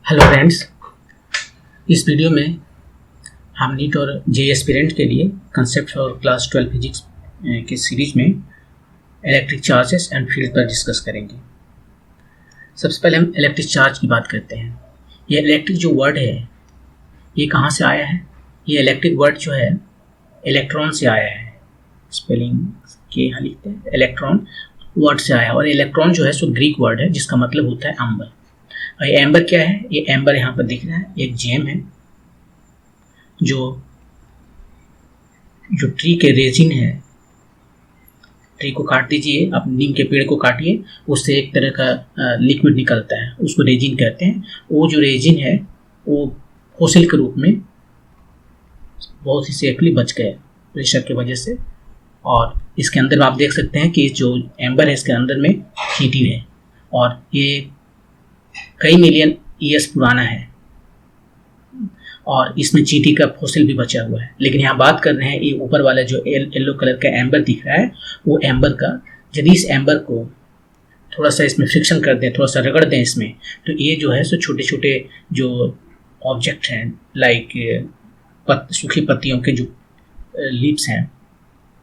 Hello friends, इस video में हम नीट और जे एस्पिरेंट के लिए कंसेप्ट और क्लास 12 फिजिक्स की सीरीज में इलेक्ट्रिक चार्जेस एंड फील्ड पर डिस्कस करेंगे। सबसे पहले हम इलेक्ट्रिक चार्ज की बात करते हैं। ये इलेक्ट्रिक जो वर्ड है ये कहाँ से आया है? ये इलेक्ट्रिक वर्ड जो है इलेक्ट्रॉन से आया है। स्पेलिंग के यहाँ लिखते हैं, इलेक्ट्रॉन वर्ड से आया है। और इलेक्ट्रॉन जो है सो ग्रीक वर्ड है जिसका मतलब होता है एम्बर। और ये एम्बर क्या है? ये एम्बर यहाँ पर दिख रहा है, एक जेम है जो ट्री के रेजिन है। ट्री को काट दीजिए, आप नीम के पेड़ को काटिए, उससे एक तरह का लिक्विड निकलता है, उसको रेजिन कहते हैं। वो जो रेजिन है वो फोसिल के रूप में बहुत ही सेफली बच गए प्रेशर की वजह से। और इसके अंदर आप देख सकते हैं कि जो एम्बर है इसके अंदर में चींटी है और ये कई मिलियन ईयर्स पुराना है और इसमें चींटी का फॉसिल भी बचा हुआ है। लेकिन यहाँ बात कर रहे हैं ये ऊपर वाला जो येलो कलर का एम्बर दिख रहा है वो एम्बर का। यदि इस एम्बर को थोड़ा सा इसमें फ्रिक्शन कर दें, थोड़ा सा रगड़ दें इसमें, तो ये जो है सो छोटे छोटे जो ऑब्जेक्ट हैं लाइक सूखी पत्तियों के जो लिप्स हैं,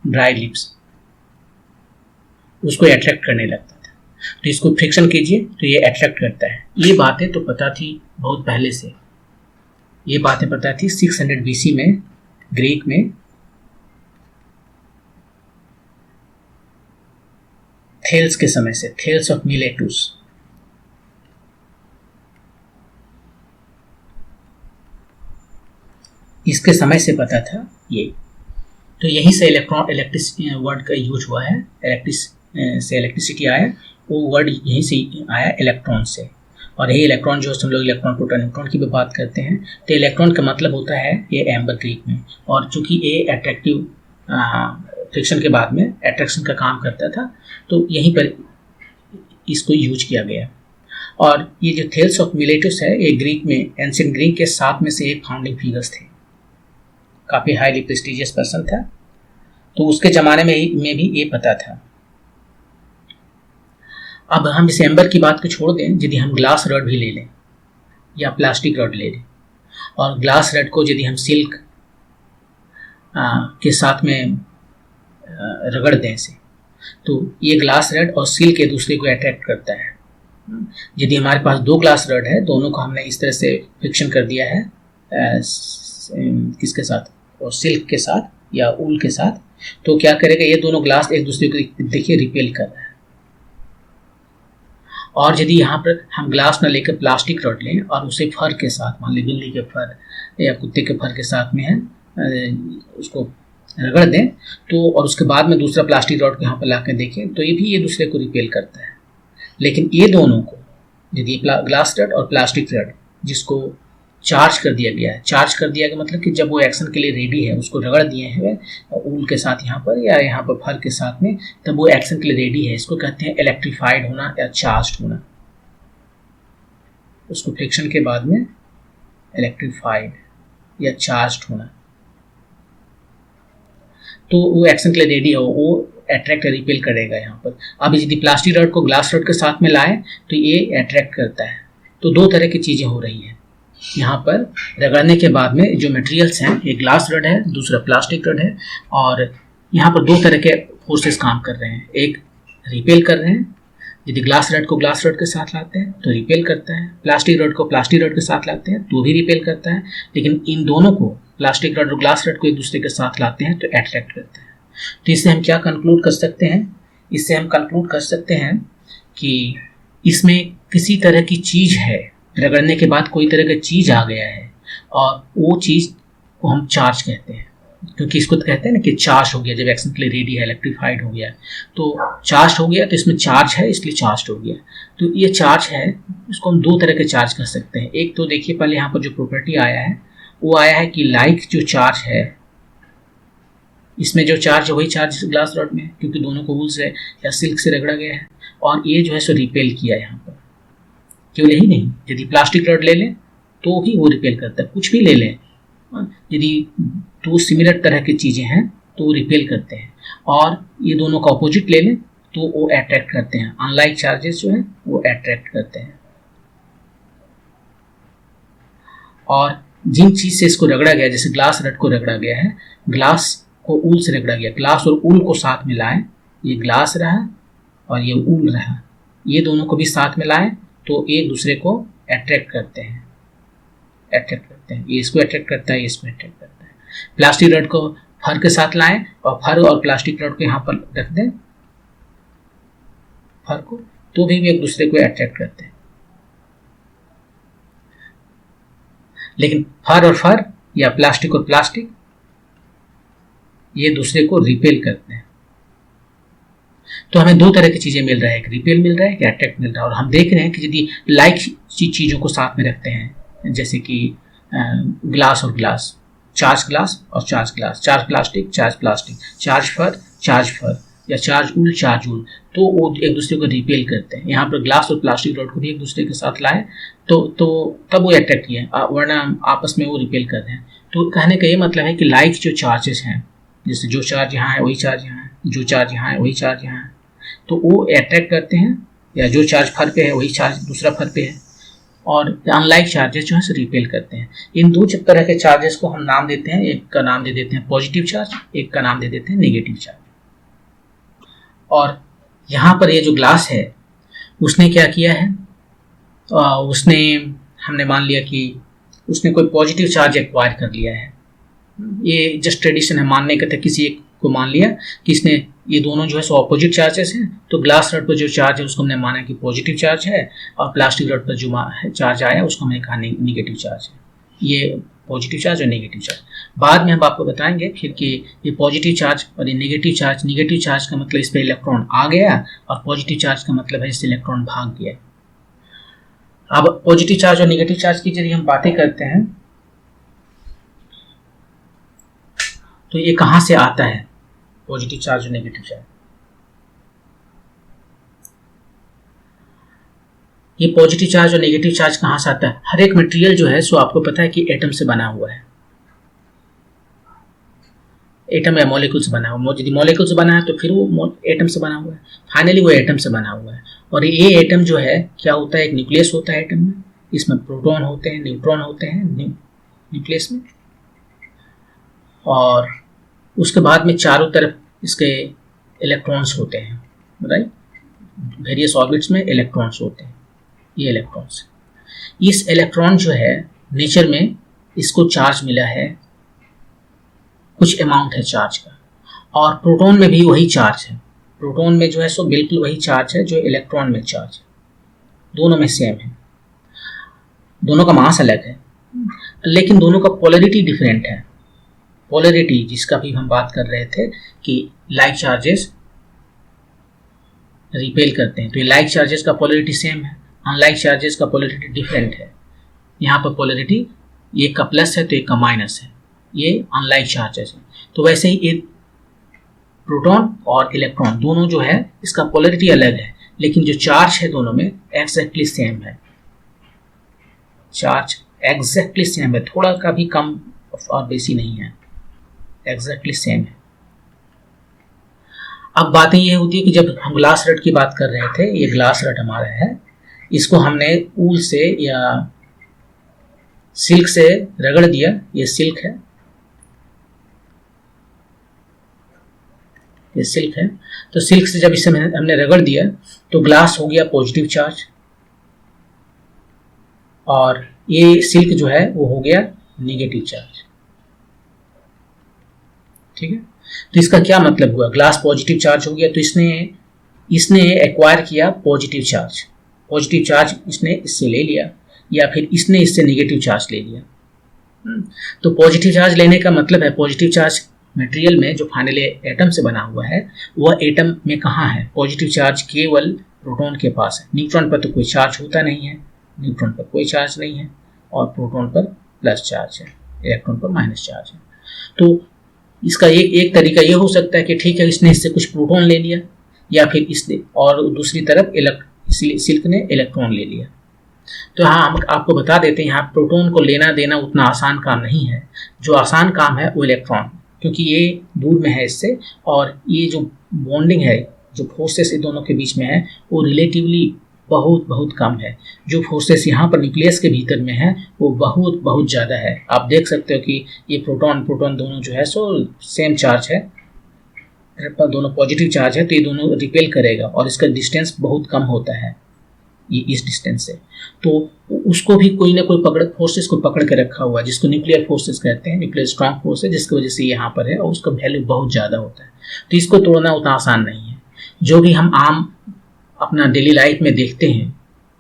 ड्राई लिप्स, उसको अट्रैक्ट करने लगता था। तो इसको फ्रिक्शन कीजिए तो ये अट्रैक्ट करता है। ये बातें तो पता थी बहुत पहले से, ये बातें पता थी 600 BC में ग्रीक में थेल्स के समय से, थेल्स ऑफ मिलेटुस। इसके समय से पता था ये। तो यहीं से इलेक्ट्रिसिटी वर्ड का यूज हुआ है। से इलेक्ट्रिसिटी आया, वो वर्ड यहीं से आया, इलेक्ट्रॉन से। और यही इलेक्ट्रॉन जो हम लोग इलेक्ट्रॉन प्रोटॉन न्यूट्रॉन की भी बात करते हैं तो इलेक्ट्रॉन का मतलब होता है ये एम्बर ग्रीक में। और चूंकि ये अट्रैक्टिव फ्रिक्शन के बाद में अट्रैक्शन का काम करता था तो यहीं पर इसको यूज किया गया। और ये जो थेल्स ऑफ मिलेटुस है ये ग्रीक में, एंशिएंट ग्रीक के 7 में से एक फाउंडिंग फिगर्स थे। काफ़ी हाईली प्रेस्टिजियस पर्सन था, तो उसके ज़माने में भी ये पता था। अब हम इस एम्बर की बात को छोड़ दें, यदि हम ग्लास रड भी ले लें या प्लास्टिक रड ले लें और ग्लास रड को यदि हम सिल्क के साथ में रगड़ दें से, तो ये ग्लास रड और सिल्क एक दूसरे को अट्रैक्ट करता है। यदि हमारे पास 2 ग्लास रड है, दोनों को हमने इस तरह से फ्रिक्शन कर दिया है किसके साथ, और सिल्क के साथ या ऊल के साथ, तो क्या करेगा, ये दोनों ग्लास एक दूसरे को देखिए रिपेल कर रहा है। और यदि यहाँ पर हम ग्लास न लेकर प्लास्टिक रड लें और उसे फर के साथ, मान ली बिल्ली के फर या कुत्ते के फर के साथ में है, उसको रगड़ दें, तो और उसके बाद में दूसरा प्लास्टिक रड को यहाँ पर ला कर देखें तो ये भी ये दूसरे को रिपेल करता है। लेकिन ये दोनों को, यदि ग्लास रड और प्लास्टिक रड जिसको चार्ज कर दिया गया है, चार्ज कर दिया गया मतलब कि जब वो एक्शन के लिए रेडी है, उसको रगड़ दिए हैं ऊल के साथ यहाँ पर या यहाँ पर फर के साथ में, तब वो एक्शन के लिए रेडी है। इसको कहते हैं इलेक्ट्रीफाइड होना या चार्ज्ड होना। उसको फ्रिक्शन के बाद में इलेक्ट्रीफाइड या चार्ज्ड होना, तो वो एक्शन के लिए रेडी है, वो अट्रैक्ट रिपेल करेगा यहाँ पर। अब यदि प्लास्टिक रड को ग्लास रड के साथ में लाए तो ये अट्रैक्ट करता है। तो 2 तरह की चीज़ें हो रही हैं यहाँ पर। रगड़ने के बाद में जो मटेरियल्स हैं, एक ग्लास रड है, दूसरा प्लास्टिक रड है, और यहाँ पर 2 तरह के फोर्सेस काम कर रहे हैं। एक रिपेल कर रहे हैं, यदि ग्लास रड को ग्लास रड के साथ लाते हैं तो रिपेल करता है, प्लास्टिक रड को प्लास्टिक रड के साथ लाते हैं तो भी रिपेल करता है। लेकिन इन दोनों को, प्लास्टिक रड और ग्लास रड को एक दूसरे के साथ लाते हैं तो अट्रैक्ट करते हैं। तो इससे हम क्या कंक्लूड कर सकते हैं? इससे हम कंक्लूड कर सकते हैं कि इसमें किसी तरह की चीज़ है, रगड़ने के बाद कोई तरह का चीज़ आ गया है और वो चीज़ को हम चार्ज कहते हैं। क्योंकि इसको तो कहते हैं ना कि चार्ज हो गया, जब एक्शन के लिए रेडी है, इलेक्ट्रीफाइड हो गया, तो चार्ज हो गया, तो इसमें चार्ज है इसलिए चार्ज हो गया। तो ये चार्ज है, इसको हम 2 तरह के चार्ज कर सकते हैं। एक तो देखिए पहले यहाँ पर जो प्रॉपर्टी आया है वो आया है कि लाइक जो चार्ज है, इसमें जो चार्ज है वही चार्ज ग्लास रॉड में है, क्योंकि दोनों को वूल से या सिल्क से रगड़ा गया है। और ये जो है सो रिपेल किया यहाँ पर। केवल यही नहीं, यदि प्लास्टिक रड ले लें तो भी वो रिपेल करता है, कुछ भी ले लें, यदि 2 सिमिलर तरह की चीज़ें हैं तो वो रिपेल करते हैं। और ये दोनों का अपोजिट ले लें तो वो अट्रैक्ट करते हैं। अनलाइक चार्जेस जो है वो अट्रैक्ट करते हैं। और जिन चीज से इसको रगड़ा गया, जैसे ग्लास रड को रगड़ा गया है, ग्लास को ऊल से रगड़ा गया, ग्लास और ऊल को साथ मिलाएं, ये ग्लास रहा और ये ऊल रहा, ये दोनों को भी साथ मिलाएं तो एक दूसरे को अट्रैक्ट करते हैं, ये इसको अट्रैक्ट करता है, ये इसको अट्रैक्ट करता है। प्लास्टिक रड को फर के साथ लाएं और फर और प्लास्टिक रड को यहाँ पर रख दें, फर को, तो भी एक दूसरे को अट्रैक्ट करते हैं। लेकिन फर और फर या प्लास्टिक और प्लास्टिक ये दूसरे को रिपेल करते हैं। तो हमें दो तरह की चीजें मिल रहा है, एक रिपेल मिल रहा है, एक अट्रैक्ट मिल रहा है। और हम देख रहे हैं कि यदि लाइक चीजों को साथ में रखते हैं, जैसे कि ग्लास और ग्लास, चार्ज ग्लास और charge glass, charge plastic, charge fur या चार्ज ऊल, तो वो एक दूसरे को रिपेल करते हैं। यहाँ पर ग्लास और प्लास्टिक रॉड को भी एक दूसरे के साथ लाए तो तब वो अट्रैक्ट किए, वरना आपस में वो रिपेल कर रहे हैं। तो कहने का ये मतलब है कि लाइक जो चार्जेस हैं, जैसे जो चार्ज यहाँ है वही चार्ज यहाँ है, जो चार्ज यहाँ है वही चार्ज यहाँ है, तो वो अट्रैक्ट करते हैं, या जो चार्ज फर पे है वही चार्ज दूसरा फर पे है। और अनलाइक चार्जेस जो है से रिपेल करते हैं। इन दो तरह के चार्जेस को हम नाम देते हैं, एक का नाम दे देते हैं पॉजिटिव चार्ज, एक का नाम दे देते हैं नेगेटिव चार्ज। और यहाँ पर ये जो ग्लास है उसने क्या किया है, हमने मान लिया कि उसने कोई पॉजिटिव चार्ज एक्वायर कर लिया है। ये जस्ट ट्रेडिशन है मानने का था, किसी एक को मान लिया कि इसने, ये दोनों जो है सो ऑपोजिट चार्जेस हैं, तो ग्लास रड पर जो चार्ज है उसको हमने माना कि पॉजिटिव चार्ज है, और प्लास्टिक रड पर जो चार्ज आया उसको हमने कहा नेगेटिव चार्ज है। ये पॉजिटिव चार्ज और नेगेटिव चार्ज बाद में हम आपको बताएंगे फिर कि ये पॉजिटिव चार्ज और ये नेगेटिव चार्ज का मतलब इस पर इलेक्ट्रॉन आ गया, और पॉजिटिव चार्ज का मतलब है इससे इलेक्ट्रॉन भाग गया। अब पॉजिटिव चार्ज और नेगेटिव चार्ज की यदि हम बातें करते हैं तो ये कहाँ से आता है, पॉजिटिव चार्ज और नेगेटिव चार्ज। ये पॉजिटिव चार्ज और नेगेटिव चार्ज कहाँ से आता है? हर एक मटेरियल जो है सो आपको पता है कि एटम से बना हुआ है, एटम या मॉलिक्यूल से बना हुआ। यदि मॉलिक्यूल से बना है तो फिर वो एटम से बना हुआ है, फाइनली वो एटम से बना हुआ है। और ये एटम जो है क्या होता है, एक न्यूक्लियस होता है एटम में, इसमें प्रोटॉन होते हैं, न्यूट्रॉन होते हैं न्यूक्लियस में, और उसके बाद में चारों तरफ इसके इलेक्ट्रॉन्स होते हैं, राइट। वेरियस ऑर्बिट्स में इलेक्ट्रॉन्स होते हैं, ये इलेक्ट्रॉन्स। इस इलेक्ट्रॉन जो है नेचर में इसको चार्ज मिला है, कुछ अमाउंट है चार्ज का, और प्रोटॉन में भी वही चार्ज है। प्रोटॉन में जो है सो बिल्कुल वही चार्ज है जो इलेक्ट्रॉन में चार्ज है, दोनों में सेम है, दोनों का मास अलग है, लेकिन दोनों का पोलैरिटी डिफरेंट है। पोलैरिटी जिसका भी हम बात कर रहे थे कि लाइक चार्जेस रिपेल करते हैं, तो ये लाइक चार्जेस का पोलैरिटी सेम है, अनलाइक चार्जेस का पोलैरिटी डिफरेंट है। यहाँ पर पोलैरिटी एक का प्लस है तो एक का माइनस है, ये अनलाइक चार्जेस है। तो वैसे ही एक प्रोटॉन और इलेक्ट्रॉन दोनों जो है इसका पोलैरिटी अलग है, लेकिन जो चार्ज है दोनों में एग्जैक्टली सेम है, चार्ज एग्जैक्टली सेम है, थोड़ा का भी कम और बेसी नहीं है, एग्जैक्टली सेम है। अब बातें ये होती है कि जब हम ग्लास रड की बात कर रहे थे, ये ग्लास रड हमारा है, इसको हमने ऊल से या सिल्क से रगड़ दिया, ये सिल्क है, ये सिल्क है। तो सिल्क से जब इसे हमने रगड़ दिया तो ग्लास हो गया पॉजिटिव चार्ज, और ये सिल्क जो है वो हो गया नेगेटिव चार्ज, ठीक है। तो इसका क्या मतलब हुआ, ग्लास पॉजिटिव चार्ज हो गया तो इसने एक्वायर किया पॉजिटिव चार्ज इसने इससे ले लिया, या फिर इसने इससे नेगेटिव चार्ज ले लिया। तो पॉजिटिव चार्ज लेने का मतलब है, पॉजिटिव चार्ज मटेरियल में जो फाइनली एटम से बना हुआ है वह एटम में कहाँ है, पॉजिटिव चार्ज केवल प्रोटॉन के पास है। न्यूट्रॉन पर तो कोई चार्ज होता नहीं है, न्यूट्रॉन पर कोई चार्ज नहीं है, और प्रोटॉन पर प्लस चार्ज है, इलेक्ट्रॉन पर माइनस चार्ज है। तो इसका एक तरीका ये हो सकता है कि ठीक है इसने इससे कुछ प्रोटॉन ले लिया, या फिर इसने, और दूसरी तरफ सिल्क ने इलेक्ट्रॉन ले लिया। तो हाँ, हम आपको बता देते हैं यहाँ प्रोटॉन को लेना देना उतना आसान काम नहीं है, जो आसान काम है वो इलेक्ट्रॉन, क्योंकि ये दूर में है इससे, और ये जो बॉन्डिंग है, जो फोर्सेस इन दोनों के बीच में है वो रिलेटिवली बहुत बहुत कम है। जो फोर्सेस यहाँ पर न्यूक्लियस के भीतर में है वो बहुत बहुत ज़्यादा है। आप देख सकते हो कि ये प्रोटॉन प्रोटॉन दोनों जो है सो सेम चार्ज है, दोनों पॉजिटिव चार्ज है, तो ये दोनों रिपेल करेगा और इसका डिस्टेंस बहुत कम होता है ये इस डिस्टेंस से। तो उसको भी कोई ना कोई पकड़ फोर्सेस को पकड़ के रखा हुआ है जिसको न्यूक्लियर फोर्सेस कहते हैं, न्यूक्लियर स्ट्रॉन्ग फोर्स है, जिसकी वजह से यहाँ पर है और उसका वैल्यू बहुत ज़्यादा होता है। तो इसको तोड़ना उतना आसान नहीं है। जो भी हम आम अपना डेली लाइफ में देखते हैं,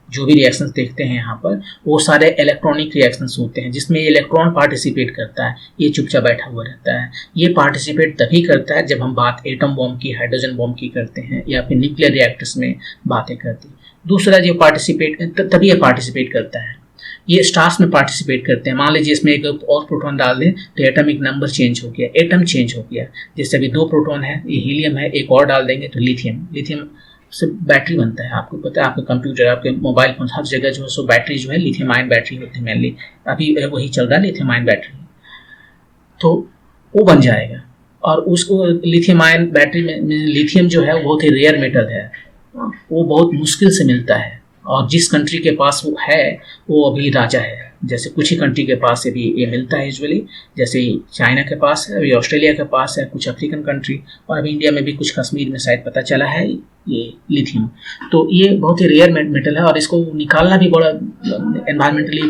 जो भी रिएक्शंस देखते हैं यहाँ पर, वो सारे इलेक्ट्रॉनिक रिएक्शंस होते हैं जिसमें इलेक्ट्रॉन पार्टिसिपेट करता है, ये चुपचाप बैठा हुआ रहता है। ये पार्टिसिपेट तभी करता है जब हम बात एटम बॉम्ब की, हाइड्रोजन बॉम्ब की करते हैं या फिर न्यूक्लियर रिएक्टर्स में बातें करते हैं। दूसरा जो तभी ये पार्टिसिपेट करता है, ये स्टार्स में पार्टिसिपेट करते हैं। मान लीजिए इसमें एक और प्रोटॉन डाल दें तो एटमिक नंबर चेंज हो गया, एटम चेंज हो गया। जैसे अभी 2 प्रोटॉन है, ये हीलियम है, एक और डाल देंगे तो लिथियम से बैटरी बनता है। आपको पता है, आपके कंप्यूटर, आपके मोबाइल फोन, हर जगह जो है सो बैटरी जो है लिथियम आयन बैटरी होती है मेनली। अभी वही चल रहा है, लिथियम आयन बैटरी, तो वो बन जाएगा। और उसको लिथियम आयन बैटरी में लिथियम जो है वो बहुत ही रेयर मेटल है, वो बहुत मुश्किल से मिलता है और जिस कंट्री के पास वो है वो अभी राजा है। जैसे कुछ ही कंट्री के पास से भी ये मिलता है यूजुअली, जैसे चाइना के पास है, अभी ऑस्ट्रेलिया के पास है, कुछ अफ्रीकन कंट्री, और अभी इंडिया में भी कुछ कश्मीर में शायद पता चला है ये लिथियम। तो ये बहुत ही रेयर मेटल है और इसको निकालना भी बड़ा एनवायरमेंटली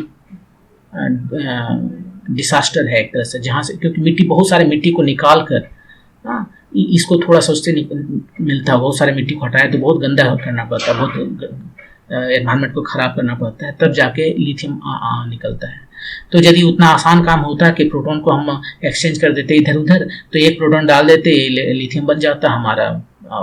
डिसास्टर है एक तरह से, जहाँ से, क्योंकि मिट्टी, बहुत सारे मिट्टी को निकाल कर इसको थोड़ा सा उससे मिलता है, बहुत सारे मिट्टी को हटाया तो बहुत गंदा करना पड़ता है, बहुत एनवायरनमेंट को ख़राब करना पड़ता है, तब जाके लिथियम निकलता है। तो यदि उतना आसान काम होता है कि प्रोटॉन को हम एक्सचेंज कर देते इधर उधर, तो एक प्रोटॉन डाल देते, लिथियम बन जाता हमारा,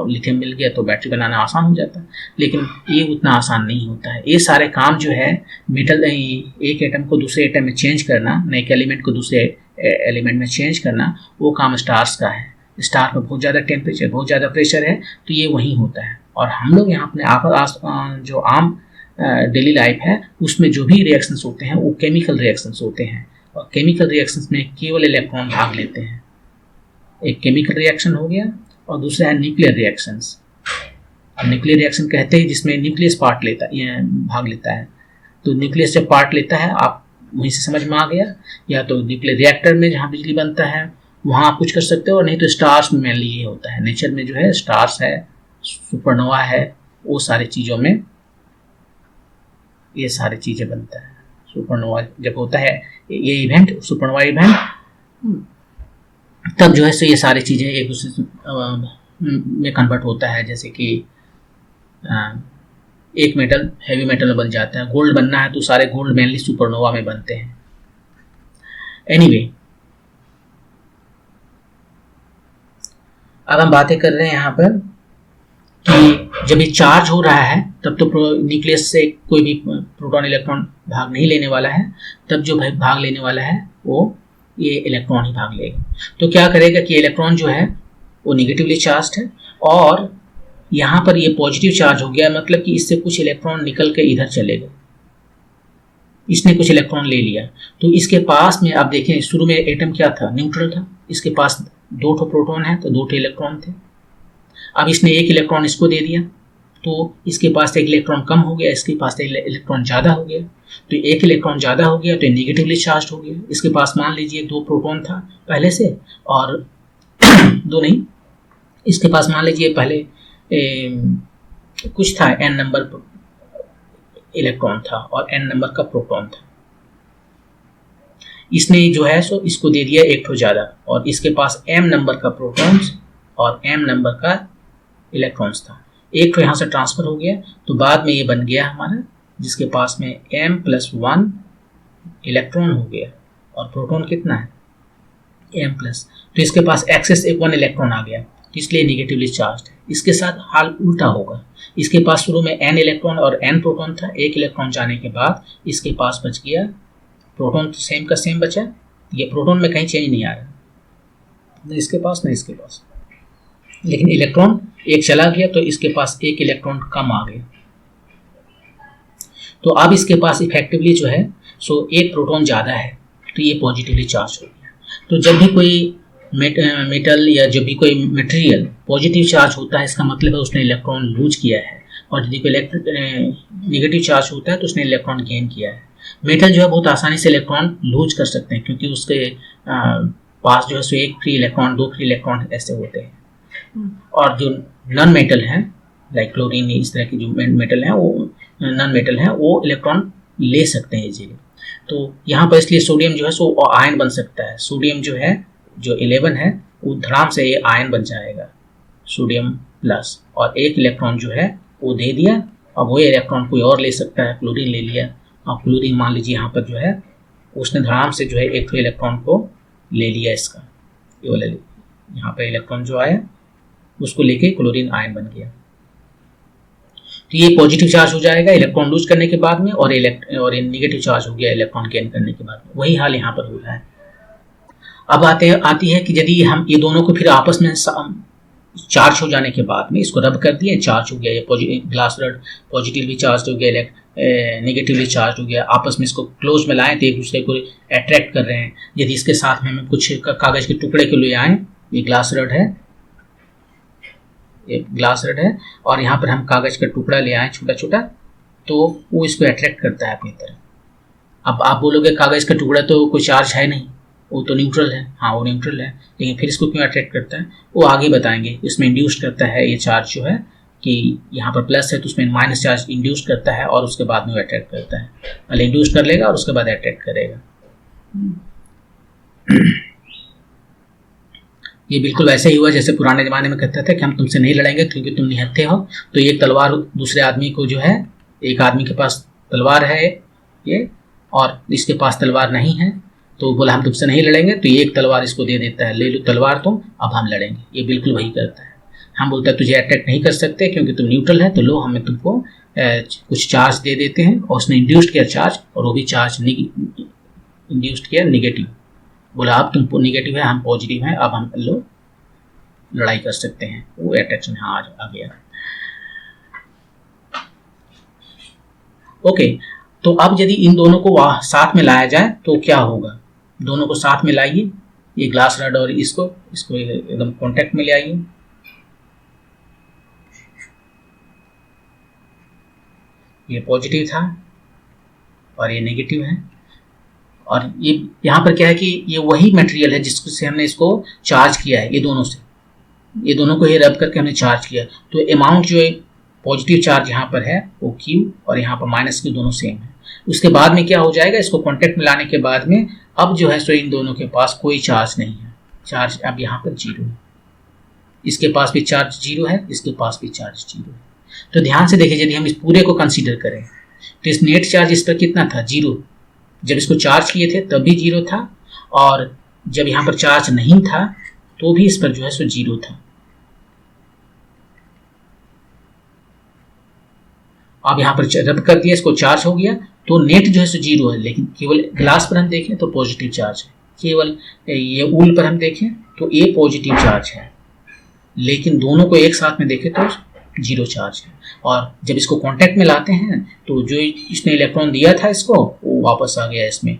लिथियम मिल गया तो बैटरी बनाना आसान हो जाता है। लेकिन ये उतना आसान नहीं होता है। ये सारे काम जो है मेटल, एक एटम को दूसरे एटम में चेंज करना, एक एलिमेंट को दूसरे एलिमेंट में चेंज करना, वो काम स्टार्स का है। स्टार में बहुत ज़्यादा टेम्परेचर, बहुत ज़्यादा प्रेशर है, तो ये वहीं होता है। और हम लोग यहाँ अपने जो आम डेली लाइफ है उसमें जो भी रिएक्शंस होते हैं वो केमिकल रिएक्शंस होते हैं, और केमिकल रिएक्शंस में केवल इलेक्ट्रॉन भाग लेते हैं। एक केमिकल रिएक्शन हो गया और दूसरा है न्यूक्लियर रिएक्शंस। अब न्यूक्लियर रिएक्शन कहते हैं जिसमें न्यूक्लियस पार्ट भाग लेता है। तो न्यूक्लियस जब पार्ट लेता है, आप वहीं से समझ में आ गया, या तो न्यूक्लियर रिएक्टर में जहाँ बिजली बनता है वहाँ आप कुछ कर सकते हो, और नहीं तो स्टार्स में मेनली ये होता है। नेचर में जो है स्टार्स है, सुपरनोवा है, वो सारी चीज़ों में ये सारी चीज़ें बनता है। सुपरनोवा जब होता है ये इवेंट, सुपरनोवा इवेंट, तब जो है सो ये सारी चीज़ें एक दूसरे में कन्वर्ट होता है। जैसे कि एक मेटल हैवी मेटल में बन जाता है, गोल्ड बनना है तो सारे गोल्ड मेनली सुपरनोवा में बनते हैं। एनीवे, अब हम बातें कर रहे हैं यहाँ पर कि जब ये चार्ज हो रहा है तब तो न्यूक्लियस से कोई भी प्रोटॉन इलेक्ट्रॉन भाग नहीं लेने वाला है, तब जो भाग लेने वाला है वो ये इलेक्ट्रॉन ही भाग लेगा। तो क्या करेगा कि इलेक्ट्रॉन जो है वो निगेटिवली चार्ज्ड है और यहाँ पर ये पॉजिटिव चार्ज हो गया, मतलब कि इससे कुछ इलेक्ट्रॉन निकल के इधर चलेगा, इसने कुछ इलेक्ट्रॉन ले लिया। तो इसके पास में आप देखें शुरू में एटम क्या था, न्यूट्रल था, इसके पास 2 प्रोटॉन है तो 2 इलेक्ट्रॉन थे। अब इसने 1 इलेक्ट्रॉन इसको दे दिया तो इसके पास 1 इलेक्ट्रॉन कम हो गया, इसके पास 1 इलेक्ट्रॉन ज़्यादा हो गया। तो 1 इलेक्ट्रॉन ज़्यादा हो गया तो नेगेटिवली चार्ज हो गया। इसके पास मान लीजिए 2 प्रोटॉन था पहले से, और 2 नहीं, इसके पास मान लीजिए पहले कुछ था, n नंबर इलेक्ट्रॉन था और n नंबर का प्रोटॉन था। इसने जो है सो इसको दे दिया 1 ज़्यादा, और इसके पास m नंबर का प्रोटॉन्स और m नंबर का इलेक्ट्रॉन्स था। 1 यहाँ से ट्रांसफर हो गया, तो बाद में ये बन गया हमारा, जिसके पास में m+1 इलेक्ट्रॉन हो गया, और प्रोटॉन कितना है m+, तो इसके पास एक्सेस 1 इलेक्ट्रॉन आ गया, तो इसलिए निगेटिवली चार्ज है। इसके साथ हाल उल्टा होगा, इसके पास शुरू में n इलेक्ट्रॉन और n प्रोटॉन था, 1 इलेक्ट्रॉन जाने के बाद इसके पास बच गया प्रोटॉन, तो सेम का सेम बचा, ये प्रोटॉन में कहीं चेंज नहीं आ रहा, न इसके पास न इसके पास, लेकिन इलेक्ट्रॉन 1 चला गया तो इसके पास 1 इलेक्ट्रॉन कम आ गया। तो अब इसके पास इफेक्टिवली जो है सो 1 प्रोटॉन ज़्यादा है, तो ये पॉजिटिवली चार्ज हो गया। तो जब भी कोई मेटल या जब भी कोई मटेरियल पॉजिटिव चार्ज होता है, इसका मतलब है उसने इलेक्ट्रॉन लूज किया है। और यदि कोई नेगेटिव चार्ज होता है तो उसने इलेक्ट्रॉन गेन किया है। मेटल जो है बहुत आसानी से इलेक्ट्रॉन लूज कर सकते हैं, क्योंकि उसके पास जो है सो एक फ्री इलेक्ट्रॉन, दो फ्री इलेक्ट्रॉन ऐसे होते हैं। और जो नॉन मेटल है लाइक क्लोरीन, इस तरह के जो मेटल हैं वो नॉन मेटल हैं, वो इलेक्ट्रॉन ले सकते हैं इजीली। तो यहाँ पर इसलिए सोडियम जो है सो आयन बन सकता है। सोडियम जो है जो 11 है वो धड़ाम से ये आयन बन जाएगा, सोडियम प्लस, और एक इलेक्ट्रॉन जो है वो दे दिया। अब वो इलेक्ट्रॉन कोई और ले सकता है, क्लोरीन ले लिया, और क्लोरीन मान लीजिए यहाँ पर जो है उसने धड़ाम से जो है एक इलेक्ट्रॉन को ले लिया इसका, ये वाला यहाँ पर इलेक्ट्रॉन जो आया उसको लेके क्लोरीन आयन बन गया। तो ये पॉजिटिव चार्ज हो जाएगा इलेक्ट्रॉन लूज करने के बाद में, और नेगेटिव चार्ज हो गया इलेक्ट्रॉन गेन करने के बाद में। वही हाल यहाँ पर हो रहा है। अब आती है कि यदि हम ये दोनों को फिर आपस में चार्ज हो जाने के बाद में इसको रब कर दिए, चार्ज हो गया, ये ग्लास रड पॉजिटिवली चार्ज हो गया, नेगेटिवली चार्ज हो गया, आपस में इसको क्लोज में लाएं तो एक दूसरे को अट्रैक्ट कर रहे हैं। यदि इसके साथ में हम कुछ कागज के टुकड़े के लिए आए, ये ग्लास रड है, एक ग्लास रड है, और यहाँ पर हम कागज का टुकड़ा ले आए छोटा छोटा, तो वो इसको अट्रैक्ट करता है अपनी तरफ। अब आप बोलोगे कागज का टुकड़ा तो कोई चार्ज है नहीं, वो तो न्यूट्रल है। हाँ वो न्यूट्रल है, लेकिन फिर इसको क्यों अट्रैक्ट करता है वो आगे बताएंगे। इसमें इंड्यूस करता है ये चार्ज जो है कि यहाँ पर प्लस है तो उसमें माइनस चार्ज इंड्यूस करता है, और उसके बाद में वो अट्रैक्ट करता है। पहले इंड्यूस कर लेगा और उसके बाद अट्रैक्ट करेगा। ये बिल्कुल वैसे ही हुआ जैसे पुराने ज़माने में कहता था कि हम तुमसे नहीं लड़ेंगे क्योंकि तुम निहत्थे हो। तो एक तलवार दूसरे आदमी को जो है, एक आदमी के पास तलवार है ये, और इसके पास तलवार नहीं है, तो बोला हम तुमसे नहीं लड़ेंगे, तो ये एक तलवार इसको दे देता है, ले लो तलवार तुम, अब हम लड़ेंगे। ये बिल्कुल वही करता है। हम बोलते हैं तुझे अटैक नहीं कर सकते क्योंकि तुम न्यूट्रल है, तो लो हमें तुमको कुछ चार्ज दे देते हैं, और उसने इंड्यूस्ड किया चार्ज, और वो भी चार्ज इंड्यूस्ड किया नेगेटिव। बोला अब तुम नेगेटिव है, हम पॉजिटिव हैं, अब हम लो लड़ाई कर सकते हैं। वो अट्रैक्शन हाँ आ गया। ओके, तो अब यदि इन दोनों को साथ में लाया जाए तो क्या होगा? दोनों को साथ में लाइए, ये ग्लास रड और इसको एकदम कांटेक्ट में ले आइए। ये पॉजिटिव था और ये नेगेटिव है, और ये यहाँ पर क्या है कि ये वही मटेरियल है जिससे हमने इसको चार्ज किया है। ये दोनों से, ये दोनों को ये रब करके हमने चार्ज किया, तो अमाउंट जो है पॉजिटिव चार्ज यहाँ पर है वो Q, और यहाँ पर माइनस Q दोनों सेम है। उसके बाद में क्या हो जाएगा, इसको कांटेक्ट में लाने के बाद में अब जो है सो इन दोनों के पास कोई चार्ज नहीं है, चार्ज अब यहाँ पर जीरो है। इसके पास भी चार्ज जीरो है, इसके पास भी चार्ज जीरो है। तो ध्यान से देखिए, यदि हम इस पूरे को कंसीडर करें तो इस नेट चार्ज इस पर कितना था? जीरो। जब इसको चार्ज किए थे तब भी जीरो था, और जब यहाँ पर चार्ज नहीं था तो भी इस पर जो है सो जीरो था। अब यहाँ पर रब कर दिया, इसको चार्ज हो गया, तो नेट जो है सो जीरो है। लेकिन केवल ग्लास पर हम देखें तो पॉजिटिव चार्ज है, केवल ये ऊल पर हम देखें तो ये पॉजिटिव चार्ज है, लेकिन दोनों को एक साथ में देखें तो जीरो चार्ज है। और जब इसको कांटेक्ट में लाते हैं तो जो इसने इलेक्ट्रॉन दिया था इसको, वो वापस आ गया इसमें,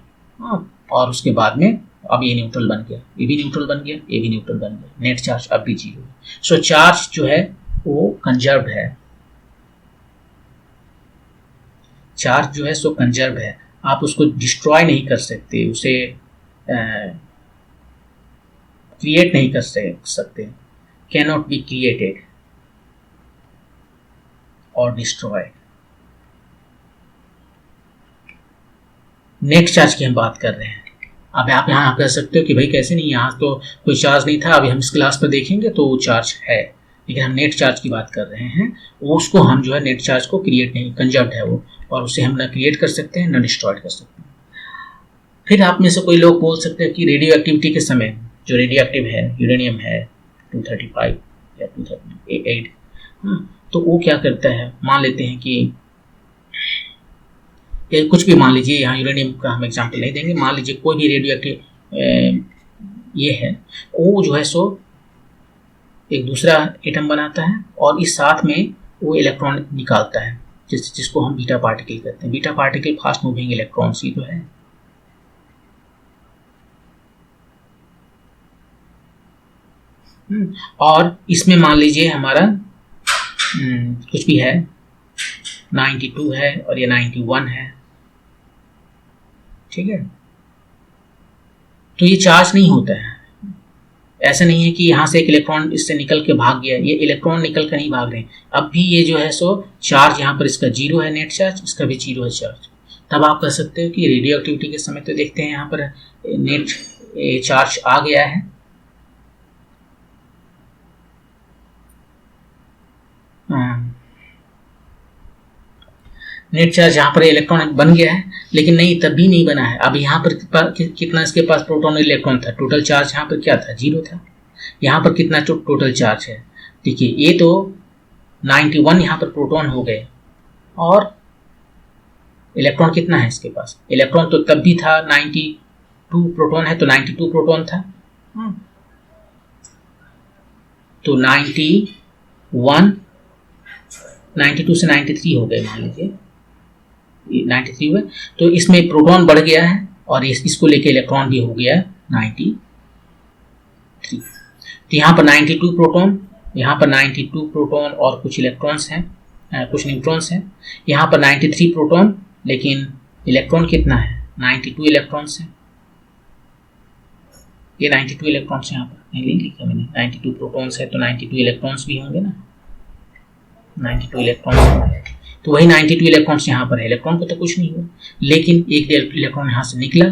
और उसके बाद में अब ये न्यूट्रल बन गया, ये भी न्यूट्रल बन गया, ये भी न्यूट्रल बन गया, नेट चार्ज अब भी जीरो है। सो चार्ज जो है वो कंजर्व्ड है, चार्ज जो है सो कंजर्व है, आप उसको डिस्ट्रॉय नहीं कर सकते, उसे क्रिएट नहीं कर सकते, कैन नॉट बी क्रिएटेड और डिस्ट्रॉय। नेट चार्ज की हम बात कर रहे हैं। अब आप यहाँ कह सकते हो कि भाई कैसे नहीं, यहाँ तो कोई चार्ज नहीं था, अभी हम इस क्लास पर देखेंगे तो वो चार्ज है, लेकिन हम नेट चार्ज की बात कर रहे हैं। उसको हम जो है नेट चार्ज को क्रिएट नहीं, कंजर्व्ड है वो, और उसे हम ना क्रिएट कर सकते हैं ना डिस्ट्रॉय कर सकते हैं। फिर आप में से कोई लोग बोल सकते हैं कि रेडियो एक्टिविटी के समय जो रेडियो एक्टिव है, यूरेनियम है 235 या 238, तो वो क्या करता है, मान लेते हैं कि कुछ भी मान लीजिए, यहाँ यूरेनियम का हम एग्जाम्पल नहीं देंगे, मान लीजिए कोई भी रेडियो एक्टिव ये है, वो जो है सो एक दूसरा एटम बनाता है और इस साथ में वो इलेक्ट्रॉन निकालता है, जिसको हम बीटा पार्टिकल कहते हैं। Beta particle fast moving electrons ही तो है। और इसमें मान लीजिए हमारा कुछ भी है, 92 है और ये 91 है, ठीक है। तो ये चार्ज नहीं होता है, ऐसा नहीं है कि यहाँ से एक इलेक्ट्रॉन इससे निकल के भाग गया, ये इलेक्ट्रॉन निकल कर नहीं भाग रहे हैं। अब भी ये जो है सो चार्ज यहाँ पर इसका 0 है, नेट चार्ज, इसका भी 0 है चार्ज। तब आप कह सकते हो कि रेडियो एक्टिविटी के समय तो देखते हैं यहाँ पर नेट चार्ज आ गया है, नेट चार्ज यहाँ पर इलेक्ट्रॉन बन गया है, लेकिन नहीं तब भी नहीं बना है। अब यहाँ पर कितना इसके पास प्रोटॉन और इलेक्ट्रॉन था, टोटल चार्ज यहाँ पर क्या था, 0 था। यहाँ पर कितना टोटल चार्ज है, देखिए ये तो 91 यहाँ पर प्रोटॉन हो गए, और इलेक्ट्रॉन कितना है इसके पास, इलेक्ट्रॉन तो तब भी था 92 प्रोटॉन है, तो 92 प्रोटॉन था, तो 92 से 93 हो गए, मान लीजिए 93 हुए, तो इसमें प्रोटॉन बढ़ गया है और इसको लेके इलेक्ट्रॉन भी हो गया 93। तो यहाँ पर 92 प्रोटॉन, यहाँ पर 92 प्रोटॉन और कुछ इलेक्ट्रॉन्स हैं, कुछ न्यूट्रॉन्स हैं। यहाँ पर 93 प्रोटॉन, लेकिन इलेक्ट्रॉन कितना है, 92 इलेक्ट्रॉन्स हैं। ये 92 इलेक्ट्रॉन्स यहाँ पर नहीं लिखा मैंने, 92 प्रोटॉन्स है तो 92 इलेक्ट्रॉन्स भी होंगे ना, 92 इलेक्ट्रॉन्स, तो वही 92 इलेक्ट्रॉन्स यहाँ पर है। इलेक्ट्रॉन को तो कुछ नहीं हुआ, लेकिन एक इलेक्ट्रॉन यहाँ से निकला,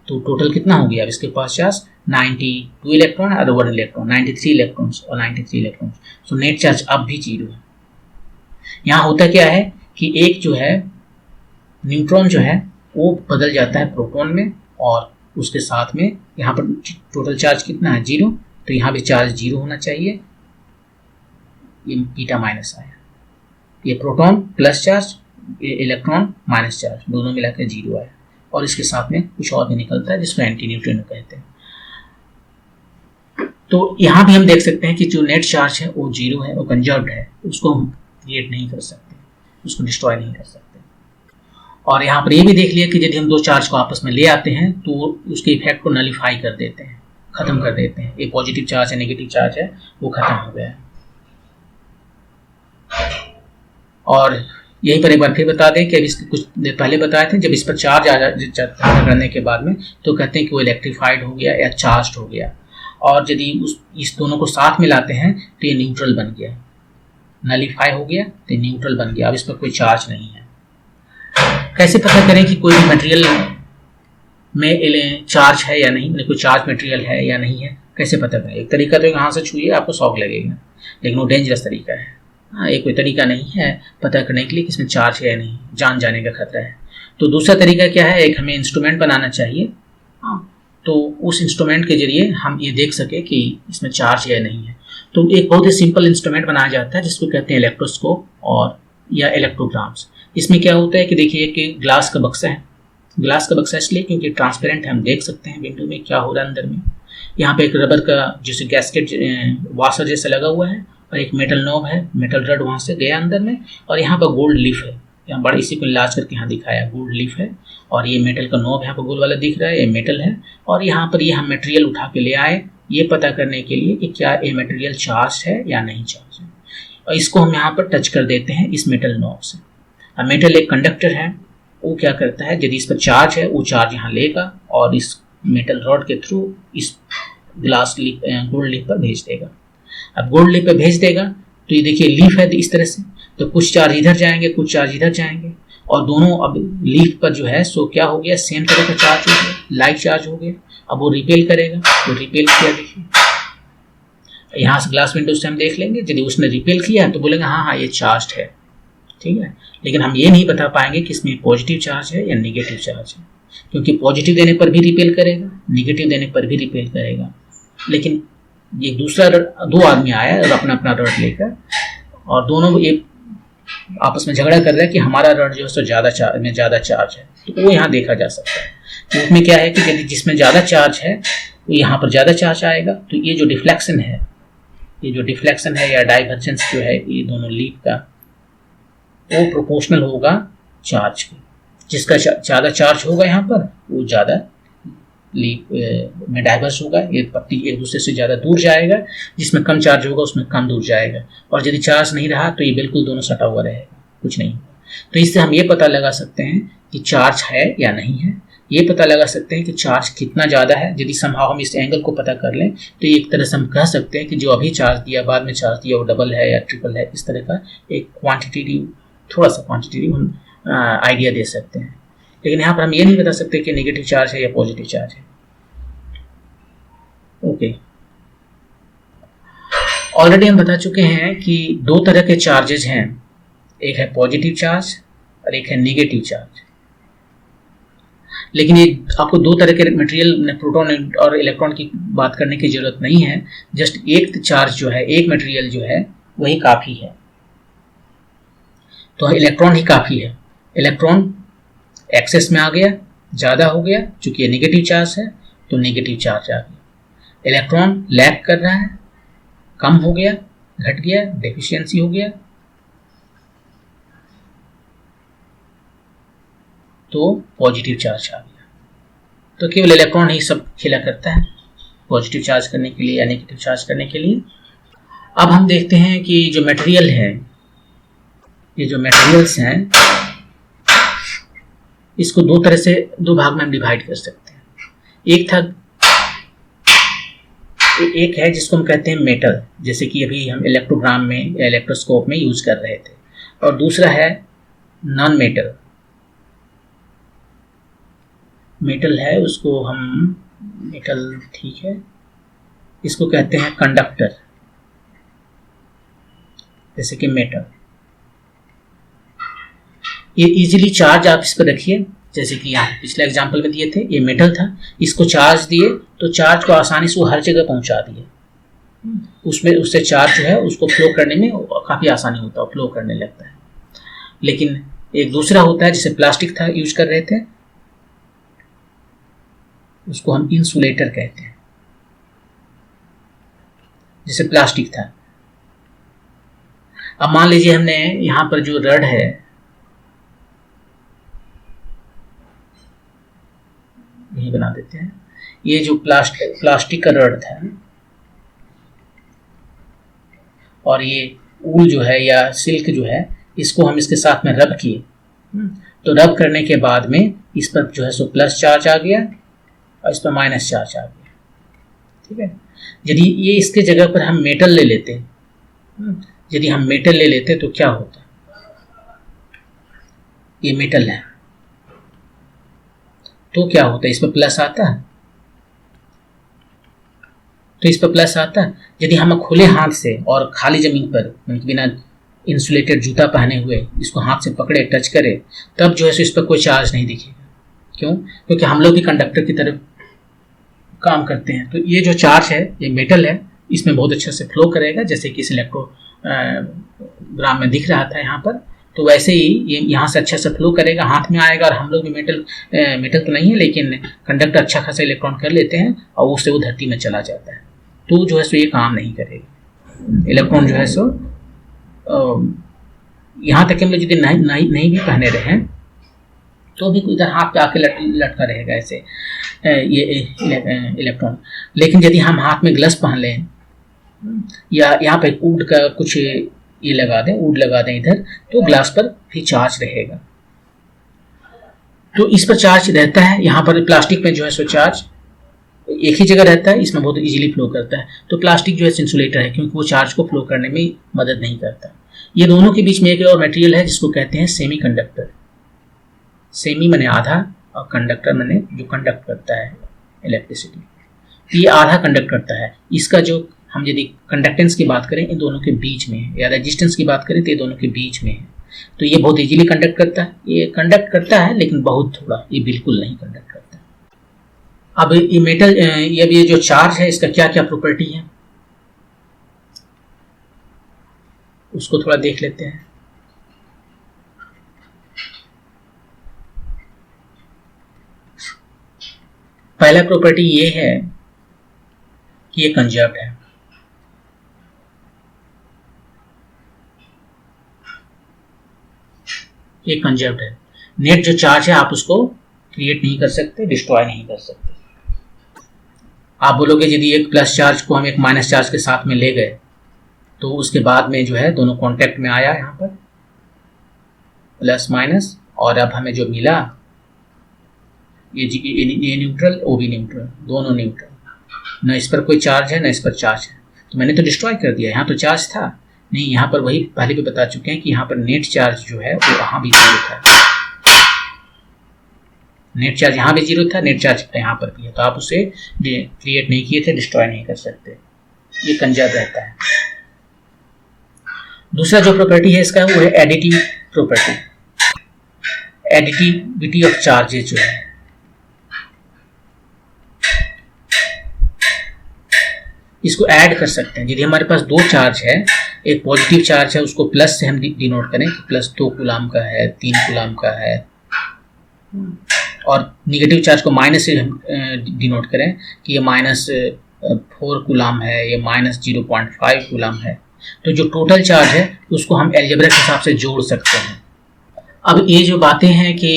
तो टोटल कितना हो गया अब इसके पास चार्ज, 92 इलेक्ट्रॉन और 1 इलेक्ट्रॉन, 93 इलेक्ट्रॉन्स और 93 इलेक्ट्रॉन्स। सो नेट चार्ज अब भी 0 है। यहाँ होता क्या है कि एक जो है न्यूट्रॉन जो है वो बदल जाता है प्रोटॉन में, और उसके साथ में यहाँ पर टोटल चार्ज कितना है, 0, तो यहाँ भी चार्ज 0 होना चाहिए। ये बीटा माइनस आया, ये प्रोटॉन प्लस चार्ज, ये इलेक्ट्रॉन माइनस चार्ज, दोनों मिलाकर 0 आया, और इसके साथ में कुछ और भी निकलता है जिसको एंटी न्यूट्रिनो कहते हैं। तो यहाँ भी हम देख सकते हैं कि जो नेट चार्ज है वो 0 है, वो कंजर्व्ड है, उसको हम क्रिएट नहीं कर सकते, उसको डिस्ट्रॉय नहीं कर सकते। और यहाँ पर ये भी देख लिया कि यदि हम दो चार्ज को आपस में ले आते हैं तो उसके इफेक्ट को नलीफाई कर देते हैं, खत्म कर देते हैं। ये पॉजिटिव चार्ज है, नेगेटिव चार्ज है, वो खत्म हो गया है। और यहीं पर एक बार फिर बता दें कि अभी कुछ देर पहले बताए थे, जब इस पर चार्ज आ करने के बाद में तो कहते हैं कि वो इलेक्ट्रीफाइड हो गया या चार्ज हो गया, और यदि इस दोनों को साथ मिलाते हैं तो ये न्यूट्रल बन गया, नलीफाई हो गया तो न्यूट्रल बन गया, अब इस पर कोई चार्ज नहीं है। कैसे पता करें कि कोई मटेरियल में चार्ज है या नहीं, कोई चार्ज मटेरियल है या नहीं है, कैसे पता करें? एक तरीका तो यहाँ से छुइए आपको शॉक लगेगा, लेकिन वो डेंजरस तरीका है। ये कोई तरीका नहीं है पता करने के लिए कि इसमें चार्ज है या नहीं, जान जाने का खतरा है। तो दूसरा तरीका क्या है, एक हमें इंस्ट्रूमेंट बनाना चाहिए, तो उस इंस्ट्रूमेंट के जरिए हम ये देख सके कि इसमें चार्ज है या नहीं है। तो एक बहुत ही सिंपल इंस्ट्रूमेंट बनाया जाता है जिसको कहते हैं इलेक्ट्रोस्कोप और या इलेक्ट्रोग्राम्स। इसमें क्या होता है कि देखिए कि ग्लास का बक्सा है, ग्लास का बक्सा इसलिए क्योंकि ट्रांसपेरेंट है, हम देख सकते हैं विंडो में क्या हो रहा है अंदर में। यहाँ पे एक रबर का जैसे गैस्केट वाशर जैसा लगा हुआ है, और एक मेटल नॉब है, मेटल रड वहाँ से गया अंदर में, और यहाँ पर गोल्ड लीफ है, यहाँ बड़ा इसी को इलाज करके यहाँ दिखाया, गोल्ड लीफ है, और ये मेटल का नॉब यहाँ पर गोल वाला दिख रहा है, ये मेटल है। और यहाँ पर ये हम मटेरियल उठा के ले आए ये पता करने के लिए कि क्या ये मटेरियल चार्ज है या नहीं चार्ज है, और इसको हम यहाँ पर टच कर देते हैं इस मेटल नॉब से। अब मेटल एक कंडक्टर है, वो क्या करता है, यदि इस पर चार्ज है वो चार्ज यहाँ लेगा और इस मेटल रॉड के थ्रू इस ग्लास लीफ गोल्ड लीफ पर भेज देगा। अब गोल्ड लीफ पर भेज देगा तो ये देखिए लीफ है इस तरह से, तो कुछ चार्ज इधर जाएंगे कुछ चार्ज इधर जाएंगे, और दोनों अब लीफ पर जो है सो क्या हो गया, सेम तरह का चार्ज हो गया, लाइट चार्ज हो गया। अब वो रिपेल करेगा, तो रिपेल किया, देखिए यहाँ से ग्लास विंडो से हम देख लेंगे, यदि उसने रिपेल किया तो बोलेंगे हाँ हाँ ये चार्ज है, ठीक है। लेकिन हम ये नहीं बता पाएंगे कि इसमें पॉजिटिव चार्ज है या निगेटिव चार्ज है, क्योंकि पॉजिटिव देने पर भी रिपेल करेगा, निगेटिव देने पर भी रिपेल करेगा। लेकिन ये दूसरा दो आदमी आया और अपना अपना रड लेकर, और दोनों एक आपस में झगड़ा कर रहा है कि हमारा रड जो है सो ज़्यादा चार्ज है, तो वो यहाँ देखा जा सकता है। तो उसमें क्या है कि यदि जिसमें ज़्यादा चार्ज है वो यहाँ पर ज़्यादा चार्ज आएगा, तो ये जो डिफ्लेक्शन है, या डाइवर्जेंस जो है ये दोनों लीफ का, वो प्रोपोर्शनल होगा चार्ज के। जिसका ज़्यादा चार्ज होगा यहाँ पर वो ज़्यादा लीफ में डाइवर्स होगा, ये पत्ती एक दूसरे से ज़्यादा दूर जाएगा, जिसमें कम चार्ज होगा उसमें कम दूर जाएगा, और यदि चार्ज नहीं रहा तो ये बिल्कुल दोनों सटा हुआ रहेगा, कुछ नहीं। तो इससे हम ये पता लगा सकते हैं कि चार्ज है या नहीं है, ये पता लगा सकते हैं कि चार्ज कितना ज़्यादा है। यदि संभव हम इस एंगल को पता कर लें तो एक तरह से हम कह सकते हैं कि जो अभी चार्ज दिया, बाद में चार्ज दिया, वो डबल है या ट्रिपल है। इस तरह का एक क्वांटिटेटिव, थोड़ा सा क्वांटिटेटिव हम आइडिया दे सकते हैं। लेकिन यहाँ पर हम ये नहीं बता सकते कि नेगेटिव चार्ज है या पॉजिटिव चार्ज है। ओके, ऑलरेडी हम बता चुके हैं कि दो तरह के चार्जेज हैं, एक है पॉजिटिव चार्ज और एक है नेगेटिव चार्ज। लेकिन ये आपको दो तरह के मटेरियल, प्रोटॉन और इलेक्ट्रॉन की बात करने की जरूरत नहीं है। जस्ट एक चार्ज जो है, एक मटेरियल जो है, वही काफ़ी है। तो इलेक्ट्रॉन ही काफ़ी है। इलेक्ट्रॉन एक्सेस में आ गया, ज़्यादा हो गया, चूंकि ये नेगेटिव चार्ज है तो नेगेटिव चार्ज आ गया। इलेक्ट्रॉन लैग कर रहा है, कम हो गया, घट गया, डेफिशिएंसी हो गया, तो पॉजिटिव चार्ज आ गया। तो केवल इलेक्ट्रॉन ही सब खेला करता है, पॉजिटिव चार्ज करने के लिए या नेगेटिव चार्ज करने के लिए। अब हम देखते हैं कि जो मटेरियल है, ये जो मटेरियल्स हैं, इसको दो तरह से, दो भाग में हम डिवाइड कर सकते हैं। एक है जिसको हम कहते हैं मेटल, जैसे कि अभी हम इलेक्ट्रोग्राम में या इलेक्ट्रोस्कोप में यूज कर रहे थे, और दूसरा है नॉन मेटल। मेटल है, उसको हम, मेटल ठीक है, इसको कहते हैं कंडक्टर, जैसे कि मेटल। ये इजीली चार्ज आप इस पर रखिए, जैसे कि यहाँ पिछले एग्जांपल में दिए थे, ये मेटल था, इसको चार्ज दिए तो चार्ज को आसानी से वो हर जगह पहुंचा दिए। उसमें उससे चार्ज जो है उसको फ्लो करने में काफ़ी आसानी होता है, फ्लो करने लगता है। लेकिन एक दूसरा होता है, जैसे प्लास्टिक था, यूज कर रहे थे, उसको हम इंसुलेटर कहते हैं। जैसे प्लास्टिक था, अब मान लीजिए हमने यहाँ पर जो रड है, यही बना देते हैं, ये जो प्लास्टिक का रड था, और ये ऊल जो है या सिल्क जो है, इसको हम इसके साथ में रब किए, तो रब करने के बाद में इस पर जो है सो प्लस चार्ज आ गया और इस पर माइनस चार्ज आ गया। ठीक है, यदि ये इसके जगह पर हम मेटल ले लेते, यदि हम मेटल ले लेते तो क्या होता, ये मेटल है तो क्या होता, इस पर प्लस आता है, तो इस पर प्लस आता है। यदि हम खुले हाथ से और खाली जमीन पर, बिना इंसुलेटेड जूता पहने हुए इसको हाथ से पकड़े, टच करें, तब जो है इस पर कोई चार्ज नहीं दिखेगा। क्यों? क्योंकि हम लोग भी कंडक्टर की तरफ काम करते हैं। तो ये जो चार्ज है, ये मेटल है, इसमें बहुत अच्छे से फ्लो करेगा, जैसे कि इस इलेक्ट्रोग्राम में दिख रहा था यहाँ पर। तो वैसे ही ये यहाँ से अच्छा से फ्लो करेगा, हाथ में आएगा, और हम लोग भी मेटल तो नहीं है, लेकिन कंडक्टर अच्छा खासा इलेक्ट्रॉन कर लेते हैं और उससे वो धरती में चला जाता है। तो जो है सो ये काम नहीं करेगा। इलेक्ट्रॉन जो है सो यहाँ तक कि हम लोग यदि नहीं भी पहने रहे तो भी इधर हाथ पे आके लटका रहेगा ऐसे ये इलेक्ट्रॉन। लेकिन यदि हम हाथ में ग्लव्स पहन लें या यहाँ पे वुड का कुछ ये लगा दें, वुड लगा दें इधर, तो ग्लास पर भी चार्ज रहेगा। तो इस पर चार्ज रहता है, यहाँ पर प्लास्टिक में जो है सो चार्ज एक ही जगह रहता है, इसमें बहुत इजीली फ्लो करता है। तो प्लास्टिक जो है इंसुलेटर है, क्योंकि वो चार्ज को फ्लो करने में मदद नहीं करता। ये दोनों के बीच में एक और मटेरियल है जिसको कहते हैं सेमी कंडक्टर। सेमी माने आधा और कंडक्टर माने जो कंडक्ट करता है इलेक्ट्रिसिटी। ये आधा कंडक्ट करता है। इसका जो हम यदि कंडक्टेंस की बात करें, इन दोनों के बीच में है, या रेजिस्टेंस की बात करें तो ये दोनों के बीच में है। तो ये बहुत इजीली कंडक्ट करता है। ये कंडक्ट करता है लेकिन बहुत थोड़ा, ये बिल्कुल नहीं कंडक्ट करता। अब ये मेटल, ये जो चार्ज है इसका क्या क्या प्रॉपर्टी है उसको थोड़ा देख लेते हैं। पहला प्रॉपर्टी ये है कि ये कंजर्व्ड है। ये कंजर्व्ड है। नेट जो चार्ज है आप उसको क्रिएट नहीं कर सकते, डिस्ट्रॉय नहीं कर सकते। आप बोलोगे यदि एक प्लस चार्ज को हम एक माइनस चार्ज के साथ में ले गए तो उसके बाद में जो है दोनों कांटेक्ट में आया यहाँ पर, प्लस माइनस, और अब हमें जो मिला ये न्यूट्रल, ओ भी न्यूट्रल, दोनों न्यूट्रल, न इस पर कोई चार्ज है न इस पर चार्ज है। तो मैंने तो डिस्ट्रॉय कर दिया, यहाँ तो चार्ज था नहीं, यहाँ पर वही पहले भी बता चुके हैं कि यहाँ पर नेट चार्ज जो है वो यहाँ भी जीरो था, नेट चार्ज यहाँ भी जीरो था, नेट चार्ज यहाँ पर भी है, तो आप उसे क्रिएट नहीं किए थे, डिस्ट्रॉय नहीं कर सकते, ये कंजर्व रहता है। दूसरा जो प्रॉपर्टी है इसका वो है additive property, additivity of charges जो है, इसको ऐड कर सकते हैं। यदि हमारे पास दो चार्ज है, एक पॉजिटिव चार्ज है उसको प्लस से हम डिनोट करें कि प्लस 2 कूलाम का है, 3 कूलाम का है, और निगेटिव चार्ज को माइनस से हम डिनोट करें कि ये -4 कूलाम है, ये -0.5 कूलाम है, तो जो टोटल चार्ज है उसको हम अलजेब्रा के हिसाब से जोड़ सकते हैं। अब ये जो बातें हैं कि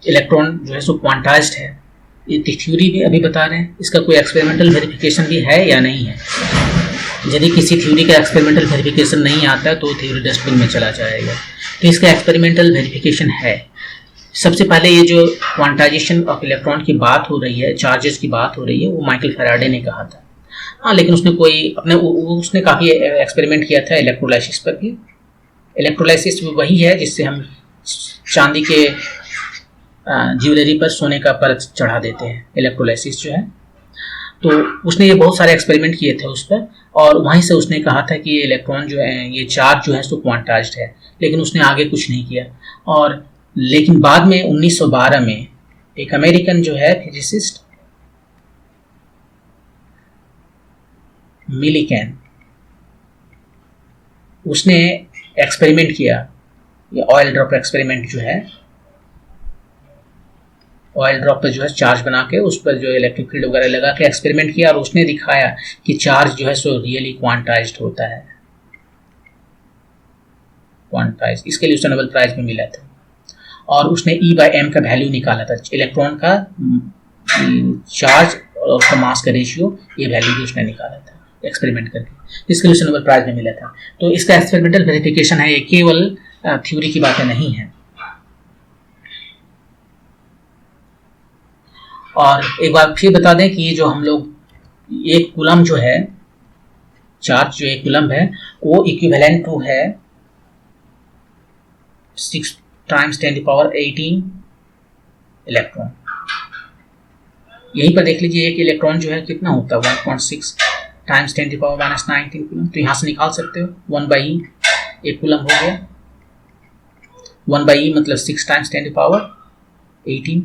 इलेक्ट्रॉन जो है सो क्वांटाइज्ड है, ये थ्योरी भी अभी बता रहे हैं, इसका कोई एक्सपेरिमेंटल वेरिफिकेशन भी है या नहीं है। यदि किसी थ्योरी का एक्सपेरिमेंटल वेरिफिकेशन नहीं आता तो थ्योरी डस्टबिन में चला जाएगा, तो इसका एक्सपेरिमेंटल वेरिफिकेशन है। सबसे पहले ये जो क्वांटाइजेशन ऑफ इलेक्ट्रॉन की बात हो रही है, चार्जेस की बात हो रही है, वो माइकल फैराडे ने कहा था। हाँ, लेकिन उसने कोई अपने उसने काफ़ी एक्सपेरिमेंट किया था इलेक्ट्रोलाइसिस पर भी। इलेक्ट्रोलाइसिस वही है जिससे हम चांदी के ज्वेलरी पर सोने का परत चढ़ा देते हैं, इलेक्ट्रोलाइसिस जो है। तो उसने ये बहुत सारे एक्सपेरिमेंट किए थे उस पर, और वहीं से उसने कहा था कि ये इलेक्ट्रॉन जो है, ये चार्ज जो है सो क्वांटाइज्ड है, लेकिन उसने आगे कुछ नहीं किया। और लेकिन बाद में 1912 में एक अमेरिकन जो है फिजिसिस्ट मिलीकैन, उसने एक्सपेरिमेंट किया, ये ऑयल ड्रॉप एक्सपेरिमेंट जो है, ऑयल ड्रॉप पर जो है चार्ज बना के उस पर जो इलेक्ट्रिक फील्ड वगैरह लगा के एक्सपेरिमेंट किया, और उसने दिखाया कि चार्ज जो है सो रियली क्वांटाइज्ड होता है, क्वांटाइज। इसके लिए उसे नोबेल प्राइज भी मिला था। और उसने E/m का वैल्यू निकाला था, इलेक्ट्रॉन का चार्ज और उसका मास का रेशियो, ये वैल्यू भी उसने निकाला था एक्सपेरिमेंट करके, इसके लिए उसे नोबेल प्राइज भी मिला था। तो इसका एक्सपेरिमेंटल वेरिफिकेशन है, ये केवल थ्योरी की बातें नहीं है। और एक बार फिर बता दें कि ये जो हम लोग एक कूलम जो है, चार्ज जो एक कूलम है, वो इक्विवेलेंट टू है 6 × 10⁻18 इलेक्ट्रॉन। यहीं पर देख लीजिए एक इलेक्ट्रॉन जो है कितना होता है, 1.6 × 10⁻−19 कूलम। तो यहाँ से निकाल सकते हो 1/e, एक कूलम हो गया, 1/e मतलब 6 × 10⁻18।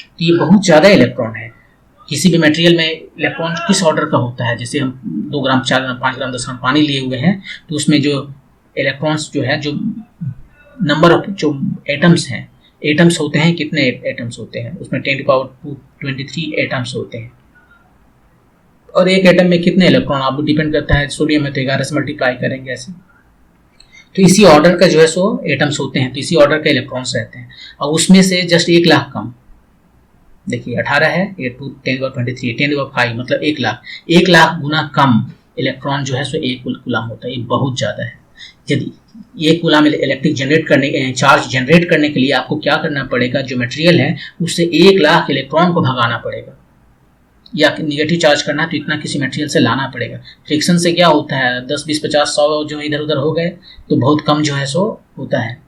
तो ये बहुत ज़्यादा इलेक्ट्रॉन है। किसी भी मटेरियल में इलेक्ट्रॉन किस ऑर्डर का होता है, जैसे हम 2 ग्राम, 4 ग्राम, 5 ग्राम, 10 ग्राम पानी लिए हुए हैं, तो उसमें जो इलेक्ट्रॉन्स जो है, जो नंबर ऑफ जो एटम्स हैं, एटम्स होते हैं, कितने एटम्स होते हैं उसमें 10⁻23 एटम्स होते हैं, और एक एटम में कितने इलेक्ट्रॉन आप डिपेंड करता है। सोडियम है तो 11 से मल्टीप्लाई करेंगे ऐसे। तो इसी ऑर्डर का जो है सो एटम्स होते हैं, तो इसी ऑर्डर के इलेक्ट्रॉन्स रहते हैं, और उसमें से जस्ट 1 लाख कम, देखिए 18 है, ये 10⁻23, 10⁵ मतलब 1 लाख, 1 लाख गुना कम इलेक्ट्रॉन जो है सो एक कूलम होता है। ये बहुत ज़्यादा है। यदि ये कूलम इलेक्ट्रिक जनरेट करने, चार्ज जनरेट करने के लिए आपको क्या करना पड़ेगा, जो मटेरियल है उससे 1 लाख इलेक्ट्रॉन को भगाना पड़ेगा, या निगेटिव चार्ज करना है तो इतना किसी मटेरियल से लाना पड़ेगा। फ्रिक्शन से क्या होता है, 10, 20, 50, 100 जो इधर उधर हो गए तो बहुत कम जो है सो होता है,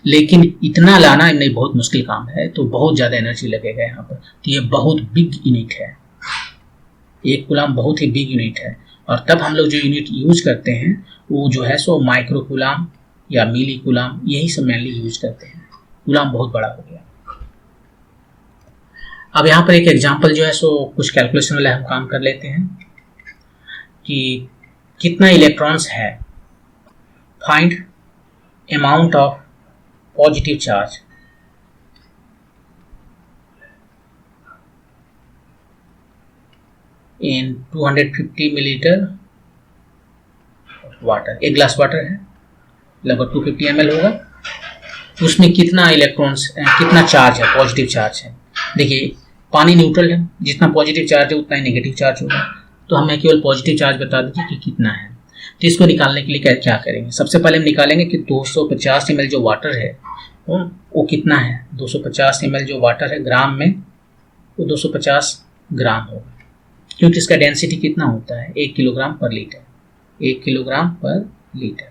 लेकिन इतना लाना नहीं, बहुत मुश्किल काम है, तो बहुत ज़्यादा एनर्जी लगेगा यहाँ पर। तो ये बहुत बिग यूनिट है, एक कूलम बहुत ही बिग यूनिट है। और तब हम लोग जो यूनिट यूज करते हैं वो जो है सो माइक्रो कूलम या मिली कूलम, यही सब मेनली यूज करते हैं। कूलम बहुत बड़ा हो गया। अब यहाँ पर एक एग्जांपल जो है सो कुछ कैलकुलेशन वाला हम काम कर लेते हैं कि कितना इलेक्ट्रॉन्स है। Find amount of positive charge in 250 millilitre water. एक ग्लास वाटर है, लगभग 250 ml होगा, उसमें कितना इलेक्ट्रॉन्स, कितना चार्ज है, पॉजिटिव चार्ज है। देखिए पानी न्यूट्रल है, जितना पॉजिटिव चार्ज है उतना ही नेगेटिव चार्ज होगा, तो हमें केवल पॉजिटिव चार्ज बता दीजिए कि कितना है। तो इसको निकालने के लिए क्या करेंगे, सबसे पहले हम निकालेंगे कि 250 ml जो वाटर है वो कितना है, 250 ml जो वाटर है ग्राम में, वो 250 ग्राम होगा, क्योंकि इसका डेंसिटी कितना होता है, 1 किलोग्राम पर लीटर, 1 किलोग्राम पर लीटर।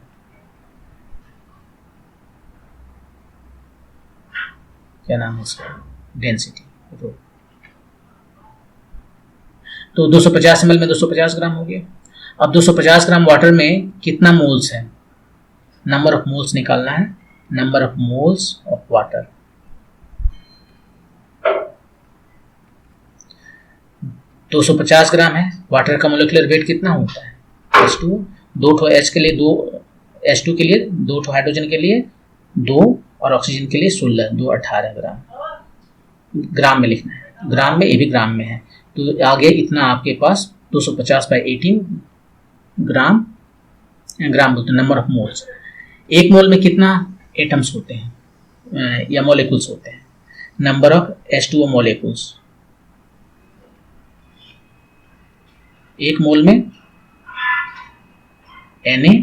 क्या नाम है इसका, डेंसिटी। तो 250 ml में 250 ग्राम हो गया। अब 250 ग्राम वाटर में कितना मोल्स है, नंबर ऑफ मोल्स निकालना है, number of moles of water. तो 250 ग्राम है, वाटर का मोलिकुलर वेट कितना होता है, H2, 2 ठो H के लिए 2, H2 के लिए 2 ठो हाइड्रोजन के लिए 2 और ऑक्सीजन के लिए 16, 2 18 ग्राम। ग्राम में लिखना है, ग्राम में, ये भी ग्राम में है, तो आगे इतना आपके पास 250/18 ग्राम, ग्राम बोलते हैं, नंबर ऑफ मोल्स। एक मोल में कितना एटम्स होते हैं या मॉलिक्यूल्स होते हैं, नंबर ऑफ H2O मॉलिक्यूल्स। एक मोल में Na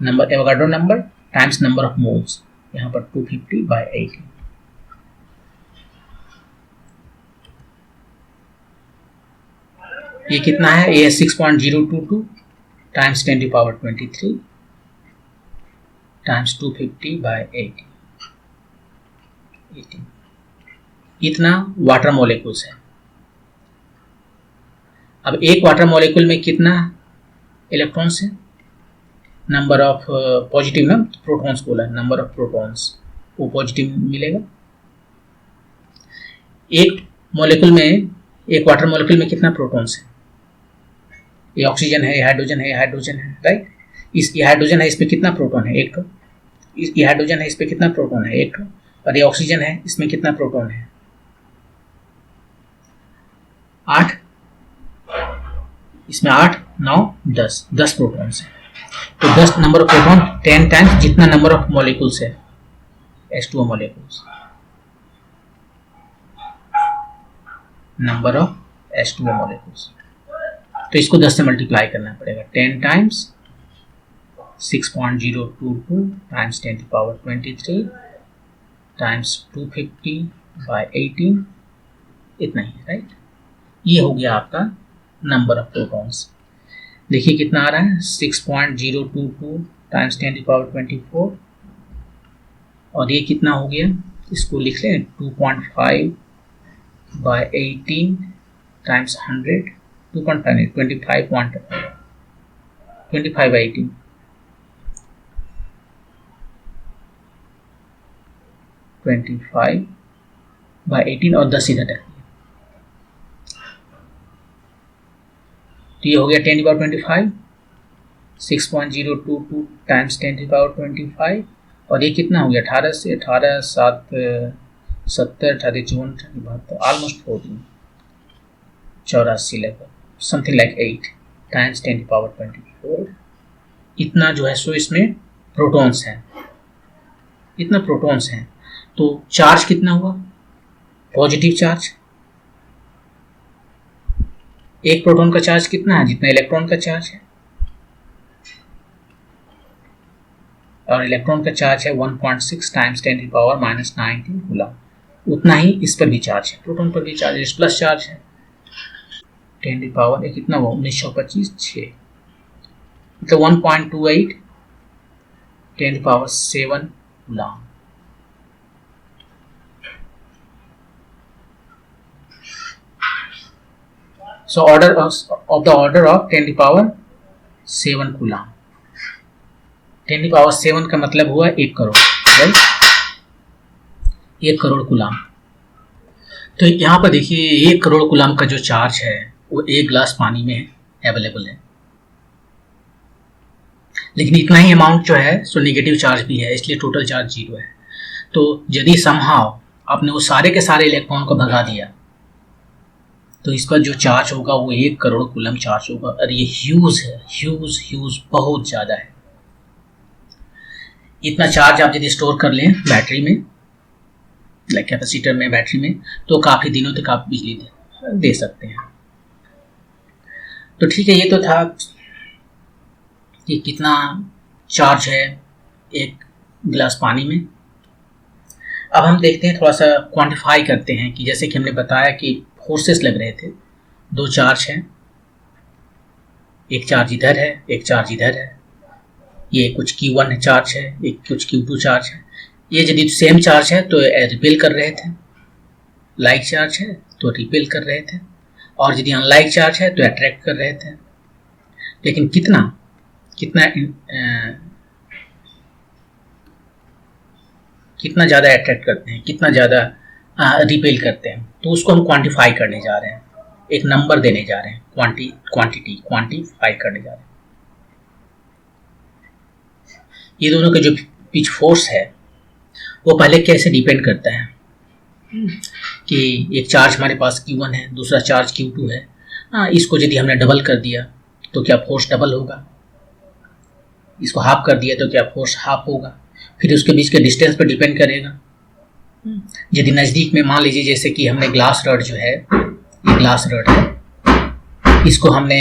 number, Avogadro number times number of moles, यहाँ पर 250/18। ये कितना है, ये 6.022 टाइम्स 10⁻23 टाइम्स 250/18, इतना वाटर मॉलिक्यूल्स है। अब एक वाटर मॉलिक्यूल में कितना इलेक्ट्रॉन्स है, नंबर ऑफ पॉजिटिव ना, प्रोटॉन्स बोला, नंबर ऑफ प्रोटॉन्स, वो पॉजिटिव मिलेगा। एक मॉलिक्यूल में, एक वाटर मॉलिक्यूल में कितना प्रोटॉन्स है, ये ऑक्सीजन है, ये हाइड्रोजन है, ये हाइड्रोजन है, राइट। ये हाइड्रोजन है, इस पे कितना प्रोटॉन है, 1 ठो। ये हाइड्रोजन है, इस पे कितना प्रोटॉन है, 1 ठो। और ये ऑक्सीजन है, इसमें कितना प्रोटॉन है, 8। इसमें 8 9 10 प्रोटॉन्स है। तो 10 नंबर ऑफ प्रोटॉन 10 टाइम्स जितना नंबर ऑफ मॉलिक्यूल्स है, H2O molecules, number of H2O molecules. तो इसको 10 से मल्टीप्लाई करना पड़ेगा, 10 टाइम्स 6.022 टाइम्स 10⁻23 टाइम्स 250/18, इतना ही है, राइट। ये हो गया आपका नंबर ऑफ प्रोटॉन्स। देखिए कितना आ रहा है, 6.022 टाइम्स 10⁻24, और ये कितना हो गया, इसको लिख लें 2.5/18 टाइम्स 100, 2.5 नहीं, 25/18, 25/18 और 10 इधर रख दिया, तो ये हो गया 10⁻25, 6.022 टाइम्स 10⁻25, और ये कितना हो गया, 18 से 18 7 70 18 54 72, ऑलमोस्ट 14, 84 लगभग, समथिंग लाइक 8 टाइम्स 10⁻24। इतना जो है, सो इसमें प्रोटॉन्स हैं, इतना प्रोटॉन्स हैं। तो चार्ज कितना हुआ, पॉजिटिव चार्ज, एक प्रोटॉन का चार्ज कितना है, जितना इलेक्ट्रॉन का चार्ज है, और इलेक्ट्रॉन का चार्ज है 1.6 टाइम्स 10⁻⁻19 कूलम। उतना ही इस पर भी चार्ज है, प्रोटॉन पर भी चार्ज है, प्लस चार्ज है, 10⁻, कितना हुआ, 1925 6, मतलब 1.28 10⁻7 coulomb. So order of the order of 10⁻7 coulomb. 10⁻7 का मतलब हुआ 1 करोड़, राइट, 1 करोड़ कूलम। तो यहाँ पर देखिए 1 करोड़ कूलम का जो चार्ज है वो 1 गिलास पानी में अवेलेबल है, लेकिन इतना ही अमाउंट जो है सो नेगेटिव चार्ज भी है, इसलिए टोटल चार्ज 0 है। तो यदि समहाउ आपने वो सारे के सारे इलेक्ट्रॉन को भगा दिया तो इस पर जो चार्ज होगा वो 1 करोड़ कूलम चार्ज होगा, और ये ह्यूज है, ह्यूज बहुत ज़्यादा है। इतना चार्ज आप यदि स्टोर कर लें बैटरी में, लाइक कैपेसिटर में, बैटरी में, तो काफ़ी दिनों तक आप बिजली दे सकते हैं। तो ठीक है, ये तो था कि कितना चार्ज है 1 गिलास पानी में। अब हम देखते हैं, थोड़ा सा क्वांटिफाई करते हैं कि जैसे कि हमने बताया कि फोर्सेस लग रहे थे, दो चार्ज हैं, एक चार्ज इधर है, एक चार्ज इधर है, ये कुछ Q1 चार्ज है, एक कुछ Q2 चार्ज है। ये यदि सेम चार्ज है तो रिपेल कर रहे थे, लाइक चार्ज है तो रिपेल कर रहे थे, और यदि अनलाइक चार्ज है तो अट्रैक्ट कर रहे थे। लेकिन कितना कितना कितना ज़्यादा अट्रैक्ट करते हैं, कितना ज़्यादा रिपेल करते हैं, तो उसको हम क्वांटिफाई करने जा रहे हैं, एक नंबर देने जा रहे हैं, क्वांटिफाई करने जा रहे हैं। ये दोनों के जो पिच फोर्स है वो पहले कैसे डिपेंड करता है कि एक चार्ज हमारे पास Q1 है, दूसरा चार्ज Q2 है। इसको यदि हमने डबल कर दिया तो क्या फोर्स डबल होगा, इसको हाफ कर दिया तो क्या फोर्स हाफ होगा। फिर उसके बीच के डिस्टेंस पर डिपेंड करेगा। यदि नज़दीक में मान लीजिए जैसे कि हमने ग्लास रड जो है, ये ग्लास रड है, इसको हमने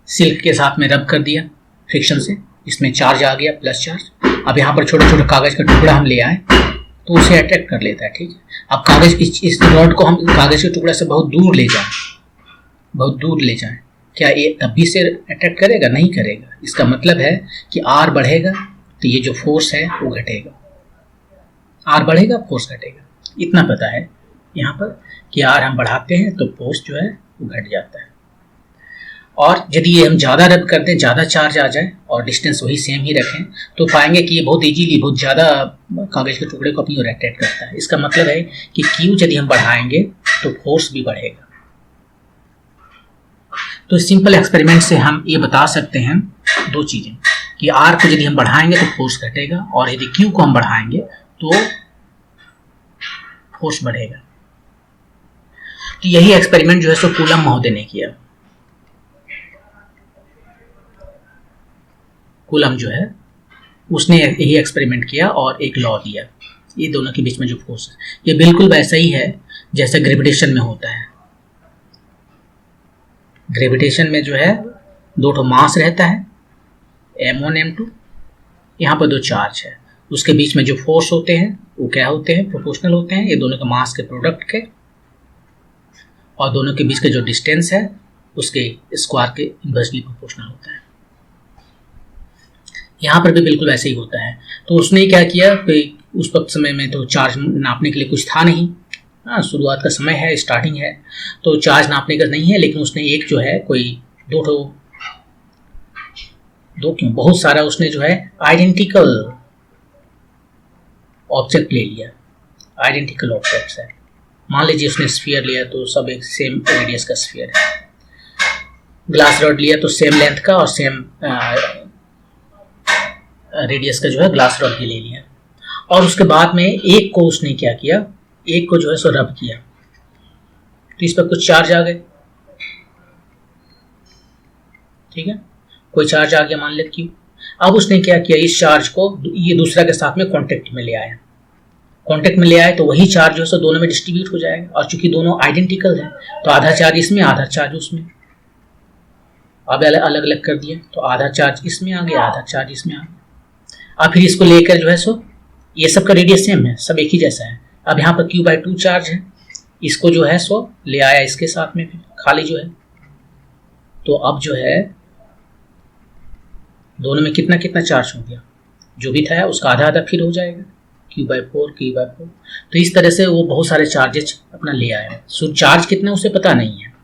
सिल्क के साथ में रब कर दिया फ्रिक्शन से, इसमें चार्ज आ गया प्लस चार्ज। अब यहाँ पर छोटे छोटे कागज का टुकड़ा हम ले आए तो उसे अट्रैक्ट कर लेता है, ठीक है। अब कागज इस रॉड को हम कागज के टुकड़े से बहुत दूर ले जाएं, बहुत दूर ले जाएं, क्या ये तब भी से अट्रैक्ट करेगा? नहीं करेगा। इसका मतलब है कि आर बढ़ेगा तो ये जो फोर्स है वो घटेगा, आर बढ़ेगा फोर्स घटेगा। इतना पता है यहाँ पर कि आर हम बढ़ाते हैं तो फोर्स जो है वो घट जाता है। और यदि ये हम ज़्यादा रब कर दें, ज़्यादा चार्ज आ जाए और डिस्टेंस वही सेम ही रखें, तो पाएंगे कि ये बहुत इजीली बहुत ज़्यादा कागज़ के टुकड़े को अपनी ओर अट्रैक्ट करता है। इसका मतलब है कि Q यदि हम बढ़ाएंगे तो फोर्स भी बढ़ेगा। तो सिंपल एक्सपेरिमेंट से हम ये बता सकते हैं दो चीज़ें, कि R को यदि हम बढ़ाएंगे तो फोर्स घटेगा, और यदि Q को हम बढ़ाएंगे तो फोर्स बढ़ेगा। तो यही एक्सपेरिमेंट जो है सो कूलम महोदय ने किया। कूलम जो है उसने यही एक्सपेरिमेंट किया और एक लॉ दिया, ये दोनों के बीच में जो फोर्स है ये बिल्कुल वैसा ही है जैसे ग्रेविटेशन में होता है। ग्रेविटेशन में जो है दो ठो मास रहता है, m1 m2, यहाँ पर दो चार्ज है, उसके बीच में जो फोर्स होते हैं वो क्या होते हैं? प्रोपोर्शनल होते हैं, ये दोनों के मास के प्रोडक्ट के, और दोनों के बीच का जो डिस्टेंस है उसके स्क्वायर के इनवर्सली प्रोपोर्शनल होता है। यहाँ पर भी बिल्कुल वैसे ही होता है। तो उसने क्या किया कि उस वक्त समय में तो चार्ज नापने के लिए कुछ था नहीं, शुरुआत का समय है, स्टार्टिंग है, तो चार्ज नापने का नहीं है, लेकिन उसने एक जो है कोई दो क्यों बहुत सारा उसने जो है आइडेंटिकल ऑब्जेक्ट ले लिया। आइडेंटिकल ऑब्जेक्ट्स है, मान लीजिए उसने स्फीयर लिया तो सब एक सेम रेडियस का स्फीयर है। ग्लास रॉड लिया तो सेम लेंथ का और सेम रेडियस का जो है ग्लास रॉड भी ले लिया, और उसके बाद में एक को उसने क्या किया, एक को जो है सो रब किया, तो इस पर कुछ चार्ज आ गए, ठीक है, कोई चार्ज आ गया मान लें Q। अब उसने क्या किया, इस चार्ज को ये दूसरा के साथ में कांटेक्ट में ले आया, कांटेक्ट में ले आए तो वही चार्ज जो है सो दोनों में डिस्ट्रीब्यूट हो जाएगा, और चूंकि दोनों आइडेंटिकल है तो आधा चार्ज इसमें आधा चार्ज उसमें। अब अलग अलग कर दिया तो आधा चार्ज इसमें आ गया, आधा चार्ज इसमें आ गया। अब फिर इसको लेकर जो है सो ये सब का रेडियस सेम है, सब एक ही जैसा है। अब यहाँ पर Q/2 चार्ज है, इसको जो है सो ले आया इसके साथ में, फिर खाली जो है, तो अब जो है दोनों में कितना कितना चार्ज हो गया, जो भी था उसका आधा आधा फिर हो जाएगा, Q/4। तो इस तरह से वो बहुत सारे चार्जेस अपना ले आया। सो चार्ज कितना उसे पता नहीं है,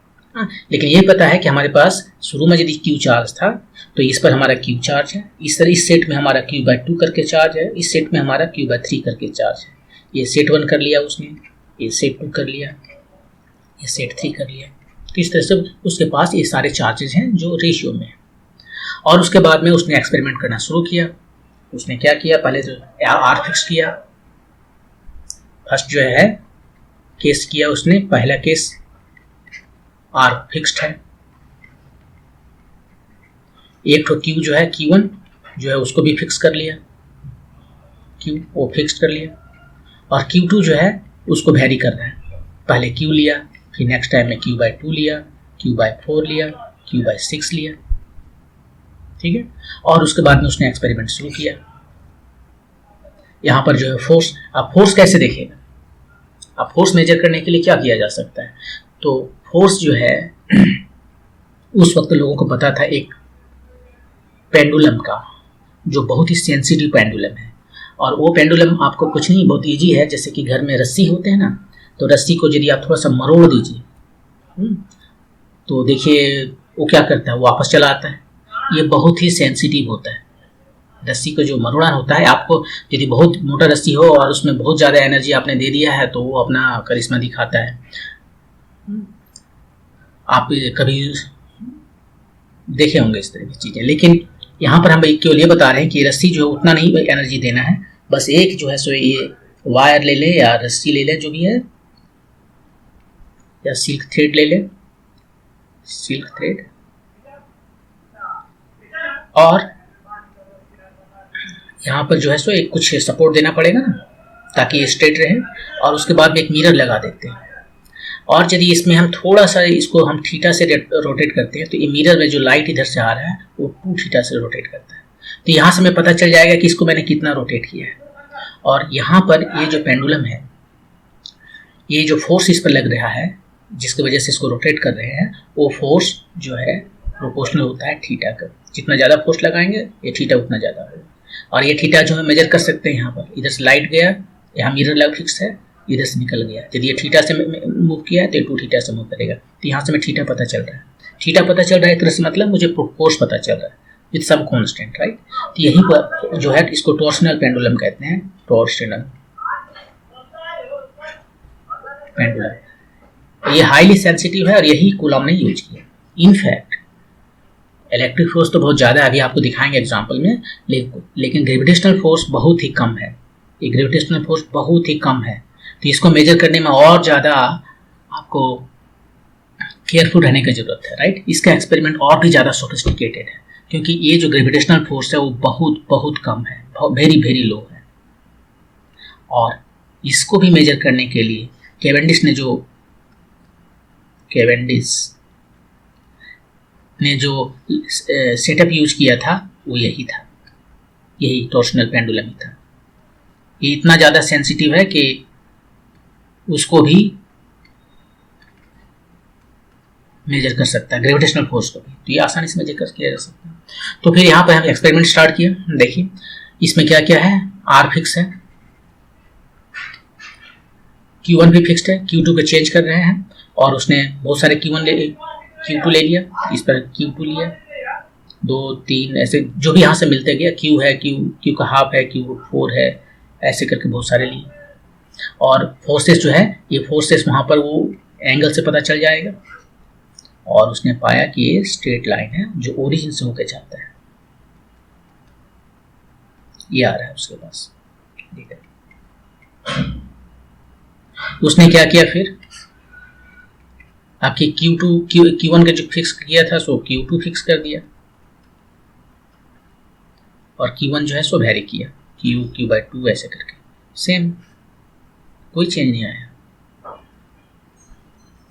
लेकिन ये पता है कि हमारे पास शुरू में यदि Q चार्ज था तो इस पर हमारा Q चार्ज है, इस तरह इस सेट में हमारा Q/2 करके चार्ज है, इस सेट में हमारा Q/3 करके चार्ज है। ये सेट 1 कर लिया उसने, ये सेट 2 कर लिया, ये सेट 3 कर लिया। तो इस तरह से उसके पास ये सारे चार्जेस हैं जो रेशियो में है। और उसके बाद में उसने एक्सपेरिमेंट करना शुरू किया। उसने क्या किया, पहले तो R फिक्स किया, फर्स्ट जो है केस किया उसने, पहला केस R फिक्स्ड है। एक तो Q जो है Q1 जो है उसको भी फिक्स कर लिया, Q वो फिक्स कर लिया, और Q2 जो है उसको वेरी कर रहा है, पहले Q लिया, फिर नेक्स्ट टाइम में Q/2 लिया, Q/4 लिया, Q/6 लिया, ठीक है। और उसके बाद में उसने एक्सपेरिमेंट शुरू किया। यहाँ पर जो है फोर्स, अब फोर्स कैसे देखेगा, अब फोर्स मेजर करने के लिए क्या किया जा सकता है, तो फोर्स जो है उस वक्त लोगों को पता था एक पेंडुलम का, जो बहुत ही सेंसिटिव पेंडुलम है, और वो पेंडुलम आपको कुछ नहीं, बहुत इजी है, जैसे कि घर में रस्सी होते हैं ना, तो रस्सी को यदि आप थोड़ा सा मरोड़ दीजिए तो देखिए वो क्या करता है, वो वापस चला आता है। ये बहुत ही सेंसिटिव होता है, रस्सी को जो मरोड़ा होता है, आपको यदि बहुत मोटा रस्सी हो और उसमें बहुत ज़्यादा एनर्जी आपने दे दिया है तो वो अपना करिश्मा दिखाता है। आप कभी देखे होंगे इस तरह की चीज़ें, लेकिन यहाँ पर हम केवल ये बता रहे हैं कि रस्सी जो है उतना नहीं एनर्जी देना है, बस एक जो है सो ये वायर ले ले या रस्सी ले ले जो भी है, या सिल्क थ्रेड ले ले, सिल्क थ्रेड, और यहाँ पर जो है सो एक कुछ सपोर्ट देना पड़ेगा ना ताकि ये स्ट्रेट रहे, और उसके बाद में एक मिरर लगा देते हैं, और यदि इसमें हम थोड़ा सा इसको हम थीटा से रोटेट करते हैं तो ये मिरर में जो लाइट इधर से आ रहा है वो 2 थीटा से रोटेट करता है, तो यहाँ से हमें पता चल जाएगा कि इसको मैंने कितना रोटेट किया है। और यहाँ पर ये जो पेंडुलम है, ये जो फोर्स इस पर लग रहा है जिसकी वजह से इसको रोटेट कर रहे हैं, वो फोर्स जो है प्रोपोर्शनल होता है थीटा का, जितना ज़्यादा फोर्स लगाएंगे ये थीटा उतना ज़्यादा होगा, और ये थीटा जो है मेजर कर सकते हैं। यहाँ पर इधर से लाइट गया, यहाँ मिरर लग फिक्स है, इधर से निकल गया, यदि ये थीटा से मूव किया है तो 2 थीटा से मूव करेगा, तो यहाँ से मैं थीटा पता चल रहा है, थीटा पता चल रहा है एक तरह से, मतलब मुझे फोर्स पता चल रहा है विथ सम कांस्टेंट, राइट। तो यहीं पर जो है इसको टॉर्सनल पेंडुलम कहते हैं, टॉर्सनल पेंडुलम। ये हाईली सेंसिटिव है और यही कूलॉम ने यूज किया। इनफैक्ट इलेक्ट्रिक फोर्स तो बहुत ज़्यादा है, अभी आपको दिखाएंगे एग्जाम्पल में, लेकिन ग्रेविटेशनल फोर्स बहुत ही कम है, ये ग्रेविटेशनल फोर्स बहुत ही कम है, तो इसको मेजर करने में और ज़्यादा आपको केयरफुल रहने की जरूरत है, राइट। इसका एक्सपेरिमेंट और भी ज़्यादा सोफिस्टिकेटेड है, क्योंकि ये जो ग्रेविटेशनल फोर्स है वो बहुत बहुत कम है, वेरी वेरी लो है, और इसको भी मेजर करने के लिए कैवेंडिश ने जो सेटअप यूज किया था वो यही था, यही टॉर्सनल पेंडुलम ही था। ये इतना ज़्यादा सेंसिटिव है कि उसको भी मेजर कर सकता है, ग्रेविटेशनल फोर्स को भी, तो ये आसानी से मेजर किया जा सकता है। तो फिर यहाँ पर हम एक्सपेरिमेंट स्टार्ट किया। देखिए इसमें क्या क्या है, आर फिक्स है, Q1 भी फिक्स्ड है, Q2 को चेंज कर रहे हैं, और उसने बहुत सारे Q2 ले लिया, इस पर Q2 लिया, 2 3 ऐसे जो भी यहाँ से मिलते गया, Q है, Q का हाफ है, Q4 है, ऐसे करके बहुत सारे लिए, और फोर्सेस जो है ये फोर्सेस वहाँ पर वो एंगल से पता चल जाएगा, और उसने पाया कि ये स्ट्रेट लाइन है जो ओरिजिन से होकर जाता है, ये आ रहा है उसके पास, ठीक है। उसने क्या किया फिर, आपकी Q1 का जो फिक्स किया था सो Q2 फिक्स कर दिया, और Q1 जो है सो वेरी किया, Q/2 ऐसे करके, सेम, कोई चेंज नहीं आया,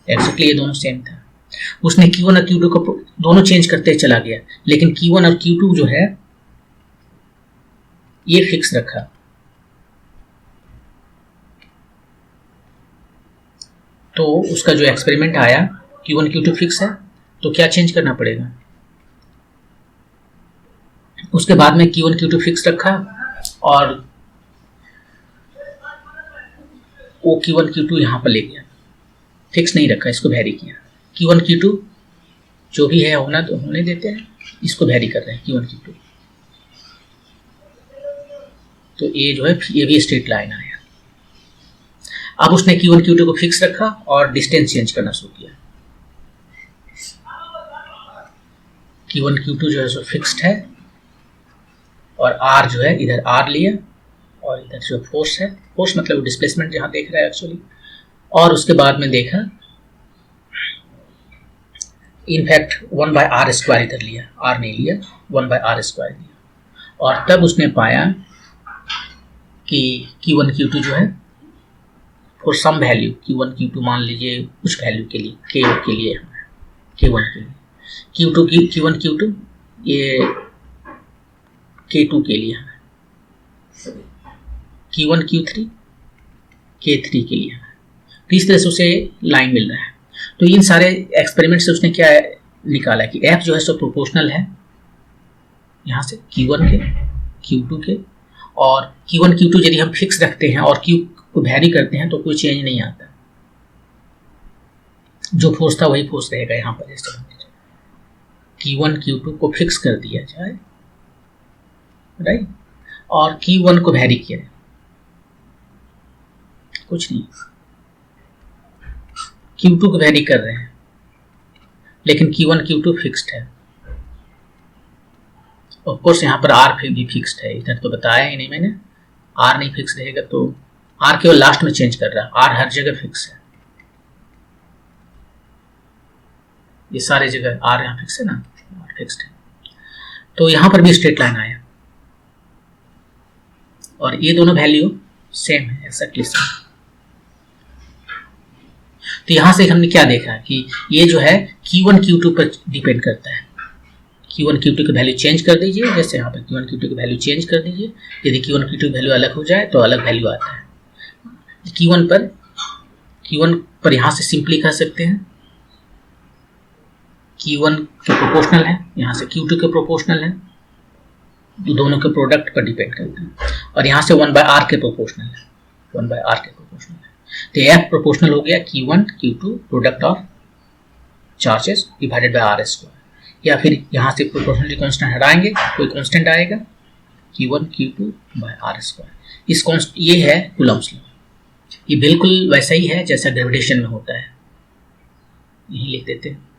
एक्जेक्टली ये दोनों सेम था। उसने Q1 और Q2 को दोनों चेंज करते चला गया, लेकिन Q1 और Q2 जो है ये फिक्स रखा, तो उसका जो एक्सपेरिमेंट आया Q1 Q2 फिक्स है, तो क्या चेंज करना पड़ेगा, उसके बाद में Q1 Q2 फिक्स रखा, और वो Q1 Q2 यहाँ पर ले गया, फिक्स नहीं रखा, इसको वेरी किया, Q1 Q2 जो भी है होना तो होने देते हैं, इसको वेरी कर रहे हैं Q1 Q2, तो ये जो है ये भी स्ट्रेट लाइन आया। अब उसने Q1 Q2 को फिक्स रखा और डिस्टेंस चेंज करना शुरू किया, Q1 Q2 जो है सो फिक्स्ड है, और R जो है इधर R लिया, और इधर जो फोर्स है, फोर्स मतलब डिस्प्लेसमेंट जहाँ देख रहा है एक्चुअली, और उसके बाद में देखा इनफैक्ट 1/r² इधर लिया, R नहीं लिया, 1/r² लिया, और तब उसने पाया कि Q1 Q2 जो है for some value, Q1 Q2 मान लीजिए कुछ वैल्यू के लिए, K के लिए, K1 के लिए, Q1 Q2 ये K2 के लिए है, Q1 Q3 K3 के लिए, तो इस तरह से उसे लाइन मिल रहा है। तो इन सारे एक्सपेरिमेंट से उसने क्या निकाला कि F जो है सो प्रोपोर्शनल है यहाँ से Q1 के Q2 के, और Q1 Q2 यदि हम फिक्स रखते हैं और Q को वैरी करते हैं तो कोई चेंज नहीं आता, जो फोर्स था वही फोर्स रहेगा यहाँ पर। जैसे Q1 Q2 को फिक्स कर दिया जाए, राइट, और Q1 को वैरी किया, कुछ नहीं, Q2 को वैरी कर रहे हैं लेकिन Q1 Q2 फिक्स्ड है। ऑफ कोर्स यहाँ पर R भी फिक्स्ड है, इधर तो बताया ही नहीं मैंने, R नहीं फिक्स रहेगा तो R केवल लास्ट में चेंज कर रहा है, R हर जगह फिक्स है, ये सारे जगह R यहाँ फिक्स है ना, R फिक्स्ड है। तो यहाँ पर भी स्ट्रेट लाइन आया और ये दोनों वैल्यू सेम है, एक्जैक्टली सेम। तो यहाँ से हमने क्या देखा कि ये जो है Q1 Q2 पर डिपेंड करता है। Q1 Q2 की वैल्यू चेंज कर दीजिए, जैसे यहाँ पर Q1 Q2 की वैल्यू चेंज कर दीजिए, यदि Q1 Q2 की वैल्यू अलग हो जाए तो अलग वैल्यू आता है। Q1 पर यहाँ से सिंपली कह सकते हैं Q1 के प्रोपोर्शनल है, यहाँ से Q2 के प्रोपोर्शनल है, दोनों के प्रोडक्ट पर डिपेंड करते हैं, और यहाँ से 1/r के प्रोपोर्शनल है, 1/r के प्रोपोर्शनल है। तो F प्रोपोर्शनल हो गया Q1 Q2 product of charges divided by R square, या फिर यहाँ से प्रोपोर्शनली कांस्टेंट हटाएंगे कोई कांस्टेंट आएगा Q1 Q2 bye R square. ये है कूलम्ब्स लॉ, ये बिल्कुल वैसा ही है जैसा ग्रेविटेशन में होता है, यही लिख देते हैं।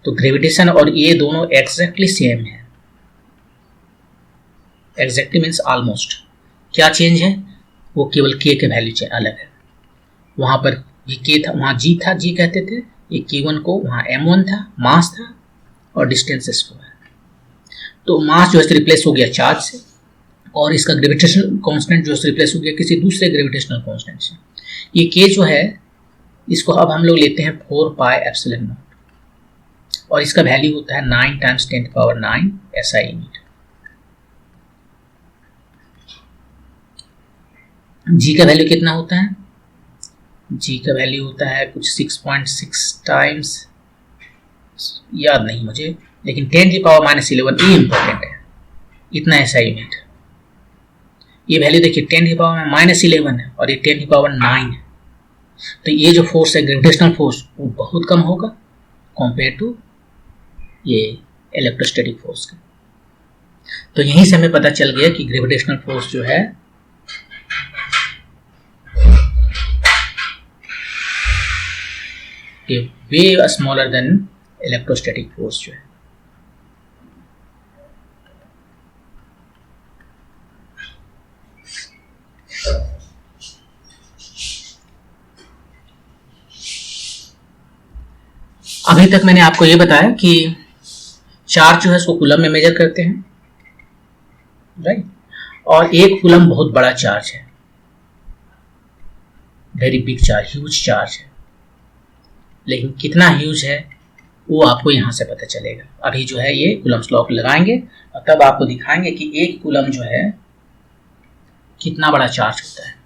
तो ग्रेविटेशन और ये दोनों एग्जैक्टली सेम है, एग्जैक्टली मीन्स ऑलमोस्ट। क्या चेंज है, वो केवल k के वैल्यू अलग है। वहां पर ये k था, वहां g था, g कहते थे, ये Q1 को वहां m1 था, मास था, और डिस्टेंस स्क्वायर। तो मास जो है रिप्लेस हो गया चार्ज से, और इसका ग्रेविटेशनल कांस्टेंट जो है रिप्लेस हो गया किसी दूसरे ग्रेविटेशनल कांस्टेंट से। ये k जो है इसको अब हम लोग लेते हैं 4πε0, और इसका वैल्यू होता है 9 × 10⁹ SI यूनिट। g का वैल्यू कितना होता है, g का वैल्यू होता है कुछ 6.6 टाइम्स, याद नहीं मुझे, लेकिन 10⁻11 ये इंपॉर्टेंट है, इतना SI यूनिट। ये वैल्यू देखिए 10⁻11 है और ये 10⁹ है, तो ये जो फोर्स है ग्रेविटेशनल फोर्स वो बहुत कम होगा कंपेयर टू ये इलेक्ट्रोस्टैटिक फोर्स का। तो यहीं से हमें पता चल गया कि ग्रेविटेशनल फोर्स जो है वे स्मॉलर देन इलेक्ट्रोस्टैटिक फोर्स जो है। अभी तक मैंने आपको ये बताया कि चार्ज जो है उसको कूलम में मेजर करते हैं, राइट, और एक कूलम बहुत बड़ा चार्ज है, very big charge, huge charge है, लेकिन कितना ह्यूज है वो आपको यहाँ से पता चलेगा। अभी जो है ये कूलम्स लॉ लगाएंगे और तब आपको दिखाएंगे कि एक कूलम जो है कितना बड़ा चार्ज होता है।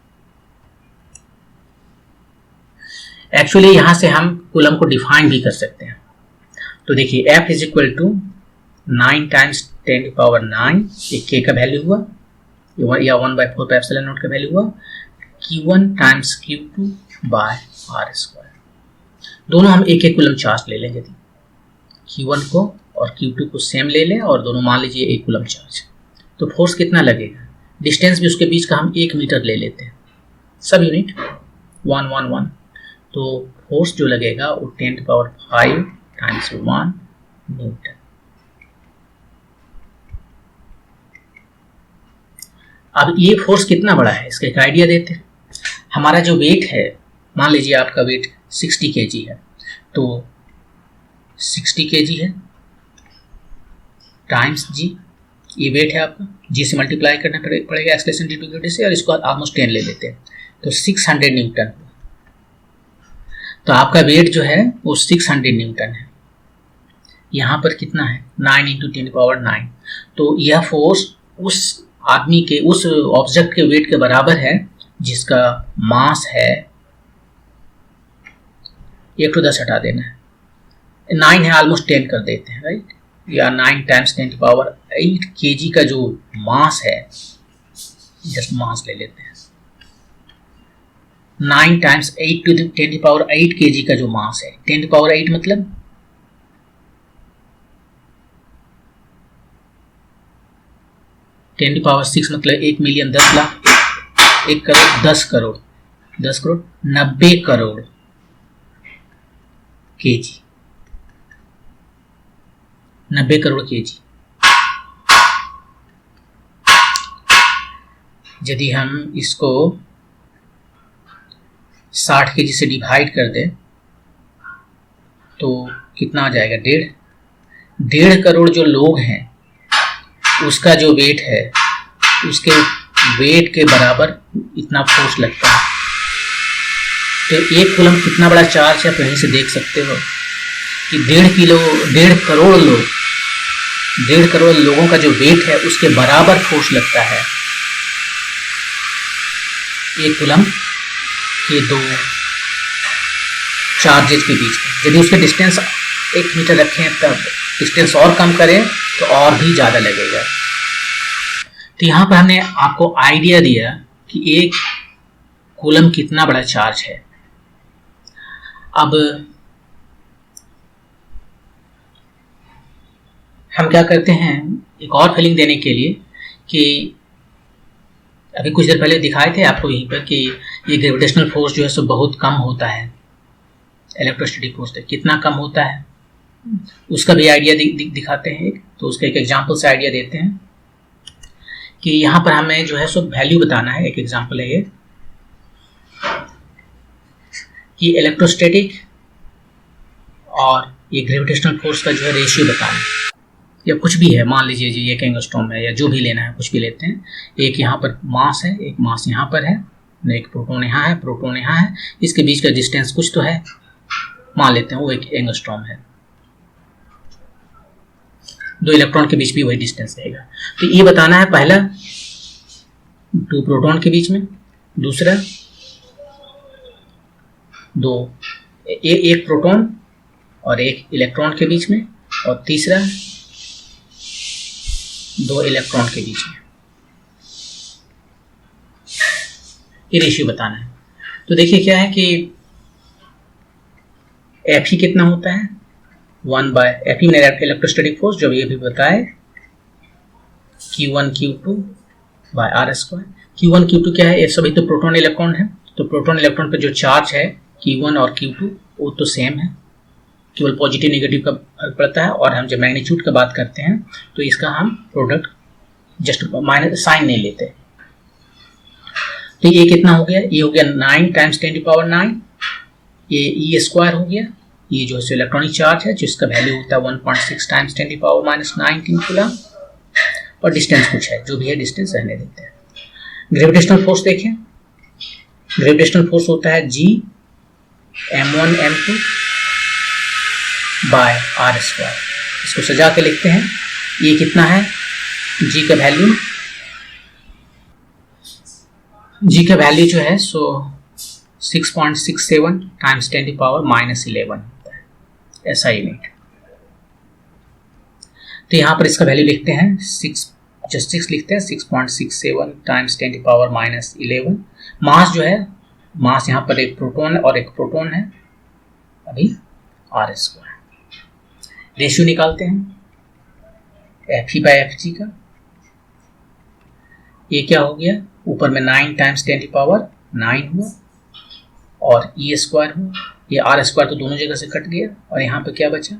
एक्चुअली यहाँ से हम कूलम को डिफाइन भी कर सकते हैं। तो देखिए F = 9 × 10⁹, ये k का वैल्यू हुआ, या 1/4πε0 का वैल्यू हुआ, Q1 × Q2 बाय R²। दोनों हम एक एक कूलम चार्ज ले लेंगे, Q1 को और Q2 को सेम ले लें और दोनों मान लीजिए एक कूलम चार्ज, तो फोर्स कितना लगेगा, डिस्टेंस भी उसके बीच का हम 1 मीटर ले लेते हैं, सब यूनिट 1 1 1, तो फोर्स जो लगेगा वो 10⁵ × 1 न्यूटन। अब ये फोर्स कितना बड़ा है इसका एक आइडिया देते हैं। हमारा जो वेट है, मान लीजिए आपका वेट 60 kg है, तो 60 kg है टाइम्स g, ये वेट है आपका, g से मल्टीप्लाई करना पड़ेगा एक्सेलरेशन ड्यू टू ग्रेविटी से, और इसको ऑलमोस्ट 10 ले लेते हैं, तो 600 न्यूटन। तो आपका वेट जो है वो 600 न्यूटन है। यहाँ पर कितना है, 9 × 10⁹, तो यह फोर्स उस आदमी के उस ऑब्जेक्ट के वेट के बराबर है जिसका मास है 1/10 हटा देना है, 9 है, ऑलमोस्ट 10 कर देते हैं, राइट, या 9 × 10⁸ kg का जो मास है, जस्ट मास ले लेते हैं, 9 × 8⁸ kg का जो मास है, 10⁸ मतलब 10⁶ मतलब 1 million, 10 lakh, 1 crore, 10 crore, 10 crore 90 crore kg, 90 crore kg। यदि हम इसको 60 kg से डिवाइड कर दें तो कितना आ जाएगा, 1.5 करोड़ जो लोग हैं उसका जो वेट है उसके वेट के बराबर इतना फोर्स लगता है। तो 1 कूलम कितना बड़ा चार्ज है आप यहीं से देख सकते हो कि 1.5 करोड़ लोगों का जो वेट है उसके बराबर फोर्स लगता है 1 कूलम के 2 चार्जेज के बीच में। यदि उसके डिस्टेंस 1 मीटर रखें तब डिस्टेंस और कम करें तो और भी ज़्यादा लगेगा। तो यहाँ पर हमने आपको आइडिया दिया कि 1 कूलम कितना बड़ा चार्ज है। अब हम क्या करते हैं, एक और फीलिंग देने के लिए कि अभी कुछ देर पहले दिखाए थे आपको यहीं पर कि ये ग्रेविटेशनल फोर्स जो है सो बहुत कम होता है, इलेक्ट्रोस्टैटिक फोर्स कितना कम होता है उसका भी आइडिया दिखाते हैं। तो उसका एक एग्जांपल से आइडिया देते हैं कि यहाँ पर हमें जो है सो वैल्यू बताना है। एक एग्जांपल है ये कि इलेक्ट्रोस्टैटिक और ये ग्रेविटेशनल फोर्स का जो है रेशियो बताना है, या कुछ भी है, मान लीजिए जी 1 एंगस्ट्रॉम है या जो भी लेना है, कुछ भी लेते हैं। एक यहाँ पर मास है, एक मास यहाँ पर है, एक प्रोटॉन यहाँ है, प्रोटॉन यहाँ है, इसके बीच का डिस्टेंस कुछ तो है, मान लेते हैं वो 1 एंगस्ट्रॉम है। 2 इलेक्ट्रॉन के बीच भी वही डिस्टेंस रहेगा। तो ये बताना है पहला 2 प्रोटॉन के बीच में, दूसरा 1 प्रोटॉन और 1 इलेक्ट्रॉन के बीच में, और तीसरा 2 इलेक्ट्रॉन के बीच में। ये रेशियो बताना है। तो देखिए क्या है कि एफ ही कितना होता है, 1/Fe में इलेक्ट्रोस्टैटिक फोर्स जो ये भी बताए, Q1 Q2 r²। Q1 Q2 क्या है, ये सभी तो प्रोटॉन इलेक्ट्रॉन है, तो प्रोटॉन इलेक्ट्रॉन पर जो चार्ज है Q1 और Q2 वो तो सेम है, केवल पॉजिटिव नेगेटिव का फर्क पड़ता है। और हम जब मैग्नीट्यूड का बात करते हैं तो इसका हम प्रोडक्ट जस्ट माइनस साइन नहीं लेते। तो ये कितना हो गया, ये हो गया 9 × 10⁹, ये E² हो गया, ये जो है इलेक्ट्रॉनिक चार्ज है जिसका वैल्यू होता है 1.6 × 10⁻⁹ कूलम, और डिस्टेंस कुछ है, जो भी है डिस्टेंस रहने देते हैं। ग्रेविटेशनल फोर्स देखें, ग्रेविटेशनल फोर्स होता है G m1 m2 r²। इसको सजा के लिखते हैं, ये कितना है, G का वैल्यू जो है सो 6.67 × 10⁻⁻11 होता है, ऐसा यूनिट। तो यहाँ पर इसका वैल्यू लिखते हैं 6 लिखते हैं, 6.67 × 10⁻⁻11। मास जो है, मास यहाँ पर एक प्रोटॉन और एक प्रोटॉन है, अभी r²। रेशियो निकालते हैं Fe/Fg का, ये क्या हो गया, ऊपर में 9 × 10⁻⁹ हुआ और E² हुआ, ये r² तो दोनों जगह से कट गया, और यहाँ पे क्या बचा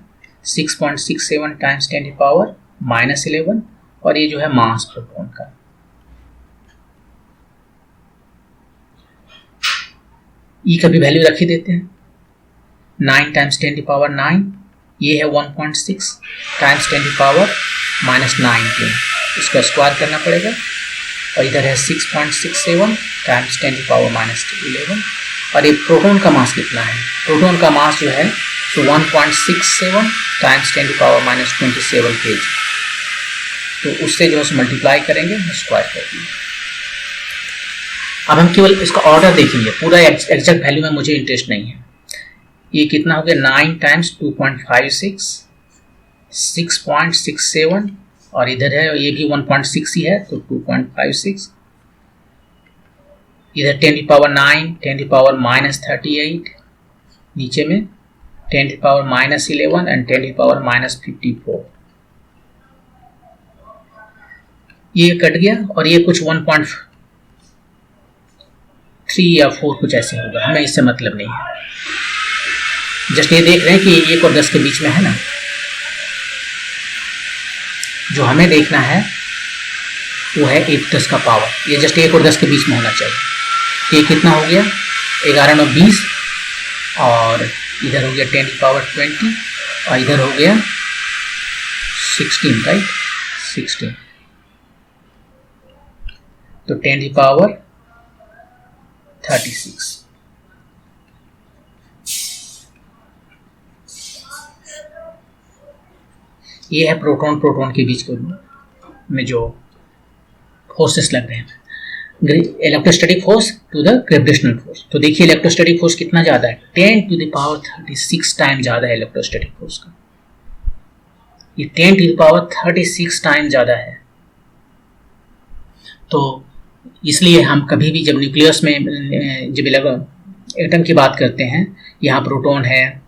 6.67 × 10⁻⁻11, और ये जो है मास प्रोटॉन का। E का भी वैल्यू रख ही देते हैं, 9 × 10⁻⁹, ये है 1.6 × 10⁻⁻19, इसका स्क्वायर करना पड़ेगा, और इधर है 6.67 × 10⁻⁻11। और ये प्रोटॉन का मास कितना है, प्रोटॉन का मास जो है तो 1.67 × 10⁻⁻27 kg। तो उससे जो है मल्टीप्लाई करेंगे, स्क्वायर कर दिए। अब हम केवल इसका ऑर्डर देखेंगे, पूरा एग्जैक्ट वैल्यू में मुझे इंटरेस्ट नहीं है। ये कितना हो गया, 9 टाइम्स 2.56, 6.67, और इधर है ये भी 1.6 ही है, तो 2.56, इधर 10 की पावर 9, 10 की पावर -38, नीचे में 10 की पावर -11 एंड 10 की पावर -54। ये कट गया और ये कुछ 1.3 या 4 कुछ ऐसे होगा, हमें इससे मतलब नहीं है। जस्ट ये देख रहे हैं कि 1 और 10 के बीच में है ना, जो हमें देखना है वो है 1 10 का पावर, ये जस्ट 1 और 10 के बीच में होना चाहिए। तो ये कितना हो गया, 11 और 20, और इधर हो गया 10 की पावर 20, और इधर हो गया 16, राइट, 16, तो 10 की पावर 36। ये है प्रोटॉन प्रोटॉन के बीच में जो फोर्सेस लग रहे हैं, electrostatic force to the gravitational force. तो देखिए इलेक्ट्रोस्टैटिक फोर्स कितना ज़्यादा है, 10 टू द पावर 36 टाइम ज़्यादा है इलेक्ट्रोस्टैटिक फोर्स का। ये 10 टू द पावर 36 टाइम ज़्यादा है। तो इसलिए हम कभी भी जब न्यूक्लियस में जब एटम की बात करते हैं, यहाँ प्रोटॉन है,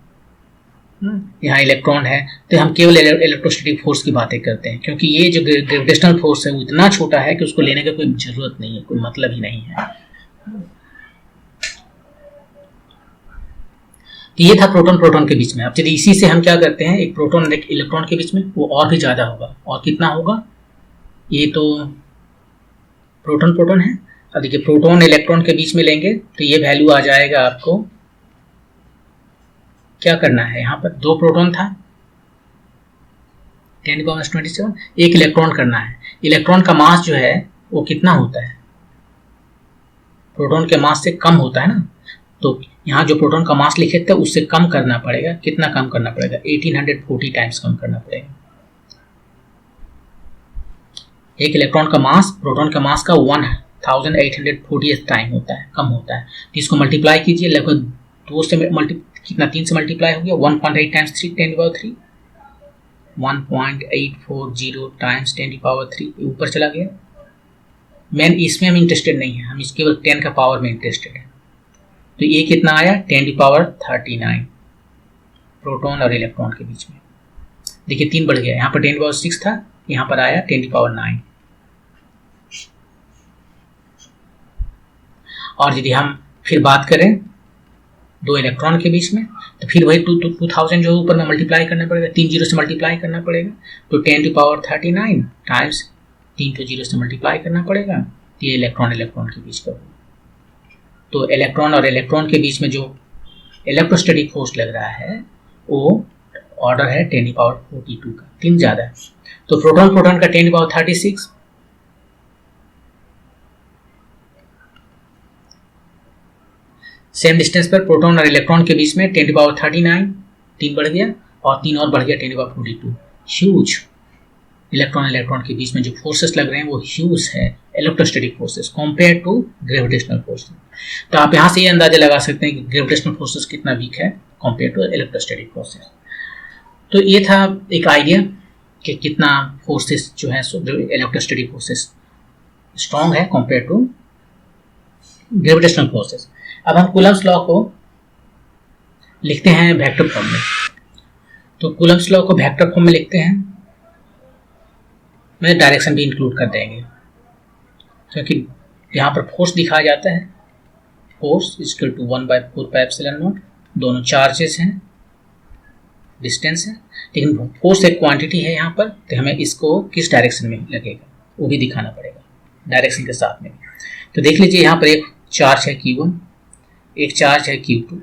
यहाँ इलेक्ट्रॉन है, तो हम केवल इलेक्ट्रोस्टैटिक फोर्स की बातें करते हैं, क्योंकि ये जो ग्रेविटेशनल फोर्स है वो इतना छोटा है कि उसको लेने का कोई जरूरत नहीं है, कोई मतलब ही नहीं है। तो ये था प्रोटॉन प्रोटॉन के बीच में। अब यदि इसी से हम क्या करते हैं, एक प्रोटॉन और एक इलेक्ट्रॉन के बीच में, वो और भी ज़्यादा होगा। और कितना होगा, ये तो प्रोटॉन प्रोटॉन है। अब देखिए प्रोटॉन इलेक्ट्रॉन के बीच में लेंगे तो ये वैल्यू आ जाएगा आपको, क्या करना है, यहाँ पर 2 प्रोटॉन था 10 की पावर -27, एक इलेक्ट्रॉन करना है। इलेक्ट्रॉन का मास जो है वो कितना होता है, प्रोटॉन के मास से कम होता है ना, तो यहाँ जो प्रोटॉन का मास लिखे थे उससे कम करना पड़ेगा। कितना कम करना पड़ेगा, 1840 टाइम्स कम करना पड़ेगा। एक इलेक्ट्रॉन का मास प्रोटॉन के मास का 1840 टाइम होता है, कम होता है। तो इसको मल्टीप्लाई कीजिए, लगभग 2 से कितना, 3 से मल्टीप्लाई हो गया, 1.8 टाइम्स 3 10 की पावर 3, 1.840 टाइम्स 10 की पावर 3, ऊपर चला गया। मैन इसमें हम इंटरेस्टेड नहीं है, हम इस केवल 10 का पावर में इंटरेस्टेड है। तो ये कितना आया, 10 की पावर 39 प्रोटॉन और इलेक्ट्रॉन के बीच में। देखिए 3 बढ़ गया, यहाँ पर 10 की पावर 6 था, यहाँ पर आया 10 की पावर 9। और यदि हम फिर बात करें 2 इलेक्ट्रॉन के बीच में, तो फिर वही 2000 जो ऊपर में मल्टीप्लाई करना पड़ेगा, 3 जीरो से मल्टीप्लाई करना पड़ेगा। तो 10 की पावर 39 टाइम्स 3 तो जीरो से मल्टीप्लाई करना पड़ेगा। तो ये इलेक्ट्रॉन के बीच का होगा। तो इलेक्ट्रॉन और इलेक्ट्रॉन के बीच में जो इलेक्ट्रोस्टैटिक फोर्स लग रहा है वो ऑर्डर है 10 की पावर 42 का, 3 ज़्यादा है। तो प्रोटॉन प्रोटॉन का 10 की पावर 36, सेम डिस्टेंस पर प्रोटॉन और इलेक्ट्रॉन के बीच में 10 की पावर 39, 3 बढ़ गया, और 3 और बढ़ गया 10 की पावर 42। ह्यूज इलेक्ट्रॉन के बीच में जो फोर्सेस लग रहे हैं वो ह्यूज है electrostatic forces compare to gravitational forces. तो आप यहाँ से ये अंदाजा लगा सकते हैं कि ग्रेविटेशनल फोर्सेस कितना वीक है कंपेयर टू इलेक्ट्रोस्टैटिक फोर्सेस। तो ये था एक आइडिया कि कितना फोर्सेस जो है जो इलेक्ट्रोस्टैटिक फोर्सेस स्ट्रॉन्ग है कंपेयर टू ग्रेविटेशनल फोर्सेस। अब हम कूलम्स लॉ को लिखते हैं वेक्टर फॉर्म में। तो कूलम्स लॉ को वेक्टर फॉर्म में लिखते हैं, में डायरेक्शन भी इंक्लूड कर देंगे, क्योंकि यहाँ पर फोर्स दिखाया जाता है, फोर्स इक्वल टू 1/4πε0। दोनों चार्जेस हैं, डिस्टेंस है, लेकिन फोर्स एक क्वांटिटी है यहाँ पर, तो हमें इसको किस डायरेक्शन में लगेगा वो भी दिखाना पड़ेगा डायरेक्शन के साथ में। तो देख लीजिए यहाँ पर एक चार्ज है Q1, एक चार्ज है Q2,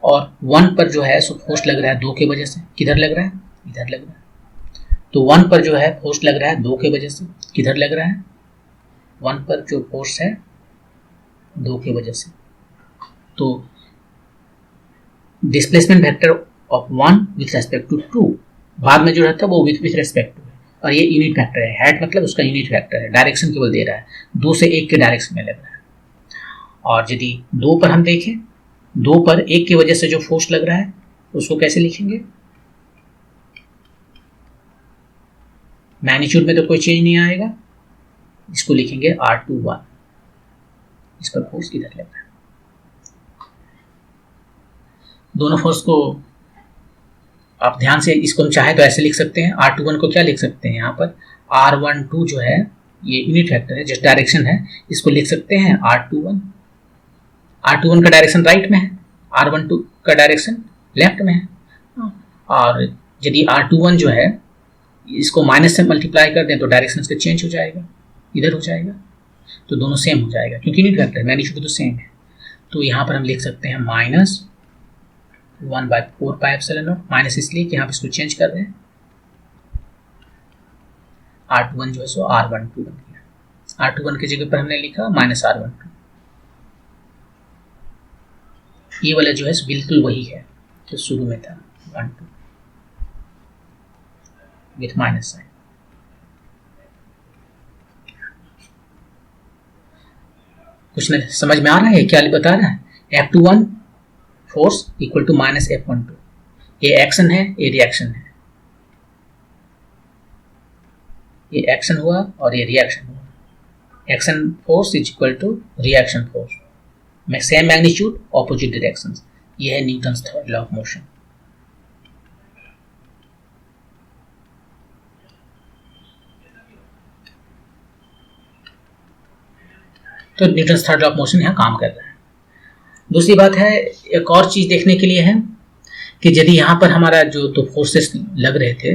और 1 पर जो है सो फोर्स लग रहा है 2 की वजह से। किधर लग रहा है, इधर लग रहा है। तो 1 पर जो है फोर्स लग रहा है 2 की वजह से, किधर लग रहा है, 1 पर जो फोर्स है 2 की वजह से। तो displacement vector of 1 with respect to 2, बाद में जो रहता है वो विथ रेस्पेक्ट टू है। और ये यूनिट वेक्टर है, हैट मतलब उसका यूनिट वेक्टर है, डायरेक्शन केवल दे रहा है, 2 से 1 के डायरेक्शन में लग रहा है। और यदि 2 पर हम देखें, 2 पर 1 की वजह से जो फोर्स लग रहा है उसको कैसे लिखेंगे? मैग्नीट्यूड में तो कोई चेंज नहीं आएगा, इसको लिखेंगे R21, इस पर फोर्स किधर लग रहा है। दोनों फोर्स को आप ध्यान से, इसको हम चाहे तो ऐसे लिख सकते हैं, R21 को क्या लिख सकते हैं यहाँ पर, R12 जो है ये यूनिट वेक्टर है, जिस डायरेक्शन है, इसको लिख सकते हैं R21। R21 का डायरेक्शन राइट में है, R12 का डायरेक्शन लेफ्ट में है। और यदि R21 जो है इसको माइनस से मल्टीप्लाई कर दें तो डायरेक्शन इसका चेंज हो जाएगा, इधर हो जाएगा, तो दोनों सेम हो जाएगा क्योंकि यूनिट वेक्टर मैग्नीट्यूड तो सेम है। तो यहाँ पर हम लिख सकते हैं -1/4πε0, माइनस इसलिए कि हम इसको चेंज कर रहे हैं, R21 जो है सो R12 बन गया। R21 की जगह पर हमने लिखा -R12। ये वाला जो है बिल्कुल वही है जो शुरू में था, 12 विथ माइनस साइन। कुछ नहीं समझ में आ रहा है क्या बता रहा है? F21 force equal to -F12, ये एक्शन है, ये रिएक्शन है, ये एक्शन हुआ और ये रिएक्शन हुआ। Action force is equal to reaction force, in same magnitude opposite directions. ये है Newton's third law of motion. तो Newton's third law of motion यहाँ काम कर रहा है। दूसरी बात है, एक और चीज देखने के लिए है कि यदि यहाँ पर हमारा जो तो फोर्सेस लग रहे थे,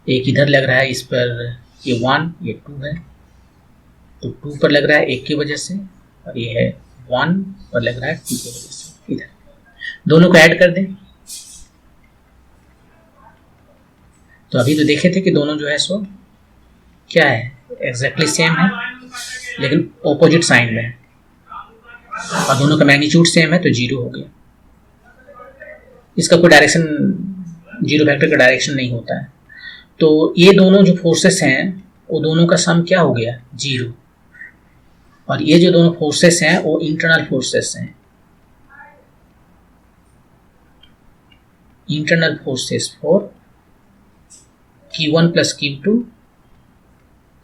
एक इधर लग रहा है, इस पर ये 1 ये 2 है, तो 2 पर लग रहा है 1 की वजह से, और ये है 1 पर लग रहा है 2 की वजह से। इधर दोनों को ऐड कर दें तो अभी तो देखे थे कि दोनों जो है सो क्या है, एग्जैक्टली सेम है लेकिन ऑपोजिट साइन में है, और दोनों का मैग्नीट्यूड सेम है तो 0 हो गया। इसका कोई डायरेक्शन, जीरो वेक्टर का डायरेक्शन नहीं होता है। तो ये दोनों जो फोर्सेस हैं वो दोनों का सम क्या हो गया, 0। और ये जो दोनों फोर्सेस हैं वो इंटरनल फोर्सेस हैं, internal forces for Q1 plus Q2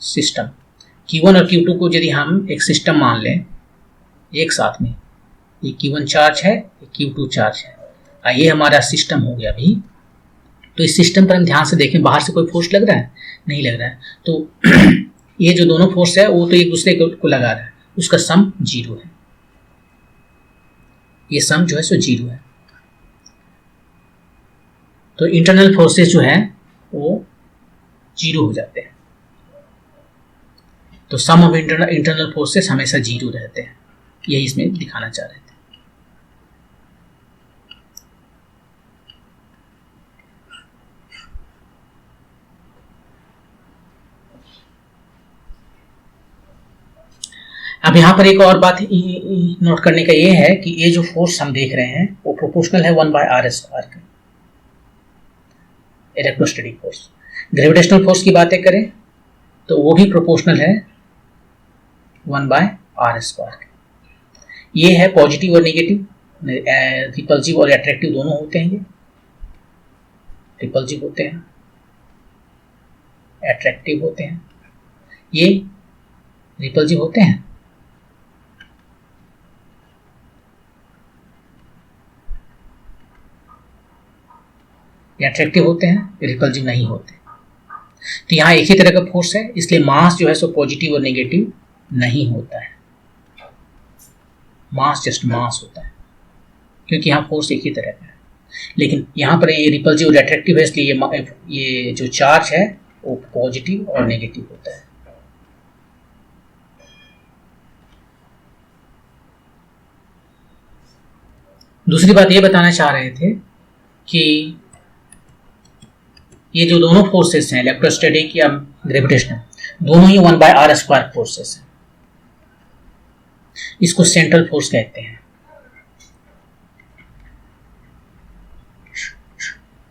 system. Q1 और Q2 को यदि हम एक सिस्टम मान लें एक साथ में, ये Q1 चार्ज है, ये Q2 चार्ज है, ये हमारा सिस्टम हो गया अभी। तो इस सिस्टम पर हम ध्यान से देखें, बाहर से कोई फोर्स लग रहा है, नहीं लग रहा है। तो ये जो दोनों फोर्स है वो तो एक दूसरे को लगा रहा है, उसका सम 0 है, ये सम जो है सो 0 है। तो इंटरनल फोर्सेस जो है वो 0 हो जाते हैं। तो सम ऑफ इंटरनल फोर्सेस हमेशा 0 रहते हैं, यही इसमें दिखाना चाह रहे थे। अब यहाँ पर एक और बात नोट करने का ये है कि ये जो फोर्स हम देख रहे हैं वो प्रोपोर्शनल है 1/r² के, इलेक्ट्रोस्टैटिक फोर्स। ग्रेविटेशनल फोर्स की बातें करें तो वो भी प्रोपोर्शनल है 1/r²। ये है पॉजिटिव और नेगेटिव, रिपल्सिव और अट्रैक्टिव दोनों होते हैं। ये रिपल्सिव होते हैं, अट्रैक्टिव होते हैं। ये रिपल्सिव होते हैं, ये अट्रैक्टिव होते हैं, रिपल्सिव नहीं होते। तो यहाँ एक ही तरह का फोर्स है, इसलिए मास जो है सो पॉजिटिव और नेगेटिव नहीं होता है, मास जस्ट मास होता है, क्योंकि यहाँ फोर्स एक ही तरह का है। लेकिन यहाँ पर ये रिपल्सिव और अट्रैक्टिव है, इसलिए ये जो चार्ज है वो पॉजिटिव और नेगेटिव होता है। दूसरी बात ये बताना चाह रहे थे कि ये जो दोनों फोर्सेस हैं, इलेक्ट्रोस्टैटिक या ग्रेविटेशनल, दोनों ही 1/r² फोर्सेस हैं। इसको सेंट्रल फोर्स कहते हैं,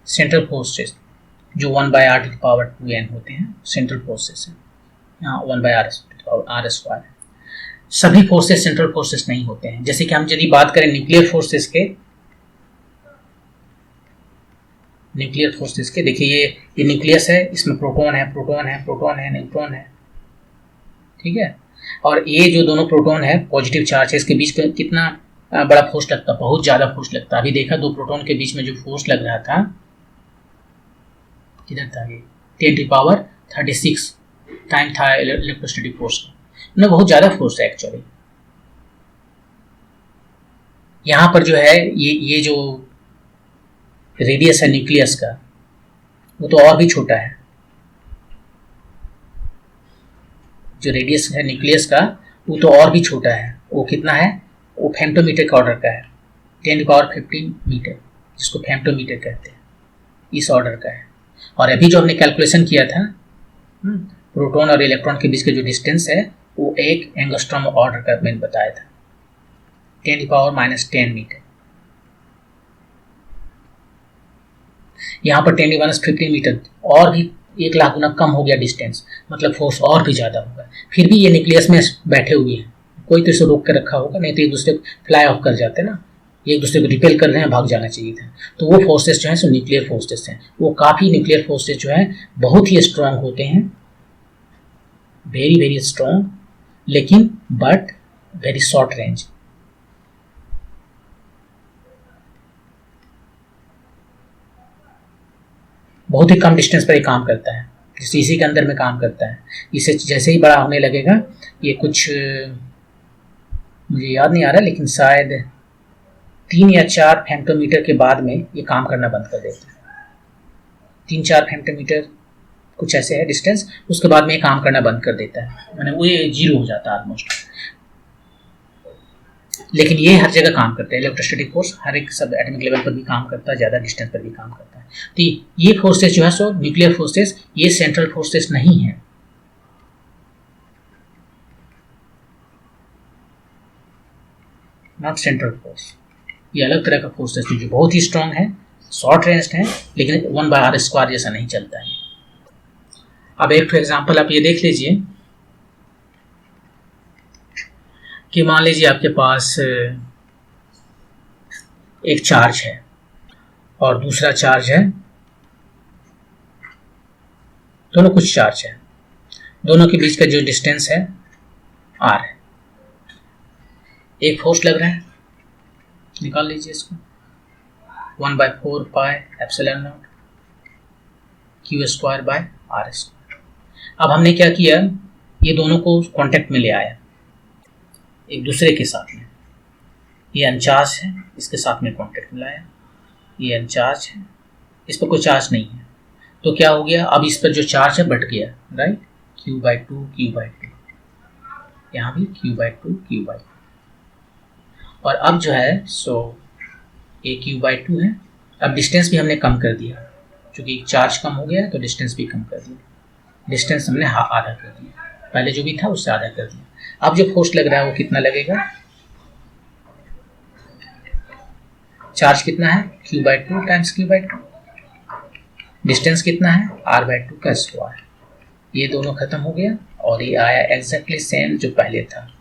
सेंट्रल फोर्सेस जो 1/r⁴n होते हैं सेंट्रल फोर्सेस है। यहाँ 1/r² है। सभी फोर्सेस सेंट्रल फोर्सेस नहीं होते हैं। जैसे कि हम यदि बात करें न्यूक्लियर फोर्सेस के, देखिए ये न्यूक्लियस है, इसमें प्रोटॉन है, न्यूट्रॉन है, ठीक है। और ये जो दोनों प्रोटॉन है पॉजिटिव चार्ज है, इसके बीच में कितना बड़ा फोर्स लगता है, बहुत ज्यादा फोर्स लगता है। अभी देखा दो प्रोटॉन के बीच में जो फोर्स लग रहा था, किधर था ये, 10⁻36 टाइम था इलेक्ट्रोस्टैटिक फोर्स का, बहुत ज्यादा फोर्स है एक्चुअली। यहाँ पर जो है ये जो रेडियस है न्यूक्लियस का, वो तो और भी छोटा है। जो रेडियस है न्यूक्लियस का वो तो और भी छोटा है। वो कितना है, वो फेम्टोमीटर के ऑर्डर का है, 10⁻15 मीटर, जिसको फेम्टोमीटर कहते हैं, इस ऑर्डर का है। और अभी जो हमने कैलकुलेशन किया था प्रोटॉन और इलेक्ट्रॉन के बीच का जो डिस्टेंस है, वो 1 एंगस्ट्रॉम ऑर्डर का मैंने बताया था, 10⁻−10 मीटर। यहाँ पर 10⁻15 मीटर, और भी 1 लाख गुना कम हो गया डिस्टेंस, मतलब फोर्स और भी ज़्यादा होगा। फिर भी ये न्यूक्लियस में बैठे हुए हैं, कोई तो इसे रोक कर रखा होगा, नहीं तो एक दूसरे को फ्लाई ऑफ कर जाते ना, एक दूसरे को रिपेल कर रहे हैं, भाग जाना चाहिए था। तो वो फोर्सेस जो हैं सो न्यूक्लियर फोर्सेस हैं। वो काफ़ी न्यूक्लियर फोर्सेस जो हैं बहुत ही स्ट्रांग होते हैं, वेरी वेरी स्ट्रांग, लेकिन बट वेरी शॉर्ट रेंज। बहुत ही कम डिस्टेंस पर ये काम करता है, जैसे इसी के अंदर में काम करता है। इसे जैसे ही बड़ा होने लगेगा, ये कुछ मुझे याद नहीं आ रहा, लेकिन शायद 3 या 4 फेम्टोमीटर के बाद में ये काम करना बंद कर देता है। 3-4 फेम्टोमीटर कुछ ऐसे है डिस्टेंस, उसके बाद में ये काम करना बंद कर देता है, मैंने वो ये 0 हो जाता है ऑलमोस्ट। लेकिन ये हर जगह काम करता है, इलेक्ट्रोस्टैटिक फोर्स हर एक सब एटॉमिक लेवल पर भी काम करता है, ज़्यादा डिस्टेंस पर भी काम करता है। तो ये फोर्सेस जो है सो न्यूक्लियर फोर्सेस, ये सेंट्रल फोर्सेस नहीं है। नॉट सेंट्रल फोर्स, ये अलग तरह का फोर्सेस है जो बहुत ही स्ट्रांग है, शॉर्ट रेंज है, लेकिन 1/r² जैसा नहीं चलता है। अब एक एग्जांपल आप ये देख लीजिए कि मान लीजिए आपके पास एक चार्ज है और दूसरा चार्ज है, दोनों कुछ चार्ज है, दोनों के बीच का जो डिस्टेंस है r है। एक फोर्स लग रहा है, निकाल लीजिए इसको, 1/4πε0 q²/r²। अब हमने क्या किया, ये दोनों को कांटेक्ट में ले आया एक दूसरे के साथ में। ये अनचार्ज है, इसके साथ में कांटेक्ट में लाया, ये अनचार्ज है, इस पर कोई चार्ज नहीं है। तो क्या हो गया, अब इस पर जो चार्ज है बढ़ गया, राइट, q/2 यहाँ भी q/2 और अब जो है सो ये q/2 है। अब डिस्टेंस भी हमने कम कर दिया, क्योंकि चार्ज कम हो गया तो डिस्टेंस भी कम कर दिया, डिस्टेंस हमने आधा कर दिया, पहले जो भी था उससे आधा कर दिया। अब जो फोर्स लग रहा है वो कितना लगेगा, चार्ज कितना है q/2 टाइम्स q/2, डिस्टेंस कितना है r/2 का स्क्वायर। ये दोनों खत्म हो गया और ये आया एग्जैक्टली सेम जो पहले था।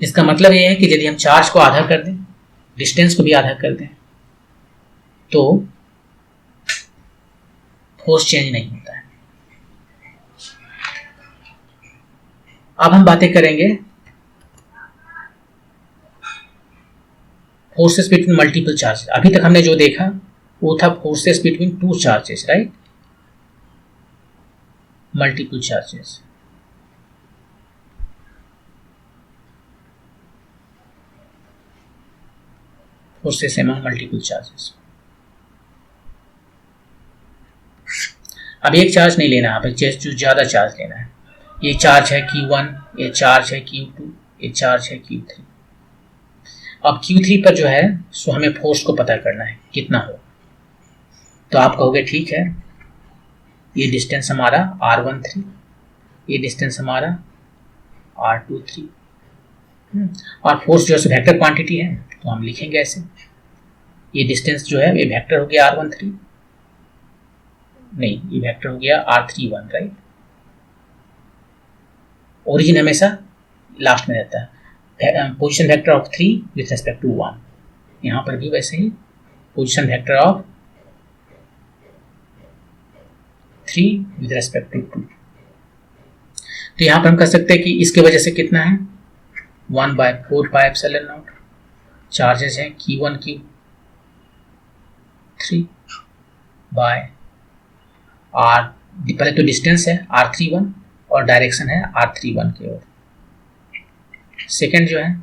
इसका मतलब ये है कि यदि हम चार्ज को आधा कर दें, डिस्टेंस को भी आधा कर दें, तो फोर्स चेंज नहीं होता है। अब हम बातें करेंगे फोर्सेस बिटवीन मल्टीपल चार्जेस। अभी तक हमने जो देखा वो था forces between 2 charges, right, multiple charges. Forces among multiple charges. अब एक चार्ज नहीं लेना, अब जो ज़्यादा चार्ज लेना है। ये चार्ज है Q1, ये चार्ज है Q2, ये चार्ज है Q3। अब Q3 पर जो है सो हमें फोर्स को पता करना है कितना हो। तो आप कहोगे ठीक है, ये डिस्टेंस हमारा R13, ये डिस्टेंस हमारा R23, और फोर्स जो है वेक्टर क्वांटिटी है, तो हम लिखेंगे ऐसे, ये डिस्टेंस जो है ये वेक्टर हो गया r13, नहीं ये वेक्टर हो गया r31, राइट। ओरिजिन हमेशा लास्ट में रहता है, position vector of 3 with respect to 1, यहाँ पर भी वैसे ही position vector of 3 with respect to 2। तो यहाँ पर हम कह सकते हैं कि इसके वजह से कितना है 1/4πε0 चार्जेस हैं Q1 Q3 बाय r, पहले तो डिस्टेंस है r31 और डायरेक्शन है r31 की ओर। सेकेंड जो है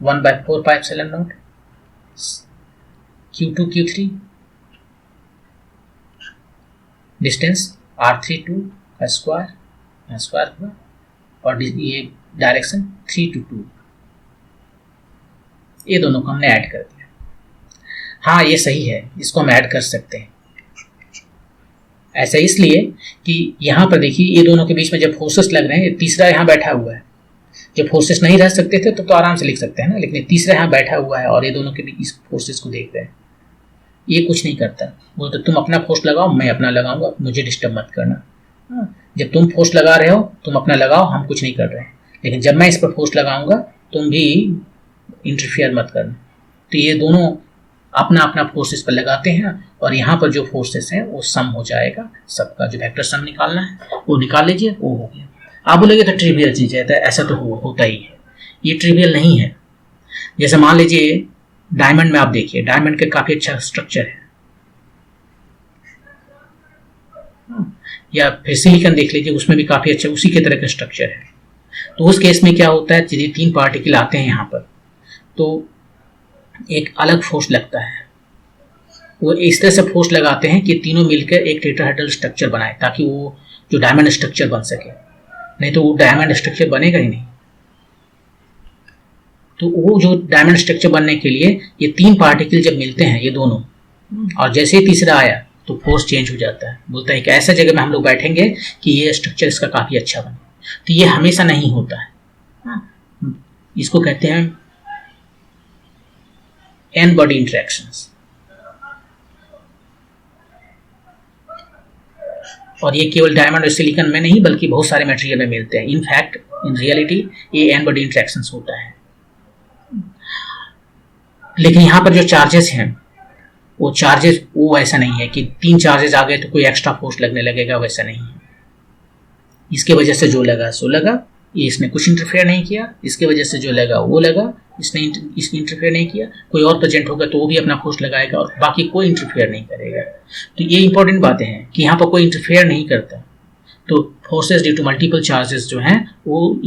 1/4πε0 Q2 Q3 डिस्टेंस r32 का स्क्वायर हुआ और ये डायरेक्शन 3 to 2, ये दोनों को हमने ऐड कर दिया। हाँ ये सही है, इसको हम ऐड कर सकते हैं। ऐसा इसलिए कि यहाँ पर देखिए ये दोनों के बीच में जब फोर्सेस लग रहे हैं, तीसरा यहाँ बैठा हुआ है, जब फोर्सेस नहीं रह सकते थे तो आराम से लिख सकते हैं ना, लेकिन तीसरा यहाँ बैठा हुआ है और ये दोनों के बीच इस फोर्सेस को देख रहे हैं, ये कुछ नहीं करता, बोलते तुम अपना फोर्स लगाओ मैं अपना लगाऊंगा, मुझे डिस्टर्ब मत करना। जब तुम फोर्स लगा रहे हो तुम अपना लगाओ, हम कुछ नहीं कर रहे हैं, लेकिन जब मैं इस पर फोर्स लगाऊंगा तुम भी इंटरफियर मत करना। तो ये दोनों अपना अपना फोर्स इस पर लगाते हैं और यहाँ पर जो फोर्सेस हैं वो सम हो जाएगा, सबका जो वेक्टर सम निकालना है वो निकाल लीजिए, वो हो गया। आप बोलेंगे तो ट्रिवियल चीज़ है, तो ऐसा तो होता ही है, ये ट्रिवियल नहीं है। जैसे मान लीजिए डायमंड में आप देखिए, डायमंड का काफ़ी अच्छा स्ट्रक्चर है, या फिर सिलिकॉन देख लीजिए, उसमें भी काफ़ी अच्छा उसी के तरह का स्ट्रक्चर है। तो उस केस में क्या होता है, यदि 3 पार्टिकल आते हैं यहाँ पर तो एक अलग फोर्स लगता है, वो इस तरह से फोर्स लगाते हैं कि तीनों मिलकर एक टेट्राहेड्रल स्ट्रक्चर बनाए, ताकि वो जो डायमंड स्ट्रक्चर बन सके, नहीं तो वो डायमंड स्ट्रक्चर बनेगा ही नहीं। तो वो जो डायमंड स्ट्रक्चर बनने के लिए ये 3 पार्टिकल जब मिलते हैं ये दोनों, और जैसे ही तीसरा आया तो फोर्स चेंज हो जाता है, बोलता है कि ऐसा जगह में हम लोग बैठेंगे कि ये स्ट्रक्चर इसका काफ़ी अच्छा बने। तो ये हमेशा नहीं होता है, इसको कहते हैं एन बॉडी इंटरेक्शंस। और ये केवल डायमंड और सिलिकॉन में नहीं बल्कि बहुत सारे मटेरियल में मिलते हैं। इनफैक्ट इन रियलिटी ये एन बॉडी इंटरेक्शंस होता है। लेकिन यहाँ पर जो चार्जेस हैं वो चार्जेस वो ऐसा नहीं है कि 3 चार्जेस आ गए तो कोई एक्स्ट्रा फोर्स लगने लगेगा, वैसा नहीं है। इसके वजह से जो लगा सो लगा, ये इसने कुछ इंटरफेयर नहीं किया, इसके वजह से जो लगा वो लगा, इसने इंटरफेयर नहीं किया। कोई और प्रेजेंट होगा तो वो भी अपना फोर्स लगाएगा और बाकी कोई इंटरफेयर नहीं करेगा। तो ये इंपॉर्टेंट बातें हैं कि यहाँ पर कोई इंटरफेयर नहीं करता। तो forces due to multiple charges जो हैं वो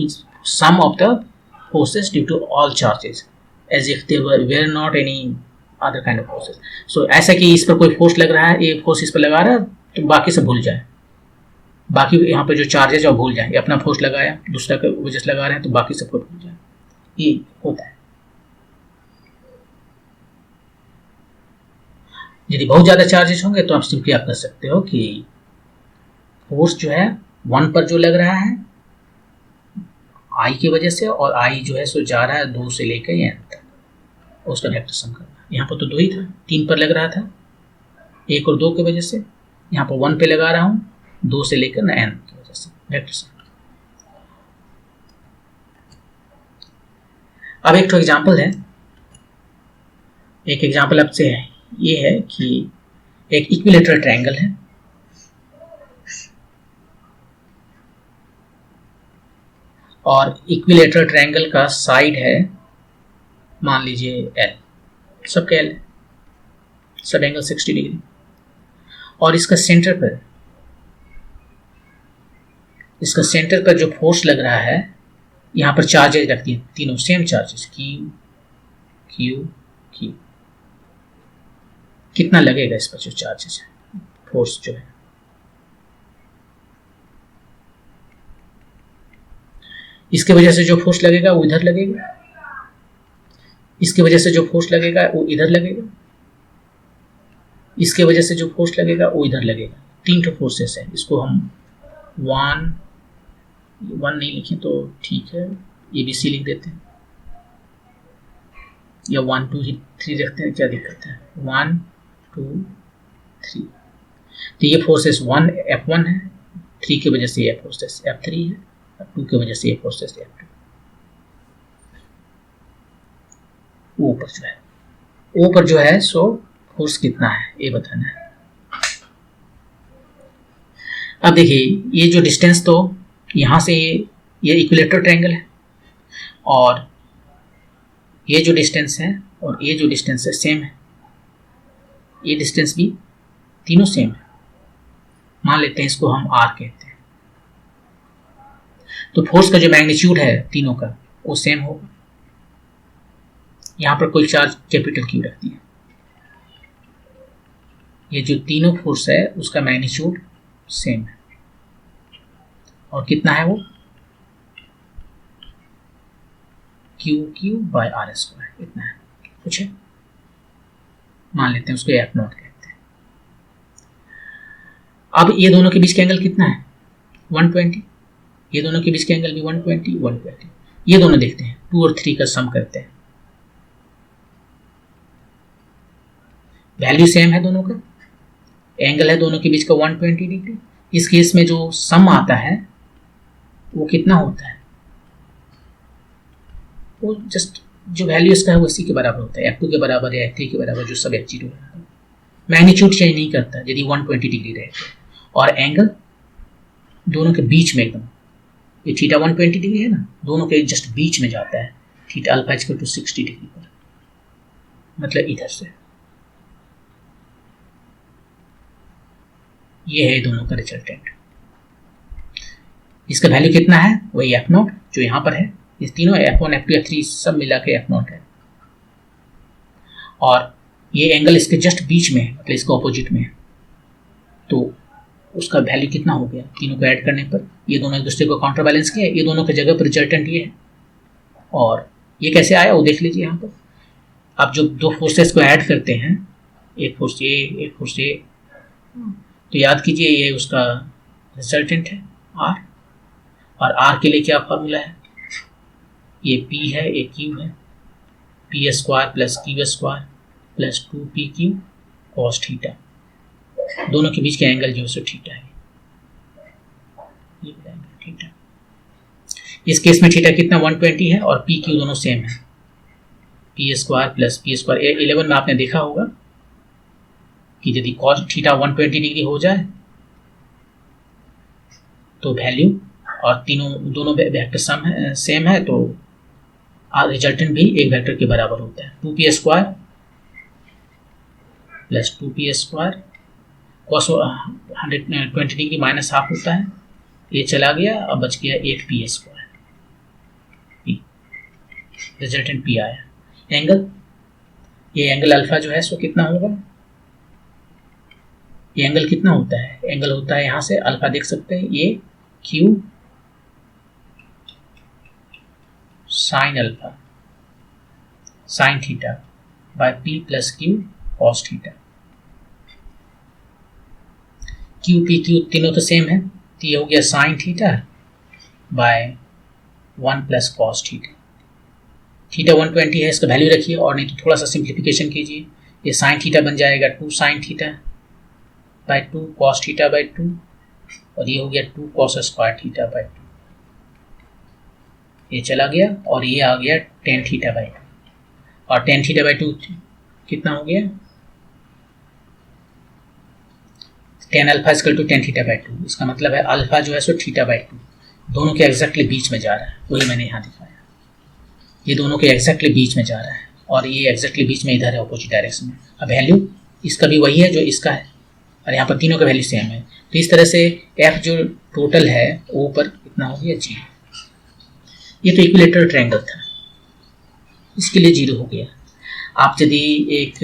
sum of the forces due to all charges as if they were not any other kind of forces. So ऐसा कि इस पर कोई फोर्स लग रहा है, ये फोर्स इस पर लगा रहा है तो बाकी सब भूल जाए, बाकी यहाँ पे जो चार्जेस है वो भूल जाए। अपना फोर्स लगाया, दूसरा का वजह से लगा रहे हैं तो बाकी सब भूल जाए, ये होता है। यदि बहुत ज़्यादा चार्जेस होंगे तो आप सिंपली आप कर सकते हो कि फोर्स जो है 1 पर जो लग रहा है आई की वजह से, और आई जो है सो जा रहा है 2 से लेकर n तक, उसका वेक्टर सम करना। यहाँ पर तो 2 ही था, 3 पर लग रहा था 1 और 2 की वजह से, यहाँ पर 1 पे लगा रहा हूँ 2 से लेकर n की वजह से वेक्टर सम। अब एक तो एग्जाम्पल है, एक एग्जाम्पल आपसे है, ये है कि एक इक्विलेटरल ट्रायंगल है और इक्विलेटरल ट्रायंगल का साइड है मान लीजिए L, सबका L है, सब एंगल 60 डिग्री, और इसका सेंटर पर जो फोर्स लग रहा है, यहाँ पर चार्जेस रखती हैं तीनों same charges Q Q Q। कितना लगेगा इस पर जो चार्जेस है, फोर्स जो है, इसके वजह से जो फोर्स लगेगा वो इधर लगेगा, इसके वजह से जो फोर्स लगेगा वो इधर लगेगा, इसके वजह से जो फोर्स लगेगा वो इधर लगेगा। 3 तो फोर्सेस है, इसको हम 1 नहीं लिखें तो ठीक है, ABC लिख देते हैं, या 1 2 3 रखते हैं, क्या दिक्कत है? 1 2 3। तो ये फोर्सेस 1 F1 है, 3 की वजह से ये फोर्सेस F3 है, और 2 की वजह से ये फोर्सेस F2। ओ पर जो है, ओ पर जो है सो फोर्स कितना है ये बताना है। अब देखिए ये जो डिस्टेंस, तो यहाँ से ये इक्विलेटरल ट्रायंगल है, और ये जो डिस्टेंस है और ये जो डिस्टेंस है सेम है, ये डिस्टेंस भी तीनों सेम है। मान लेते हैं इसको हम R कहते हैं। तो फोर्स का जो मैग्नीट्यूड है तीनों का वो सेम होगा। यहाँ पर कोई चार्ज कैपिटल Q रखती है। ये जो तीनों फोर्स है उसका मैग्नीट्यूड सेम है, और कितना है वो? QQ/R², इतना है। कुछ है, मान लेते हैं उसको F0 कहते हैं। अब ये दोनों के बीच का एंगल कितना है? 120। ये दोनों के बीच का एंगल भी 120 120। ये दोनों देखते हैं, 2 और 3 का सम करते हैं। वैल्यू सेम है दोनों का, एंगल है दोनों के बीच का 120 डिग्री। इस केस में जो सम आता है वो कितना होता है? वो जस्ट जो वैल्यू इसका है वो इसी के बराबर होता है, F2 के बराबर या F3 के बराबर, जो सब F0 है। मैग्नीट्यूड चेंज नहीं करता यदि 120 डिग्री रहे तो। और एंगल दोनों के बीच में एकदम, ये थीटा 120 डिग्री है ना, दोनों के जस्ट बीच में जाता है। Theta alpha equal to 60 degree पर, मतलब इधर से। ये है दोनों का रिजल्टेंट। इसका वैल्यू कितना है? वही F0 जो यहाँ पर है। ये तीनों F1 F2 F3 सब मिला के F0 है, और ये एंगल इसके जस्ट बीच में है, मतलब इसके ऑपोजिट में है। तो उसका वैल्यू कितना हो गया तीनों को ऐड करने पर? ये दोनों एक दूसरे को काउंटर बैलेंस किया, ये दोनों की जगह पर रिजल्टेंट ये है। और ये कैसे आया वो देख लीजिए यहाँ पर। आप जो दो फोर्सेस को ऐड करते हैं, एक फोर्स ए एक फोर्स ए, तो याद कीजिए ये उसका रिजल्टेंट है R, और R के लिए क्या फॉर्मूला है? ये P है, ये Q है, P² plus Q² plus 2PQ cos theta. दोनों के बीच का एंगल जो है सो थीटा है, ये एंगल थीटा। इस केस में थीटा कितना? 120 है, और PQ दोनों सेम है, P² प्लस P²। 11 में आपने देखा होगा कि यदि cos थीटा 120 डिग्री हो जाए तो वैल्यू, और दोनों वेक्टर सेम है, तो रिजल्टेंट भी एक वेक्टर के बराबर होता है। 2P² plus 2P² cos 120 degree minus half होता है, ये चला गया, अब बच गया 8P²। रिजल्टेंट P आया। एंगल, ये एंगल अल्फा जो है सो कितना होगा? ये एंगल कितना होता है? एंगल होता है यहाँ से अल्फा देख सकते हैं, ये Q sine alpha sine theta by P plus Q cos theta. QPQ तीनों तो सेम है, तो ये हो गया sine theta by 1 plus cos theta. Theta 120 है, इसका वैल्यू रखिए, और नहीं तो थोड़ा सा सिंप्लीफिकेशन कीजिए। ये साइन थीटा बन जाएगा 2 sine theta by 2 cos theta by 2, और ये हो गया 2 cos स्क्वायर थीटा बाय 2। ये चला गया, और ये आ गया tan थीटा बाय 2, और tan थीटा बाय 2 कितना हो गया? tan alpha equal to tan theta by 2। इसका मतलब है अल्फा जो है सो थीटा बाय 2, दोनों के एग्जैक्टली बीच में जा रहा है, वही मैंने यहाँ दिखाया। ये दोनों के एग्जैक्टली बीच में जा रहा है, और ये एग्जैक्टली बीच में इधर है ऑपोजिट डायरेक्शन में। अब वैल्यू इसका भी वही है जो इसका है, और यहाँ पर तीनों का वैल्यू सेम है। तो इस तरह से F जो टोटल है वो पर कितना हो गया? 0। ये तो इक्विलेटरल ट्रायंगल था, इसके लिए 0 हो गया। आप यदि एक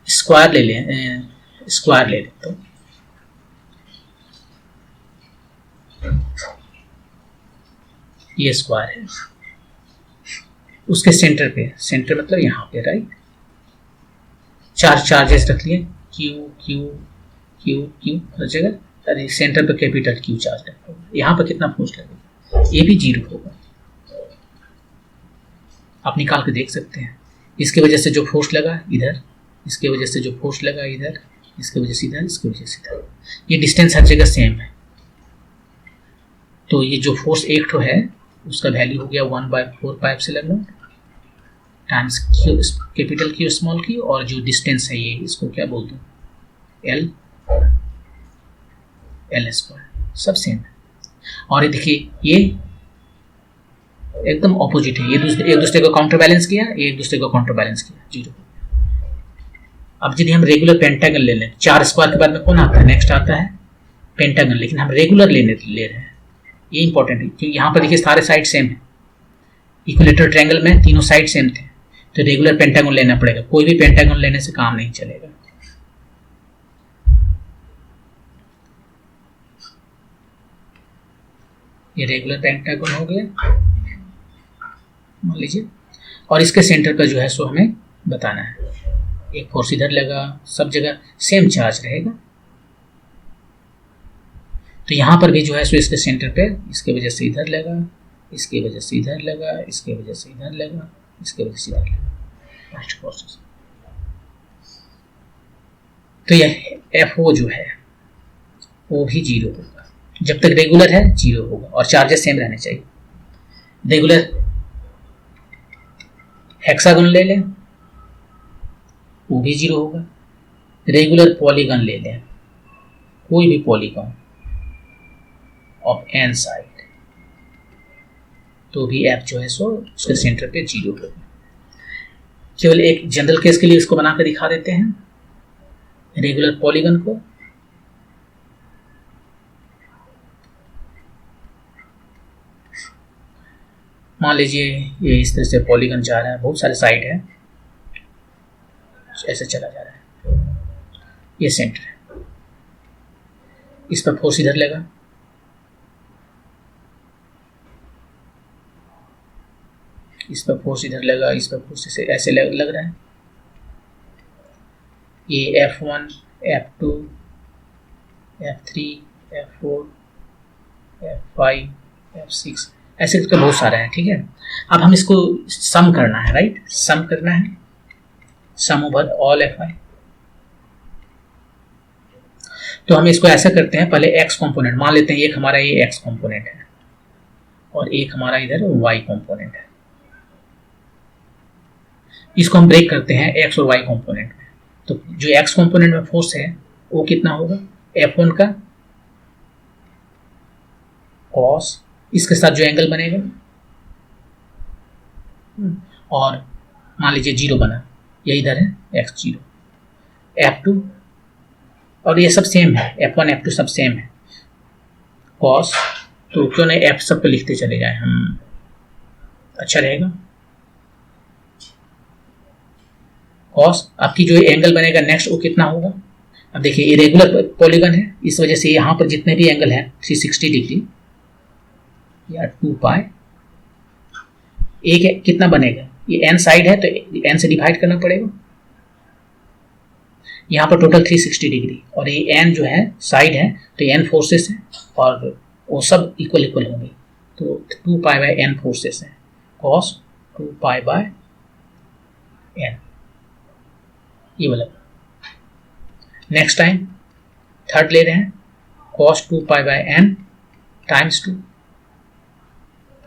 स्क्वायर ले लें, तो ये स्क्वायर है, उसके सेंटर पे, सेंटर मतलब यहाँ पे, राइट। चार्जेस रख लिए, Q Q Q Q हर जगह, अरे सेंटर पे कैपिटल Q चार्ज रखा होगा। यहाँ पर कितना फोर्स लगेगा? ये भी 0 होगा। आप निकाल के देख सकते हैं। इसके वजह से जो फोर्स लगा इधर, इसके वजह से जो फोर्स लगा इधर, इसके वजह से इधर, इसके वजह से इधर, ये डिस्टेंस हर जगह सेम है। तो ये जो फोर्स एक ठो है उसका वैल्यू हो गया 1/4 pi epsilon not times Q, capital Q small Q, और जो डिस्टेंस है ये इसको क्या बोल दूँ, एल स्क्वायर, सब सेम है। और ये देखिए ये एकदम ऑपोजिट है, ये एक दूसरे को काउंटर बैलेंस किया, ये एक दूसरे को काउंटर बैलेंस किया, जीरो। अब यदि हम रेगुलर पेंटागन ले लें, 4 स्क्वायर के बाद में कौन आता है, नेक्स्ट आता है पेंटागन, लेकिन हम रेगुलर ले रहे हैं, ये इंपॉर्टेंट है क्योंकि यहाँ पर देखिए सारे साइड सेम है, इक्विलेटरल ट्रायंगल में तीनों साइड सेम थे, तो रेगुलर पेंटागन लेना पड़ेगा, कोई भी पेंटागन लेने से काम नहीं चलेगा। ये रेगुलर पेंटागन हो गया मान लीजिए, और इसके सेंटर पर जो है सो हमें बताना है, एक फोर्स इधर लगा, सब जगह सेम चार्ज रहेगा, तो यहाँ पर भी जो है सो इसके सेंटर पे, इसके वजह से इधर लगा, इसकी वजह से इधर लगा, इसके वजह से इधर लगा, इसके वजह से इधर लगा, फर्स्ट प्रोसेस। तो यह FO जो है वो भी जीरो होगा, जब तक रेगुलर है जीरो होगा, और चार्जेस सेम रहने चाहिए। रेगुलर हेक्सागन ले लें वो भी जीरो होगा, रेगुलर पॉलीगन ले लें, कोई भी पॉलीगन ऑफ n साइड, तो भी F जो है सो उसके सेंटर पे जीरो होगा। केवल एक जनरल केस के लिए इसको बनाकर दिखा देते हैं, रेगुलर पॉलीगन को, मान लीजिए ये इस तरह से पॉलीगन जा रहा है, बहुत सारे साइड है, ऐसे चला जा रहा है, ये सेंटर है, इस पर फोर्स इधर लगा, इस पर फोर्स इधर लगा, इस पर फोर्स ऐसे लग रहा है, ये F1, F2, F3, F4, F5, F6 ऐसे करके बहुत सारा है, ठीक है। अब हम इसको सम करना है, राइट, सम करना है, सम ओवर ऑल Fi। तो हम इसको ऐसा करते हैं, पहले x कंपोनेंट मान लेते हैं, एक हमारा ये x कंपोनेंट है और एक हमारा इधर y कंपोनेंट है, इसको हम ब्रेक करते हैं x और y कंपोनेंट में। तो जो x कंपोनेंट में फोर्स है वो कितना होगा, F1 का cos, इसके साथ जो एंगल बनेगा, और मान लीजिए जीरो बना, ये इधर है x0, F2, और ये सब सेम है, F1 F2 सब सेम है, cos, तो क्यों नहीं F सब पे लिखते चले जाए हम, अच्छा रहेगा। cos, आपकी जो एंगल बनेगा नेक्स्ट वो कितना होगा, अब देखिए ये रेगुलर पॉलीगन है, इस वजह से यहाँ पर जितने भी एंगल है 360 डिग्री या 2 पाई, एक कितना बनेगा, ये n साइड है तो n से डिवाइड करना पड़ेगा, यहाँ पर टोटल 360 डिग्री, और ये n जो है साइड है तो n फोर्सेस है और वो सब इक्वल होंगे, तो 2 पाई बाय n फोर्सेस है, cos 2 पाई बाय n, ये वाला। नेक्स्ट टाइम थर्ड ले रहे हैं, cos 2 pi by n times 2,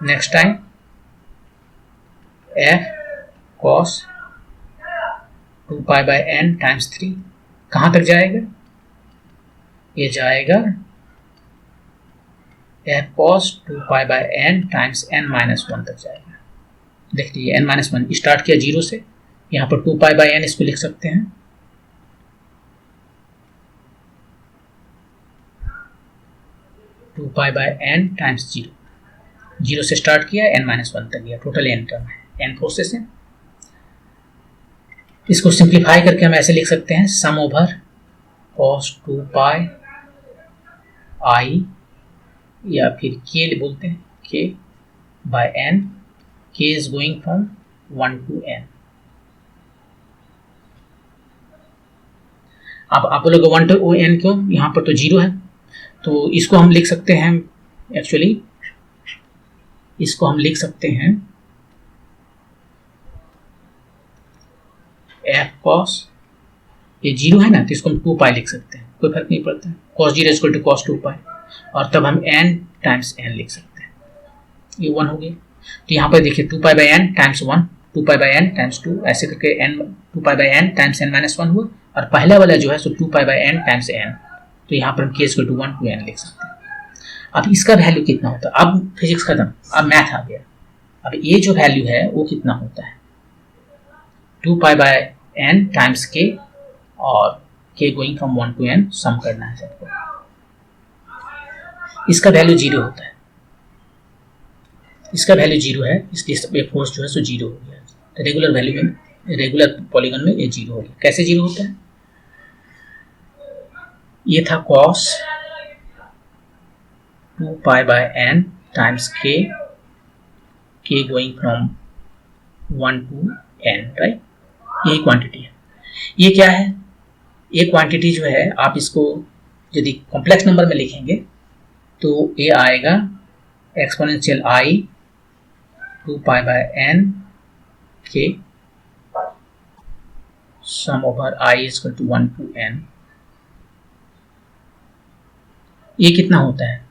next time f cos 2 pi by n times 3, कहाँ तक जाएगा, ये जाएगा f cos 2 pi by n times n minus 1 तक जाएगा। देख लीजिए n माइनस 1 स्टार्ट किया जीरो से, यहाँ पर 2 पाई बाय n इसको लिख सकते हैं, two pi by n times zero, zero से स्टार्ट किया n माइनस 1 तक गया, टोटल n टर्म है, n फोर्सेस है। इसको सिंप्लीफाई करके हम ऐसे लिख सकते हैं, sum over cos 2 pi i, या फिर k बोलते हैं, k by n, k is going from 1 to n। अब आप बोलोगे 1 to n क्यों, यहाँ पर तो जीरो है, तो इसको हम लिख सकते हैं, एक्चुअली इसको हम लिख सकते हैं एफ कॉस, ये जीरो है ना तो इसको हम 2 पाई लिख सकते हैं, कोई फर्क नहीं पड़ता है, cos zero equal to cos 2 pi, और तब हम n टाइम्स n लिख सकते हैं, ये 1 हो गया। तो यहाँ पर देखिए 2 pi by n times 1, 2 pi by n times 2, ऐसे करके n 2 pi by n times n minus 1 हुआ, और पहला वाला जो है सो 2 pi by n times n, तो यहाँ पर हम k equal to 1 to n लिख सकते हैं। अब इसका वैल्यू कितना होता है, अब फिजिक्स खत्म, अब मैथ आ गया। अब ये जो वैल्यू है वो कितना होता है, 2 pi by n times k, और k going from 1 to n, sum करना है सबको। इसका वैल्यू 0 होता है, इसका वैल्यू 0 है, इसलिए फोर्स जो है सो 0 हो गया। तो रेगुलर वैल्यू में, रेगुलर पॉलीगन में ये 0 हो गया। कैसे 0 होता है, ये था cos 2 pi by n times k, k going from 1 to n, right, यही क्वांटिटी है। ये क्या है, ये क्वांटिटी जो है आप इसको यदि कॉम्प्लेक्स नंबर में लिखेंगे तो ये आएगा exponential i 2 pi by n k sum over i equal to 1 to n। ये कितना होता है,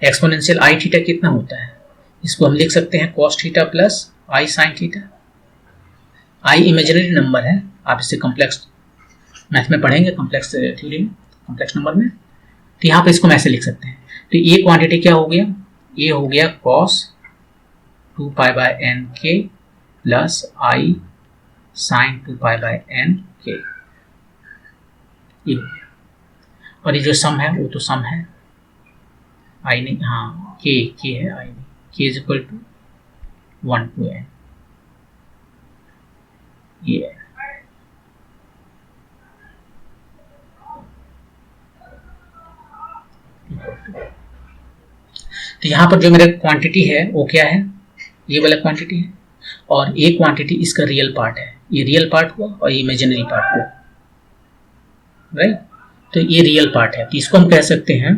एक्सपोनेंशियल i थीटा कितना होता है, इसको हम लिख सकते हैं cos theta plus i sin theta. i imaginary number है, आप इसे कॉम्प्लेक्स मैथ में पढ़ेंगे, कॉम्प्लेक्स थ्योरी में, कॉम्प्लेक्स नंबर में। तो यहाँ पे इसको हम ऐसे लिख सकते हैं। तो ये क्वांटिटी क्या हो गया, ये हो गया cos 2 pi by n k plus i sin 2 pi by n k, ये हो गया। और ये जो सम है वो तो सम है, i नहीं, हाँ k है, i नहीं, k is equal to 1 to n, ये है। तो यहाँ पर जो मेरा क्वांटिटी है वो क्या है, ये वाला क्वांटिटी है, और ये क्वांटिटी इसका रियल पार्ट है, ये रियल पार्ट हुआ और ये इमेजिनरी पार्ट हुआ, राइट। तो ये रियल पार्ट है, तो इसको हम कह सकते हैं,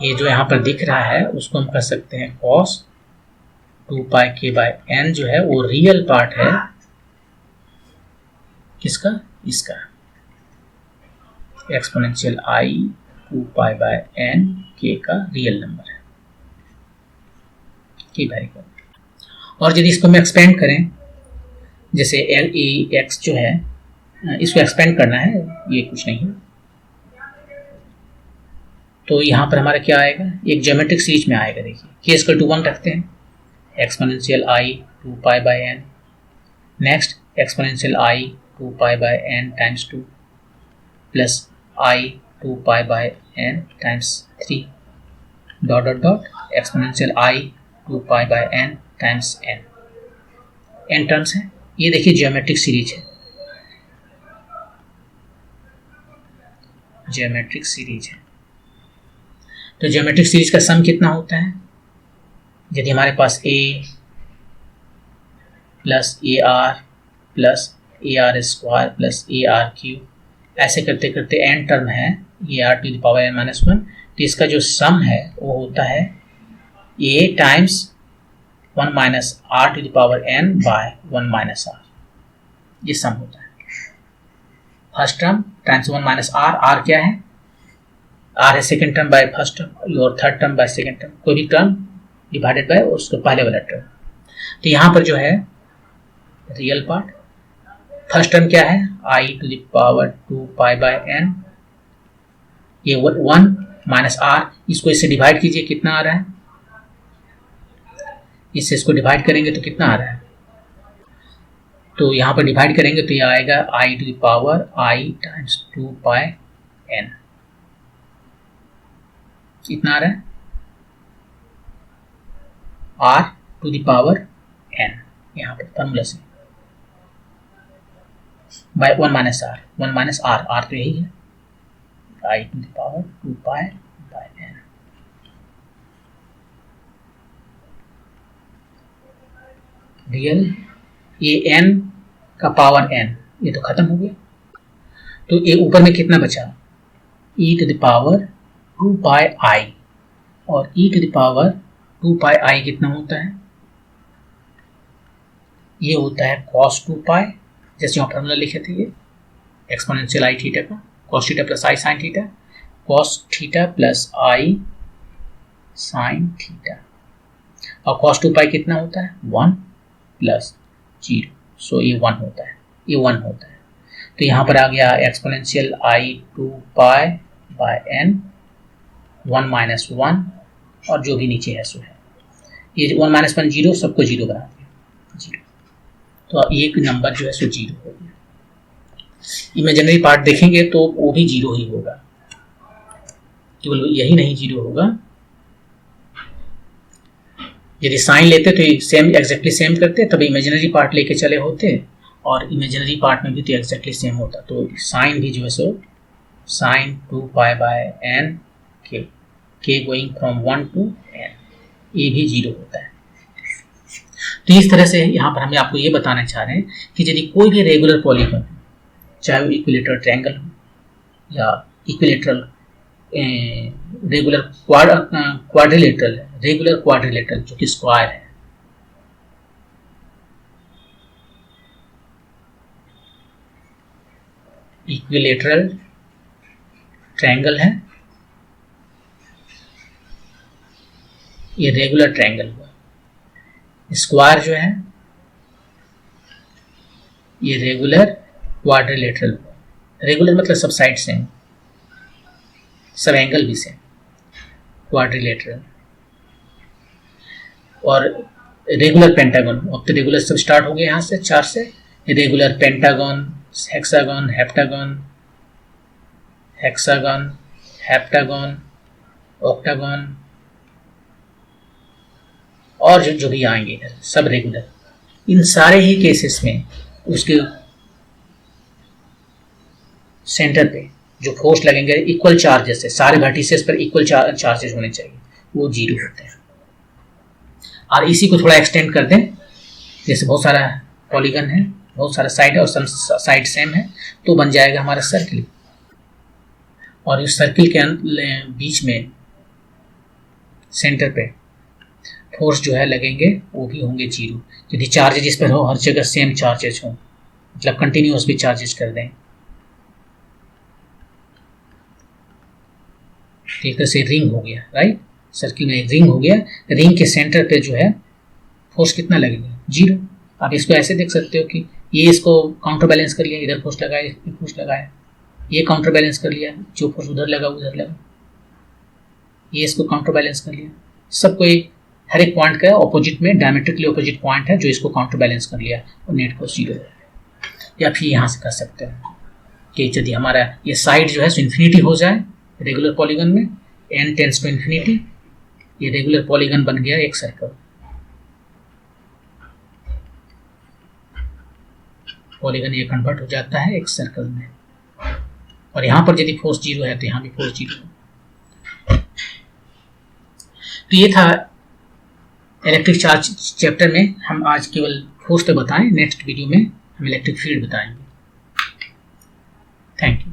ये जो यहाँ पर दिख रहा है उसको हम कह सकते हैं cos 2 pi k by n जो है वो रियल पार्ट है, किसका, इसका, exponential i 2 pi by n k का रियल नंबर है, की वैरी गुड। और यदि इसको हम एक्सपेंड करें, जैसे एल ई एक्स जो है इसको एक्सपेंड करना है, ये कुछ नहीं है, तो यहाँ पर हमारा क्या आएगा, एक ज्योमेट्रिक सीरीज में आएगा। देखिए k इक्वल टू 1 रखते हैं, exponential i 2 pi by n, next exponential i 2 pi by n times 2 plus i 2 pi by n times 3 dot dot dot exponential i 2 pi by n times n terms है। ये देखिए geometric series है, geometric series है। तो geometric series का सम कितना होता है, यदि हमारे पास a plus a r plus a r square plus a r cube, ऐसे करते करते n टर्म है, a r to the power n minus 1, तो इसका जो सम है वो होता है a times 1 minus r to the power n by 1 minus r, ये सम होता है। First term times 1 minus r, r क्या है, आर है second term by first term और third term by second term, कोई भी टर्म डिवाइडेड बाय उसको पहले वाला टर्म। तो यहाँ पर जो है रियल पार्ट, फर्स्ट टर्म क्या है, i to the power 2 pi by n, ये 1 माइनस आर, इसको इससे डिवाइड कीजिए, कितना आ रहा है, इससे इसको डिवाइड करेंगे तो कितना आ रहा है, तो यहाँ पर डिवाइड करेंगे तो ये आएगा i to the power i times 2 pi n, इतना आ रहा है, r to the power n, यहाँ पर फॉर्मूला से by 1 minus r, 1 minus r, r तो यही है, i to the power 2 pi by n। Real ये n का पावर n, ये तो खत्म हो गया, तो ये ऊपर में कितना बचा, e to the power 2 pi i, और e to the power 2 pi i कितना होता है, ये होता है cos 2 पाई, जैसे यहाँ फॉर्मूला लिखे थे ये एक्सपोनेंशियल आई थीटा का, cos theta plus i sine theta, cos theta plus i sine theta, और cos 2 पाई कितना होता है 1 प्लस 0, सो ये 1 होता है, ये 1 होता है। तो यहाँ पर आ गया exponential I 2 pi by n 1 minus 1, और जो भी नीचे है सो है, ये 1 माइनस 1 0, सबको 0 बना दिया 0, तो एक नंबर जो है सो 0 हो गया। इमेजिनरी पार्ट देखेंगे तो वो भी 0 ही होगा, केवल यही नहीं 0 होगा। यदि साइन लेते तो सेम एग्जैक्टली सेम करते, तब इमेजिनरी पार्ट लेके चले होते, और इमेजिनरी पार्ट में भी तो एग्जैक्टली सेम होता। तो साइन भी जो है so sine 2 pi by n के गोइंग फ्रॉम 1 टू n, ये भी 0 होता है। तो इस तरह से यहाँ पर हमें आपको ये बताना चाह रहे हैं कि यदि कोई भी रेगुलर पॉलीगन, चाहे वो इक्विलेटरल ट्रायंगल हो या इक्विलेटरल रेगुलर क्वाड्रिलेटरल है, रेगुलर क्वाड्रिलेटरल जो कि स्क्वायर है, इक्विलेटरल ट्रायंगल है, ये रेगुलर ट्रायंगल हुआ। स्क्वायर जो है ये रेगुलर क्वाड्रिलेटरल हुआ। रेगुलर मतलब सब साइड सेम, सब एंगल भी सेम, क्वाड्रिलेटरल। और रेगुलर पेंटागन, अब तो रेगुलर सब स्टार्ट हो गए यहाँ से 4 से, regular pentagon, hexagon, heptagon, hexagon, heptagon, octagon, और जो भी आएंगे सब रेगुलर। इन सारे ही केसेस में उसके सेंटर पे जो फोर्स लगेंगे इक्वल चार्जेस है, सारे वर्टिसेस पर इक्वल चार्जेस होने चाहिए, वो 0 होते हैं। और इसी को थोड़ा एक्सटेंड कर दें, जैसे बहुत सारा पॉलीगन है, बहुत सारा साइड है और सब साइड सेम है, तो बन जाएगा हमारा सर्किल। और इस सर्किल के बीच में सेंटर पे फोर्स जो है लगेंगे वो भी होंगे 0। यदि चार्जेज इस पर हो, हर जगह सेम चार्जेज हो, मतलब कंटिन्यूअस भी चार्जेस कर दें, एक तरह से रिंग हो गया, राइट। सर्किल में एक रिंग हो गया, रिंग के सेंटर पे जो है फोर्स कितना लगेगा 0। आप इसको ऐसे देख सकते हो कि ये इसको काउंटर बैलेंस कर लिया, इधर फोर्स लगाया, इधर फोर्स लगाया, ये काउंटर बैलेंस कर लिया, जो फोर्स उधर लगा उधर लगा, ये इसको काउंटर बैलेंस कर लिया, सबको एक हर एक पॉइंट का ऑपोजिट में डायमेट्रिकली ऑपोजिट पॉइंट है जो इसको काउंटर बैलेंस कर लिया और नेट फोर्स 0 है। या फिर यहाँ से कर सकते हैं कि यदि हमारा ये साइड जो है सो इन्फिनिटी हो जाए रेगुलर पॉलीगन में, n टेंड्स टू इन्फिनिटी, ये रेगुलर पॉलीगन बन गया एक सर्कल, पॉलीगन ये कन्वर्ट हो जाता है एक सर्कल में। और यहाँ पर यदि फोर्स 0 है तो यहाँ भी फोर्स 0 है। तो ये था इलेक्ट्रिक चार्ज चैप्टर में। हम आज केवल फोर्स तो बताएं, नेक्स्ट वीडियो में हम इलेक्ट्रिक फील्ड बताएंगे। Thank you.